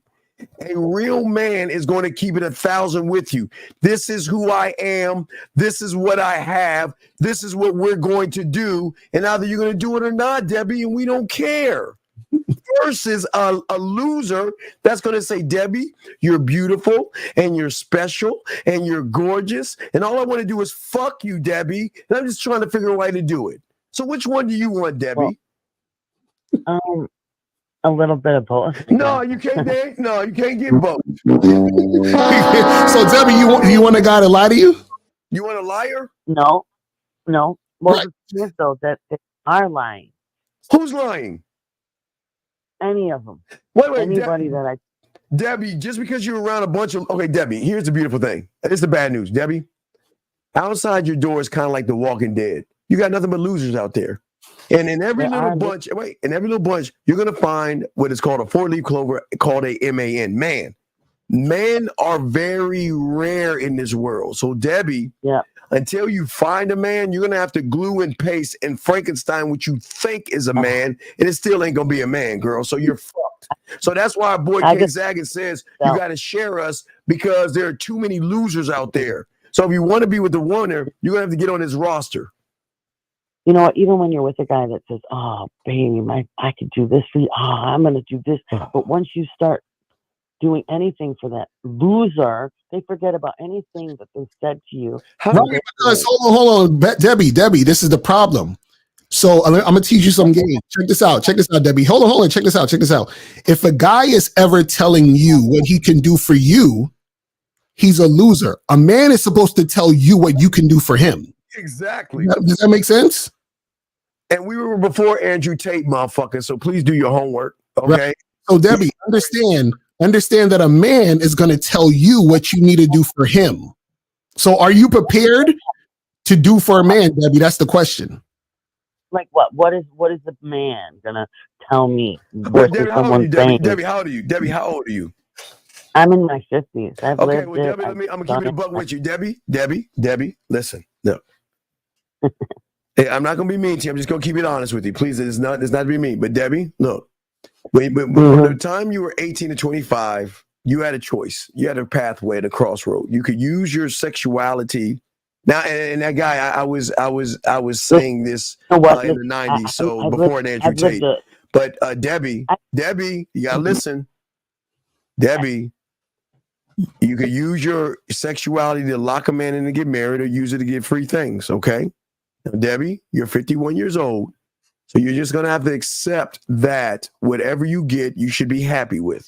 A real man is going to keep it 1,000 with you. This is who I am. This is what I have. This is what we're going to do. And either you're going to do it or not, Debbie, and we don't care. Versus a loser that's going to say, Debbie, you're beautiful and you're special and you're gorgeous. And all I want to do is fuck you, Debbie. And I'm just trying to figure a way to do it. So which one do you want, Debbie? A little bit of both. No, you can't. You can't get both. So, Debbie, you want a guy to lie to you? You want a liar? No. Well, Right. the thing is, though, that they are lying. Who's lying? Any of them. Wait, Anybody that I. Debbie, just because you're around a bunch of Debbie, here's the beautiful thing. It's the bad news, Debbie. Outside your door is kind of like The Walking Dead. You got nothing but losers out there. And in every little bunch, you're gonna find what is called a 4-leaf clover called a MAN. Man. Men are very rare in this world. So Debbie, until you find a man, you're gonna have to glue and paste and Frankenstein what you think is a man, and it still ain't gonna be a man, girl. So you're fucked. So that's why our boy King Zaggett says you gotta share us because there are too many losers out there. So if you want to be with the winner, you're gonna have to get on his roster. You know what? Even when you're with a guy that says, "Oh, baby, I could do this for you. Oh, I'm gonna do this," but once you start doing anything for that loser, they forget about anything that they said to you. Right, because hold on, Debbie, this is the problem. So I'm gonna teach you some game. Check this out, Debbie. Hold on. Check this out. If a guy is ever telling you what he can do for you, he's a loser. A man is supposed to tell you what you can do for him. Exactly. Does that make sense? And we were before Andrew Tate, motherfucker. So please do your homework, okay? Right. So Debbie, understand that a man is going to tell you what you need to do for him. So are you prepared to do for a man, Debbie? That's the question. Like what? What is the man gonna tell me? Debbie, how old are you? Debbie, how old are you? Debbie, how old are you? I'm in my 50s. I've Okay, lived well, Debbie, I'm gonna keep it a buck with you. Debbie, listen, no. Hey, I'm not gonna be mean to you. I'm just gonna keep it honest with you. Please, it's not to be mean. But Debbie, look, when the time you were 18 to 25, you had a choice. You had a pathway at a crossroad. You could use your sexuality. Now, and that guy, I was saying this in the 90s, so before Andrew Tate. But Debbie, you gotta listen. Debbie, you could use your sexuality to lock a man in and get married, or use it to get free things. Okay, now, Debbie, you're 51 years old, so you're just gonna have to accept that whatever you get, you should be happy with.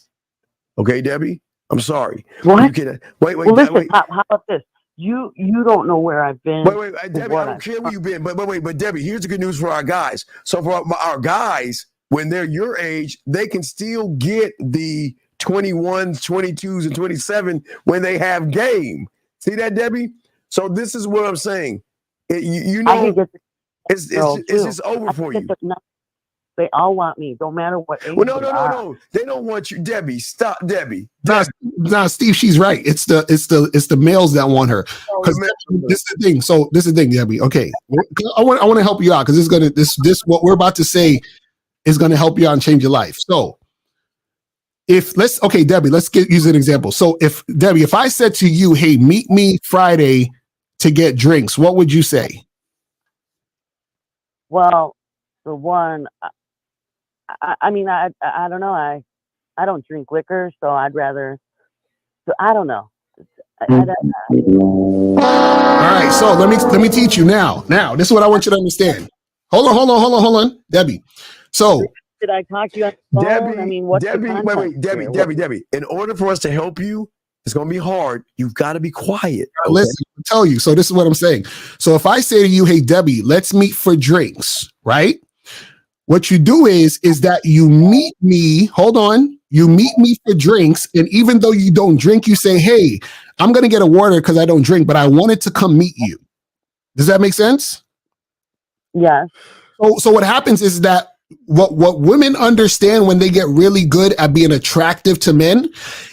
Okay, Debbie, I'm sorry. What? You can, wait. Well, listen, how about this? You don't know where I've been. Wait, Debbie, I don't care where you've been. But Debbie, here's the good news for our guys. So for our guys, when they're your age, they can still get the 21s, 22s, and 27 when they have game. See that, Debbie? So this is what I'm saying. It's just over for you. They all want me, no matter what age. Well, no. They don't want you, Debbie. Stop, Debbie. Nah, Steve, she's right. It's the males that want her. Because this is the thing. So this is the thing, Debbie. Okay, I want to help you out because this what we're about to say is gonna help you out and change your life. So Debbie, let's use an example. So if I said to you, hey, meet me Friday to get drinks, what would you say? Well, for one, I mean, I don't know. I don't drink liquor, so I'd rather. So I don't know. All right, so let me teach you now. Now, this is what I want you to understand. Hold on, Debbie. So. Did I talk to you on the phone? Debbie, I mean, what's Debbie. In order for us to help you, it's going to be hard. You've got to be quiet. Okay? Listen, I'll tell you. So this is what I'm saying. So if I say to you, hey, Debbie, let's meet for drinks, right? What you do is that you meet me. Hold on. You meet me for drinks. And even though you don't drink, you say, hey, I'm going to get a water because I don't drink, but I wanted to come meet you. Does that make sense? Yes. So what happens is that what women understand when they get really good at being attractive to men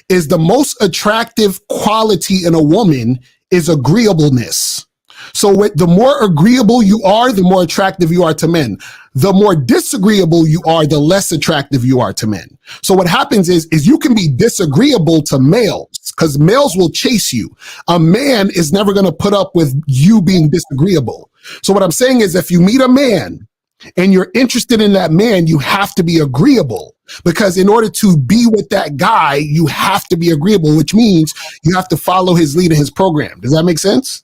is the most attractive quality in a woman is agreeableness. So the more agreeable you are, the more attractive you are to men. The more disagreeable you are, the less attractive you are to men. So what happens is you can be disagreeable to males because males will chase you. A man is never going to put up with you being disagreeable. So what I'm saying is if you meet a man and you're interested in that man, you have to be agreeable because in order to be with that guy, you have to be agreeable, which means you have to follow his lead and his program. Does that make sense?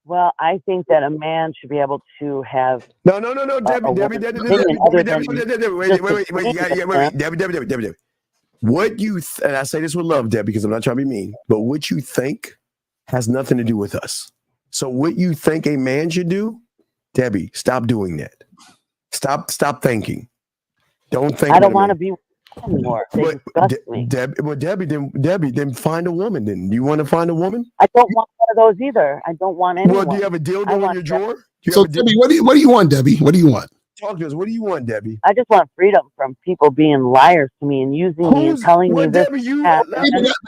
Well, I think that a man should be able to have. No, Debbie. What you and I say this with love, Debbie, because I'm not trying to be mean, but what you think has nothing to do with us. So what you think a man should do, Debbie, stop doing that. Stop thinking. Don't think. I don't want to be anymore. They disgust me. Debbie, then find a woman. Then you want to find a woman? I don't want one of those either. I don't want anyone. Well, do you have a dildo in your drawer? So Debbie, what do you want, Debbie? What do you want? Talk to us. What do you want, Debbie? I just want freedom from people being liars to me and using me and telling me this.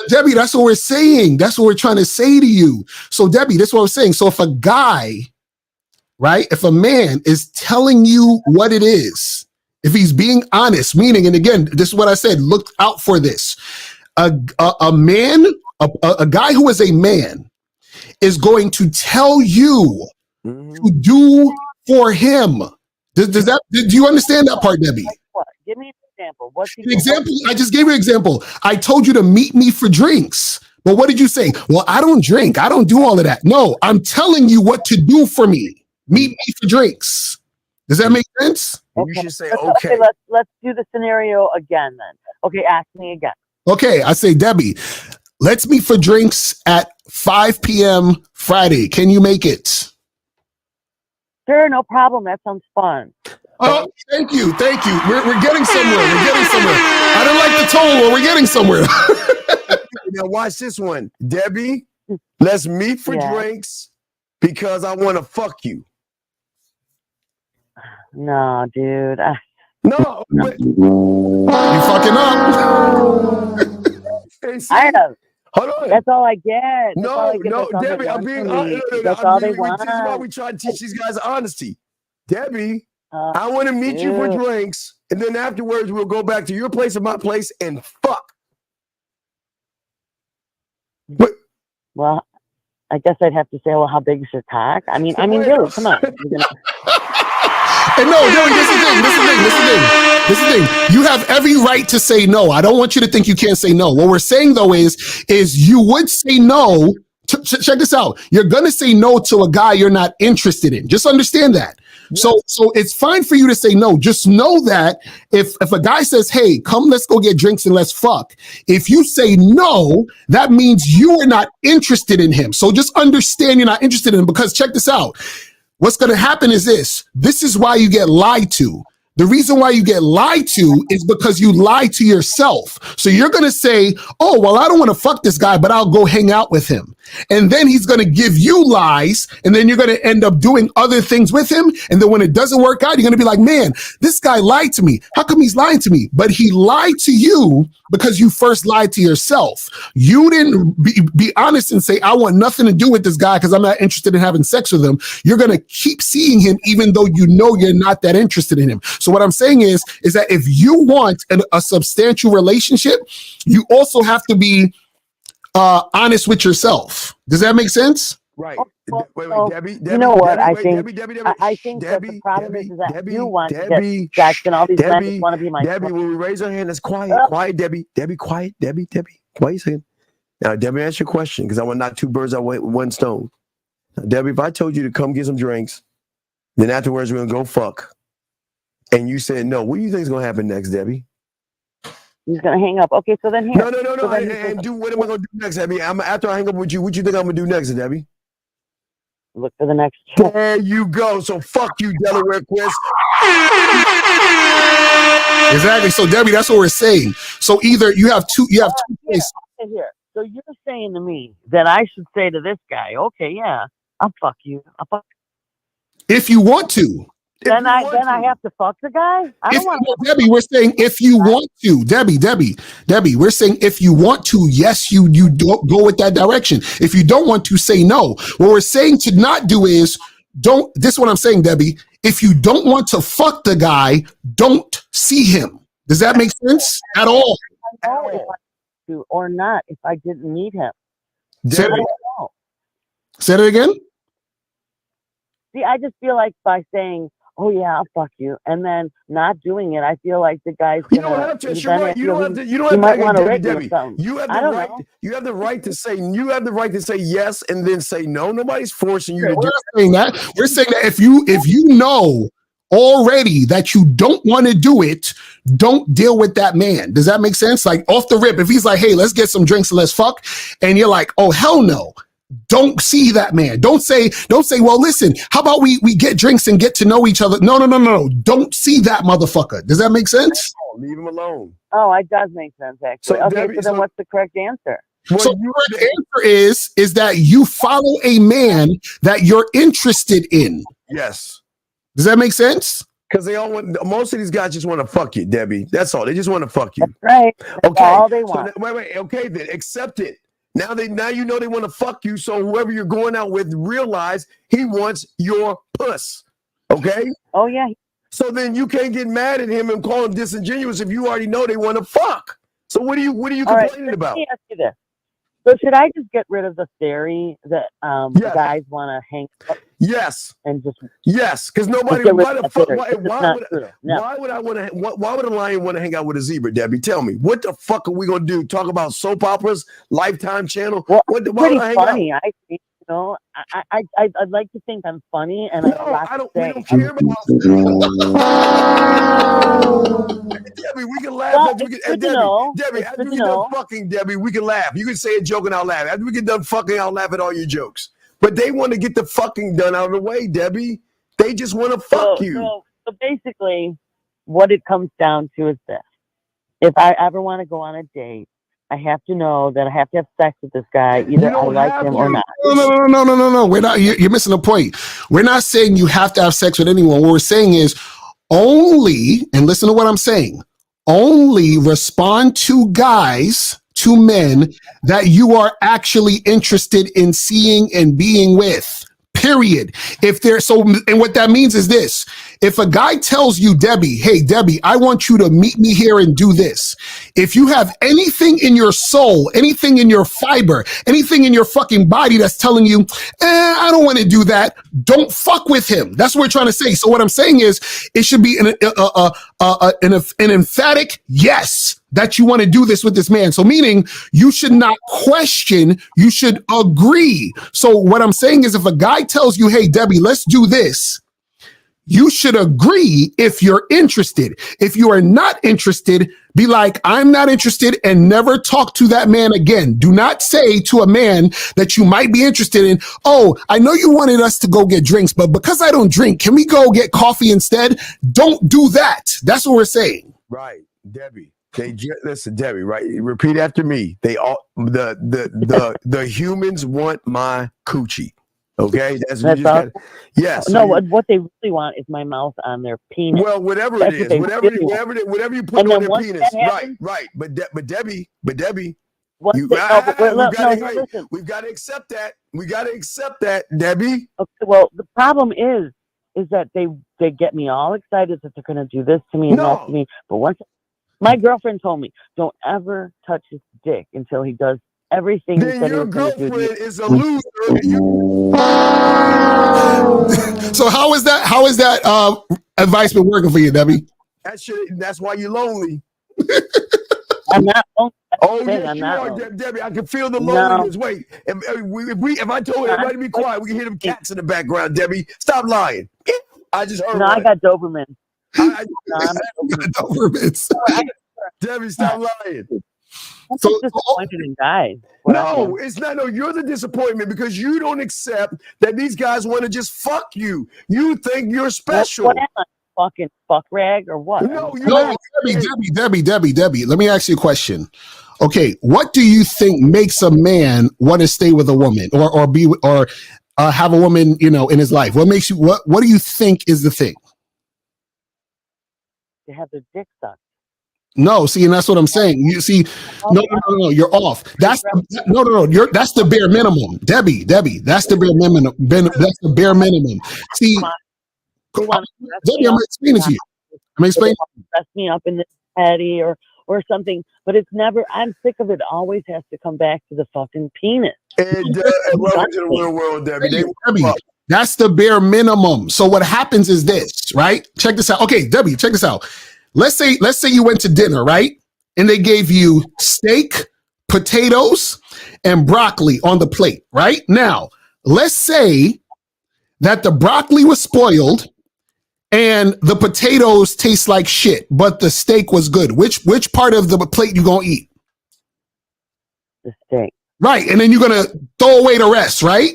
Debbie, that's what we're saying. That's what we're trying to say to you. So Debbie, that's what I'm saying. So if a guy, right, if a man is telling you what it is, if he's being honest, meaning, and again, this is what I said, look out for this. A man, a guy who is a man is going to tell you to do for him. Do you understand that part, Debbie? What? Give me an example. What's An example, I just gave you an example. I told you to meet me for drinks. But what did you say? Well, I don't drink. I don't do all of that. No, I'm telling you what to do for me. Meet me for drinks. Does that make sense? You should say, okay. Let's do the scenario again then. Okay, ask me again. Okay, I say, Debbie, let's meet for drinks at 5 p.m. Friday. Can you make it? Sure, no problem. That sounds fun. Oh, thank you. We're getting somewhere. I don't like the tone, but we're getting somewhere. Now watch this one, Debbie. Let's meet for drinks because I want to fuck you. No, dude. No, you fucking up. I know. Hold on. That's all I get. No, Debbie, I'm being honest. That's all they want. This is why we try to teach these guys honesty. Debbie, I want to meet you for drinks, and then afterwards we'll go back to your place and my place and fuck. But, well, I guess I'd have to say, well, how big is your cock? I mean, really, come on. And no, this is the thing. You have every right to say no. I don't want you to think you can't say no. What we're saying though is you would say no. Check this out. You're gonna say no to a guy you're not interested in. Just understand that. Yeah. So it's fine for you to say no. Just know that if a guy says, "Hey, come, let's go get drinks and let's fuck," if you say no, that means you are not interested in him. So just understand you're not interested in him, because check this out. What's going to happen is this is why you get lied to. The reason why you get lied to is because you lie to yourself. So you're going to say, oh, well, I don't want to fuck this guy, but I'll go hang out with him. And then he's going to give you lies, and then you're going to end up doing other things with him. And then when it doesn't work out, you're going to be like, man, this guy lied to me. How come he's lying to me? But he lied to you because you first lied to yourself. You didn't be honest and say, I want nothing to do with this guy because I'm not interested in having sex with him. You're going to keep seeing him even though you know you're not that interested in him. So what I'm saying is that if you want a substantial relationship, you also have to be honest with yourself. Does that make sense? Right. Wait, Debbie. You know what? I think Debbie, I think that the problem is that you want to get sex and all these men want to be my Debbie, when we raise our hand, it's quiet. Quiet, Debbie. Debbie, quiet. Debbie. Quiet your hand. Now, Debbie, answer your question, because I want to knock two birds out with one stone. Now, Debbie, if I told you to come get some drinks, then afterwards we're going to go fuck, and you said no, what do you think is going to happen next, Debbie? He's going to hang up. Okay, so then here. No. So what am I going to do next, Debbie? After I hang up with you, what you think I'm going to do next, Debbie? Look for the next. There you go. So fuck you, Delaware Quiz. Exactly. So Debbie, that's what we're saying. So either you have two places. Here. So you're saying to me that I should say to this guy, okay, yeah, I'll fuck you. If you want to. Then I have to fuck the guy? I don't want to. Debbie, we're saying if you want to. Debbie, we're saying if you want to, yes, you don't go with that direction. If you don't want to, say no. What we're saying to not do is don't. This is what I'm saying, Debbie. If you don't want to fuck the guy, don't see him. Does that make sense at all? I know if I to or not if I didn't need him. Say that again? See, I just feel like by saying, oh yeah, I'll fuck you, and then not doing it, I feel like the guy's gonna. You don't have to. You're right. You don't have to. Debbie, you have the right. You have the right to say. You have the right to say yes and then say no. Nobody's forcing you to do that. We're saying that if you know already that you don't want to do it, don't deal with that man. Does that make sense? Like off the rip, if he's like, hey, let's get some drinks and let's fuck, and you're like, oh hell no. don't see that man. Don't say, well, listen, how about we get drinks and get to know each other? No. Don't see that motherfucker. Does that make sense? Leave him alone. Oh, it does make sense, actually. So, Okay, Debbie, so then what's the correct answer? So the correct answer is that you follow a man that you're interested in. Yes. Does that make sense? Because they all want. Most of these guys just want to fuck you, Debbie. That's all. They just want to fuck you. That's right. That's Okay. all they want. Wait. Okay, then accept it. Now you know they want to fuck you. So whoever you're going out with, realize he wants your puss. Okay. Oh yeah. So then you can't get mad at him and call him disingenuous if you already know they want to fuck. So what are you All right, complaining about? Let me ask you this. So should I just get rid of the theory that guys want to hang up? Yes. And just because nobody. get rid Why of the that fuck? theory. Why It's not would true. No. why would I want to? Why would a lion want to hang out with a zebra, Debbie? Tell me. What the fuck are we gonna do? Talk about soap operas, Lifetime Channel? Well, Why pretty would I hang funny. out? I think. You know, I'd like to think I'm funny, and I have a lot to say. We don't care about. Debbie, we can laugh Well, after we it's get. good to know. Debbie, It's after good we to get done know. fucking, Debbie, we can laugh. You can say a joke and I'll laugh. After we get done fucking, I'll laugh at all your jokes. But they want to get the fucking done out of the way, Debbie. They just want to fuck you. So basically, what it comes down to is this: if I ever want to go on a date, I have to know that I have to have sex with this guy. Either I like him or not. No. We're not. You're missing the point. We're not saying you have to have sex with anyone. What we're saying is only, and listen to what I'm saying, only respond to guys, to men that you are actually interested in seeing and being with. Period. If they're so, and what that means is this: if a guy tells you, Debbie, hey, Debbie, I want you to meet me here and do this. If you have anything in your soul, anything in your fiber, anything in your fucking body that's telling you, I don't want to do that, don't fuck with him. That's what we're trying to say. So what I'm saying is, it should be an emphatic yes that you want to do this with this man. So meaning you should not question, you should agree. So what I'm saying is, if a guy tells you, hey, Debbie, let's do this, you should agree if you're interested. If you are not interested, be like, I'm not interested, and never talk to that man again. Do not say to a man that you might be interested in, oh, I know you wanted us to go get drinks, but because I don't drink, can we go get coffee instead? Don't do that. That's what we're saying. Right, Debbie. Listen, Debbie. Right. Repeat after me. They all the humans want my coochie. Okay, that's what you just got. Yes. No, what they really want is my mouth on their penis. Well, whatever That's it what is, they whatever really want. whatever you put And on then their once penis. that happens- Right. But Debbie, Once we've they- no, but wait, got no, to listen. we've got to accept that. We got to accept that, Debbie. Okay, well, the problem is that they get me all excited that they're going to do this to me and that to me. But once my girlfriend told me, don't ever touch his dick until he does everything he Then said he your was going to do. girlfriend is a loser. So how is that advice been working for you, Debbie? That's why you're lonely. I'm not lonely. Oh, saying yes, I'm you not are, lonely. Debbie. I can feel the No. loneliness. Wait, if I told everybody to be quiet, we can hear them cats in the background. Debbie, stop lying. I just heard. No, I one. got Doberman. Dobermans. Debbie, stop lying. I'm so disappointed in guys. What I No, am. it's not. No, you're the disappointment because you don't accept that these guys want to just fuck you. You think you're special. What am I? Fucking fuck rag or what? No, Debbie. Let me ask you a question. Okay, what do you think makes a man want to stay with a woman or have a woman, in his life? What makes you? What do you think is the thing? To have their dick sucked. No, see, and that's what I'm saying. You see, no, you're off. That's that's the bare minimum, Debbie. That's the bare minimum. That's the bare minimum. See, Debbie, I'm explaining to you. Dress me up in this patty or something, but it's never. I'm sick of it. It always has to come back to the fucking penis. And welcome to the real world, Debbie. Debbie, that's the bare minimum. So what happens is this, right? Check this out. Okay, Debbie, check this out. Let's say you went to dinner, right? And they gave you steak, potatoes, and broccoli on the plate, right? Now, let's say that the broccoli was spoiled and the potatoes taste like shit, but the steak was good. Which part of the plate you gonna eat? The steak. Right. And then you're going to throw away the rest, right?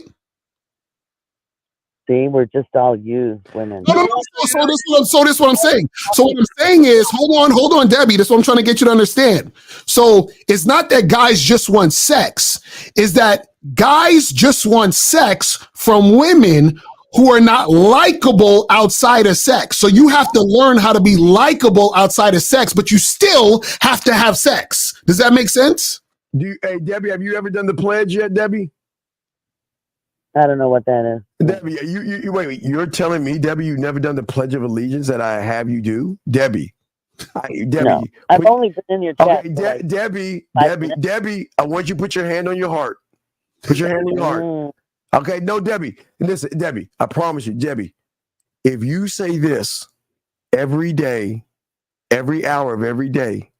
See, we're just all used women. No. So this is what I'm saying. So what I'm saying is, hold on, Debbie. That's what I'm trying to get you to understand. So it's not that guys just want sex. It's that guys just want sex from women who are not likable outside of sex. So you have to learn how to be likable outside of sex, but you still have to have sex. Does that make sense? Hey, Debbie, have you ever done the pledge yet, Debbie? I don't know what that is. Debbie, you wait. You're telling me, Debbie, you've never done the Pledge of Allegiance that I have you do, Debbie? Debbie, no, I've only been in your chat. Okay, Debbie, I want you to put your hand on your heart. Put your hand on your heart. Okay, no, Debbie. Listen, Debbie, I promise you, Debbie, if you say this every day, every hour of every day,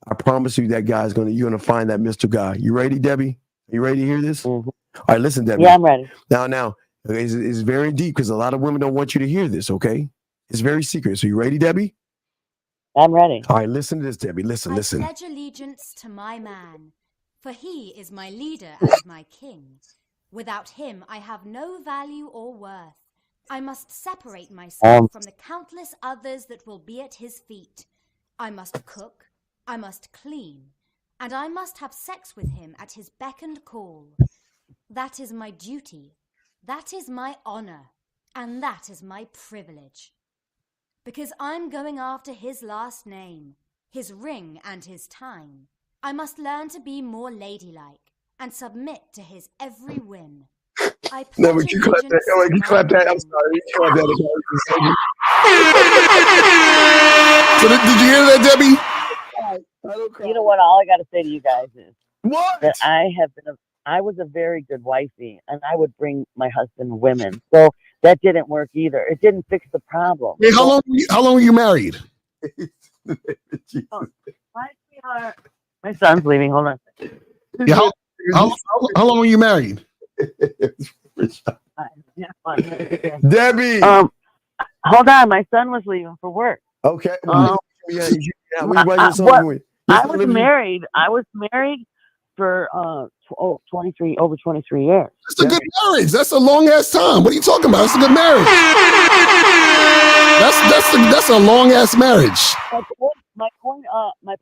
I promise you that you're gonna find that Mr. Guy. You ready, Debbie? You ready to hear this? Mm-hmm. All right, listen, Debbie. Yeah, I'm ready. Now, it's very deep because a lot of women don't want you to hear this, okay? It's very secret. So you ready, Debbie? I'm ready. All right, listen to this, Debbie. Listen. I pledge allegiance to my man, for he is my leader and my king. Without him, I have no value or worth. I must separate myself from the countless others that will be at his feet. I must cook, I must clean, and I must have sex with him at his beck and call. That is my duty, that is my honor, and that is my privilege. Because I'm going after his last name, his ring and his time, I must learn to be more ladylike and submit to his every whim. No, but you clap that. Oh, you clap that. I'm sorry. You clap that. So did you hear that, Debbie? You know what? All I got to say to you guys is what? That I was a very good wifey, and I would bring my husband women. So that didn't work either. It didn't fix the problem. Hey, how long were you married? My sweetheart. My son's leaving. Hold on. Yeah, how long were you married? Debbie. Hold on. My son was leaving for work. Okay. I was married. I was married for over 23 years. That's a good marriage. That's a long ass time. What are you talking about? That's a good marriage. That's a long ass marriage. My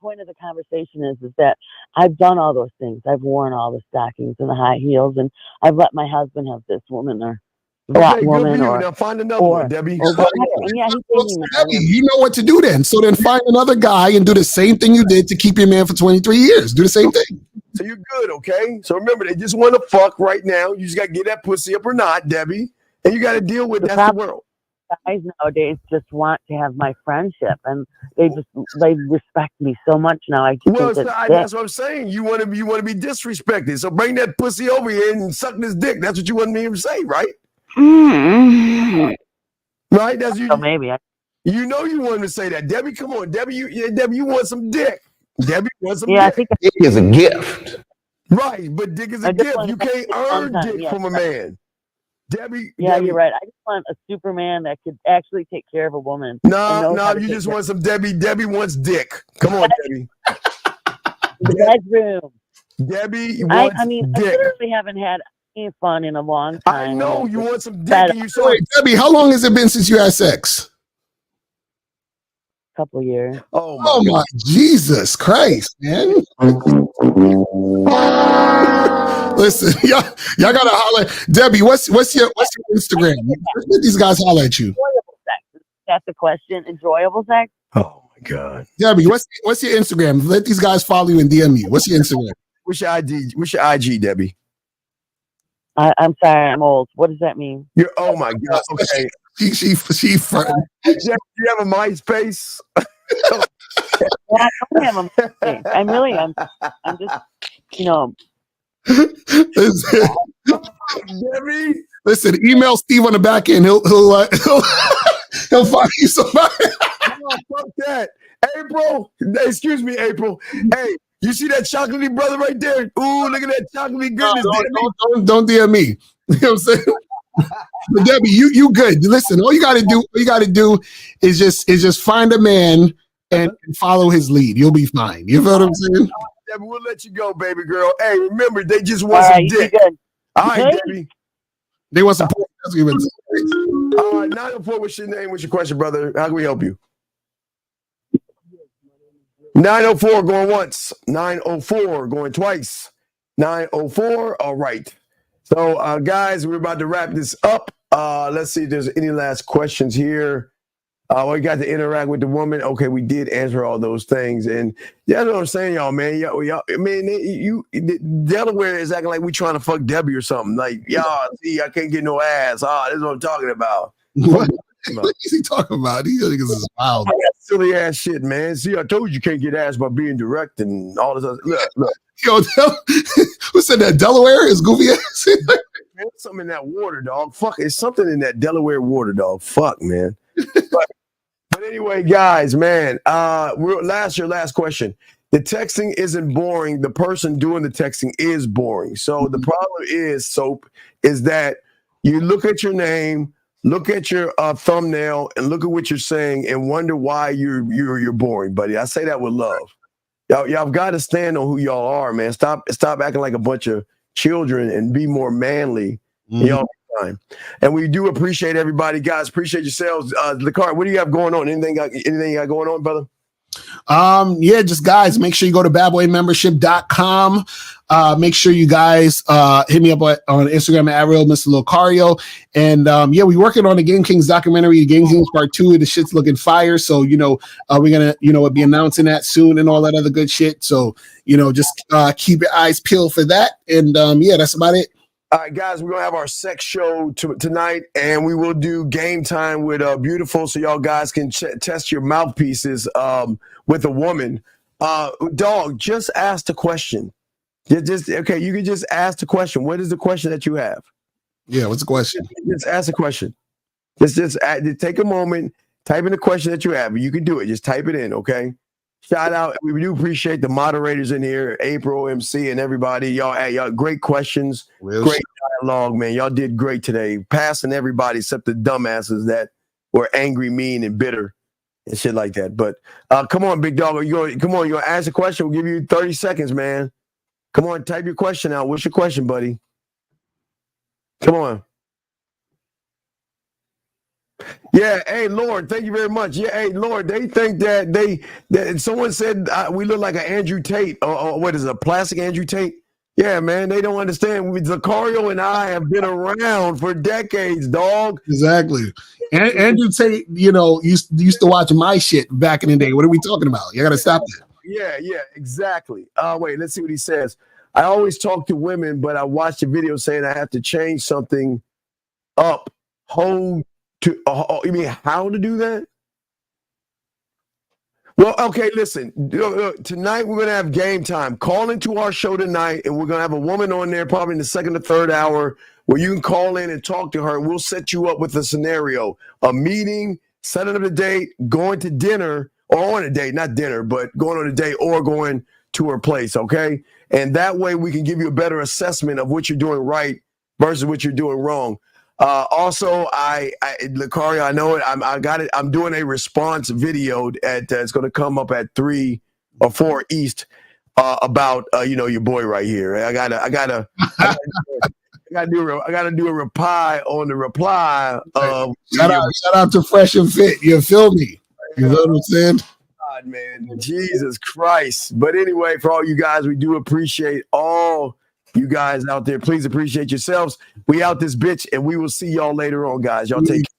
point of the conversation is that I've done all those things. I've worn all the stockings and the high heels, and I've let my husband have this woman or that woman. Or now find another one, Debbie. Yeah, Debbie, you know what to do then. So then find another guy and do the same thing you did to keep your man for 23 years. Do the same thing. So you're good, okay? So remember, they just want to fuck right now. You just got to get that pussy up or not, Debbie. And you got to deal with that's the world. Guys nowadays just want to have my friendship, and they respect me so much now. That's what I'm saying. You want to be disrespected. So bring that pussy over here and suck this dick. That's what you want me to say, right? Right? That's you. So maybe you know you wanted to say that, Debbie. Come on, Debbie. Debbie, you want some dick? Debbie wants some dick. I think dick is a gift. Right, but dick is a gift. You can't earn dick from a man. Debbie. Yeah, Debbie. you're right. I just want a Superman that could actually take care of a woman. No, you just want some Debbie. Debbie wants dick. Come on, Debbie. Bedroom. Debbie wants dick. I literally haven't had any fun in a long time. I know you want some dick. And you saw Wait, Debbie, how long has it been since you had sex? Couple years. Oh my Jesus Christ, man. Listen, y'all gotta holler. Debbie, what's your Instagram? Let these guys holler at you. Enjoyable sex. That's the question. Enjoyable sex? Oh my God. Debbie, what's your Instagram? Let these guys follow you and DM you. What's your Instagram? What's your ID? What's your IG, Debbie? I'm sorry, I'm old. What does that mean? Oh my God. Okay. She you have a MySpace? I don't have a MySpace. I'm just, Debbie. Listen, email Steve on the back end. He'll find you somebody. No, fuck that. April. Excuse me, April. Hey, you see that chocolatey brother right there? Ooh, look at that chocolatey goodness. Don't DM me. You know what I'm saying? But Debbie, you good. Listen, all you gotta do is just find a man and follow his lead. You'll be fine. You feel what I'm saying? Debbie, we'll let you go, baby girl. Hey, remember, they just All want some right, you dick. good. All right, Hey. Debbie. They want some. All right, 904, what's your name? What's your question, brother? How can we help you? 904 going once. 904 going twice. 904. All right. So, guys, we're about to wrap this up. Let's see if there's any last questions here. We got to interact with the woman. Okay, we did answer all those things, and that's what I'm saying, y'all, man. Y'all, I mean, Delaware is acting like we trying to fuck Debbie or something. Like, y'all, see, I can't get no ass. This is what I'm talking about. What is he talking about? These niggas is wild. I got silly ass shit, man. See, I told you can't get ass by being direct and all this other. Look. Yo, who said that? Delaware is goofy ass. Man, something in that water, dog. Fuck, it's something in that Delaware water, dog. Fuck, man. But anyway, guys, man, your last question. The texting isn't boring. The person doing the texting is boring. So the problem is, Soap, is that you look at your name, look at your thumbnail, and look at what you're saying, and wonder why you're boring, buddy. I say that with love. Y'all got to stand on who y'all are, man. Stop acting like a bunch of children and be more manly. Y'all fine. And we do appreciate everybody, guys. Appreciate yourselves. LeCar, what do you have going on? Anything you got going on, brother? Yeah, just guys, make sure you go to badboymembership.com. Make sure you guys hit me up on Instagram at Real Mr. Locario. And yeah, we're working on the Game Kings documentary, the Game Kings Part 2. The shit's looking fire. So, we're gonna, be announcing that soon and all that other good shit. So, just keep your eyes peeled for that. And yeah, that's about it. All right, guys, we're going to have our sex show tonight, and we will do game time with Beautiful so y'all guys can test your mouthpieces with a woman. Dog, just ask the question. Okay, you can just ask the question. What is the question that you have? Yeah, what's the question? Just ask the question. Just take a moment, type in the question that you have. You can do it. Just type it in, okay? Shout out. We do appreciate the moderators in here, April, MC, and everybody. Y'all great questions. Great dialogue, man. Y'all did great today. Passing everybody except the dumbasses that were angry, mean, and bitter and shit like that. But come on, big dog. You gonna ask a question? We'll give you 30 seconds, man. Come on, type your question out. What's your question, buddy? Come on. Yeah, hey Lord, thank you very much. Yeah, hey Lord, they think that someone said we look like an Andrew Tate or what is it, a plastic Andrew Tate? Yeah, man, they don't understand. Lucario and I have been around for decades, dog. Exactly. And Andrew Tate, used to watch my shit back in the day. What are we talking about? You gotta stop that. Yeah, exactly. Wait, let's see what he says. I always talk to women, but I watched a video saying I have to change something up. You mean how to do that? Well, okay, listen. Tonight we're going to have game time. Call into our show tonight, and we're going to have a woman on there probably in the second or third hour where you can call in and talk to her. We'll set you up with a scenario, a meeting, setting up a date, going to dinner, or on a date, not dinner, but going on a date or going to her place, okay? And that way we can give you a better assessment of what you're doing right versus what you're doing wrong. Also, Lucario, I know it. I got it. I'm doing a response video it's going to come up at 3 or 4 East about your boy right here. I gotta do a reply on the reply. Shout out to Fresh and Fit. You feel me? You know what I'm saying? God, man, Jesus Christ. But anyway, for all you guys, we do appreciate all you guys out there. Please appreciate yourselves. We out this bitch, and we will see y'all later on, guys. Y'all take care.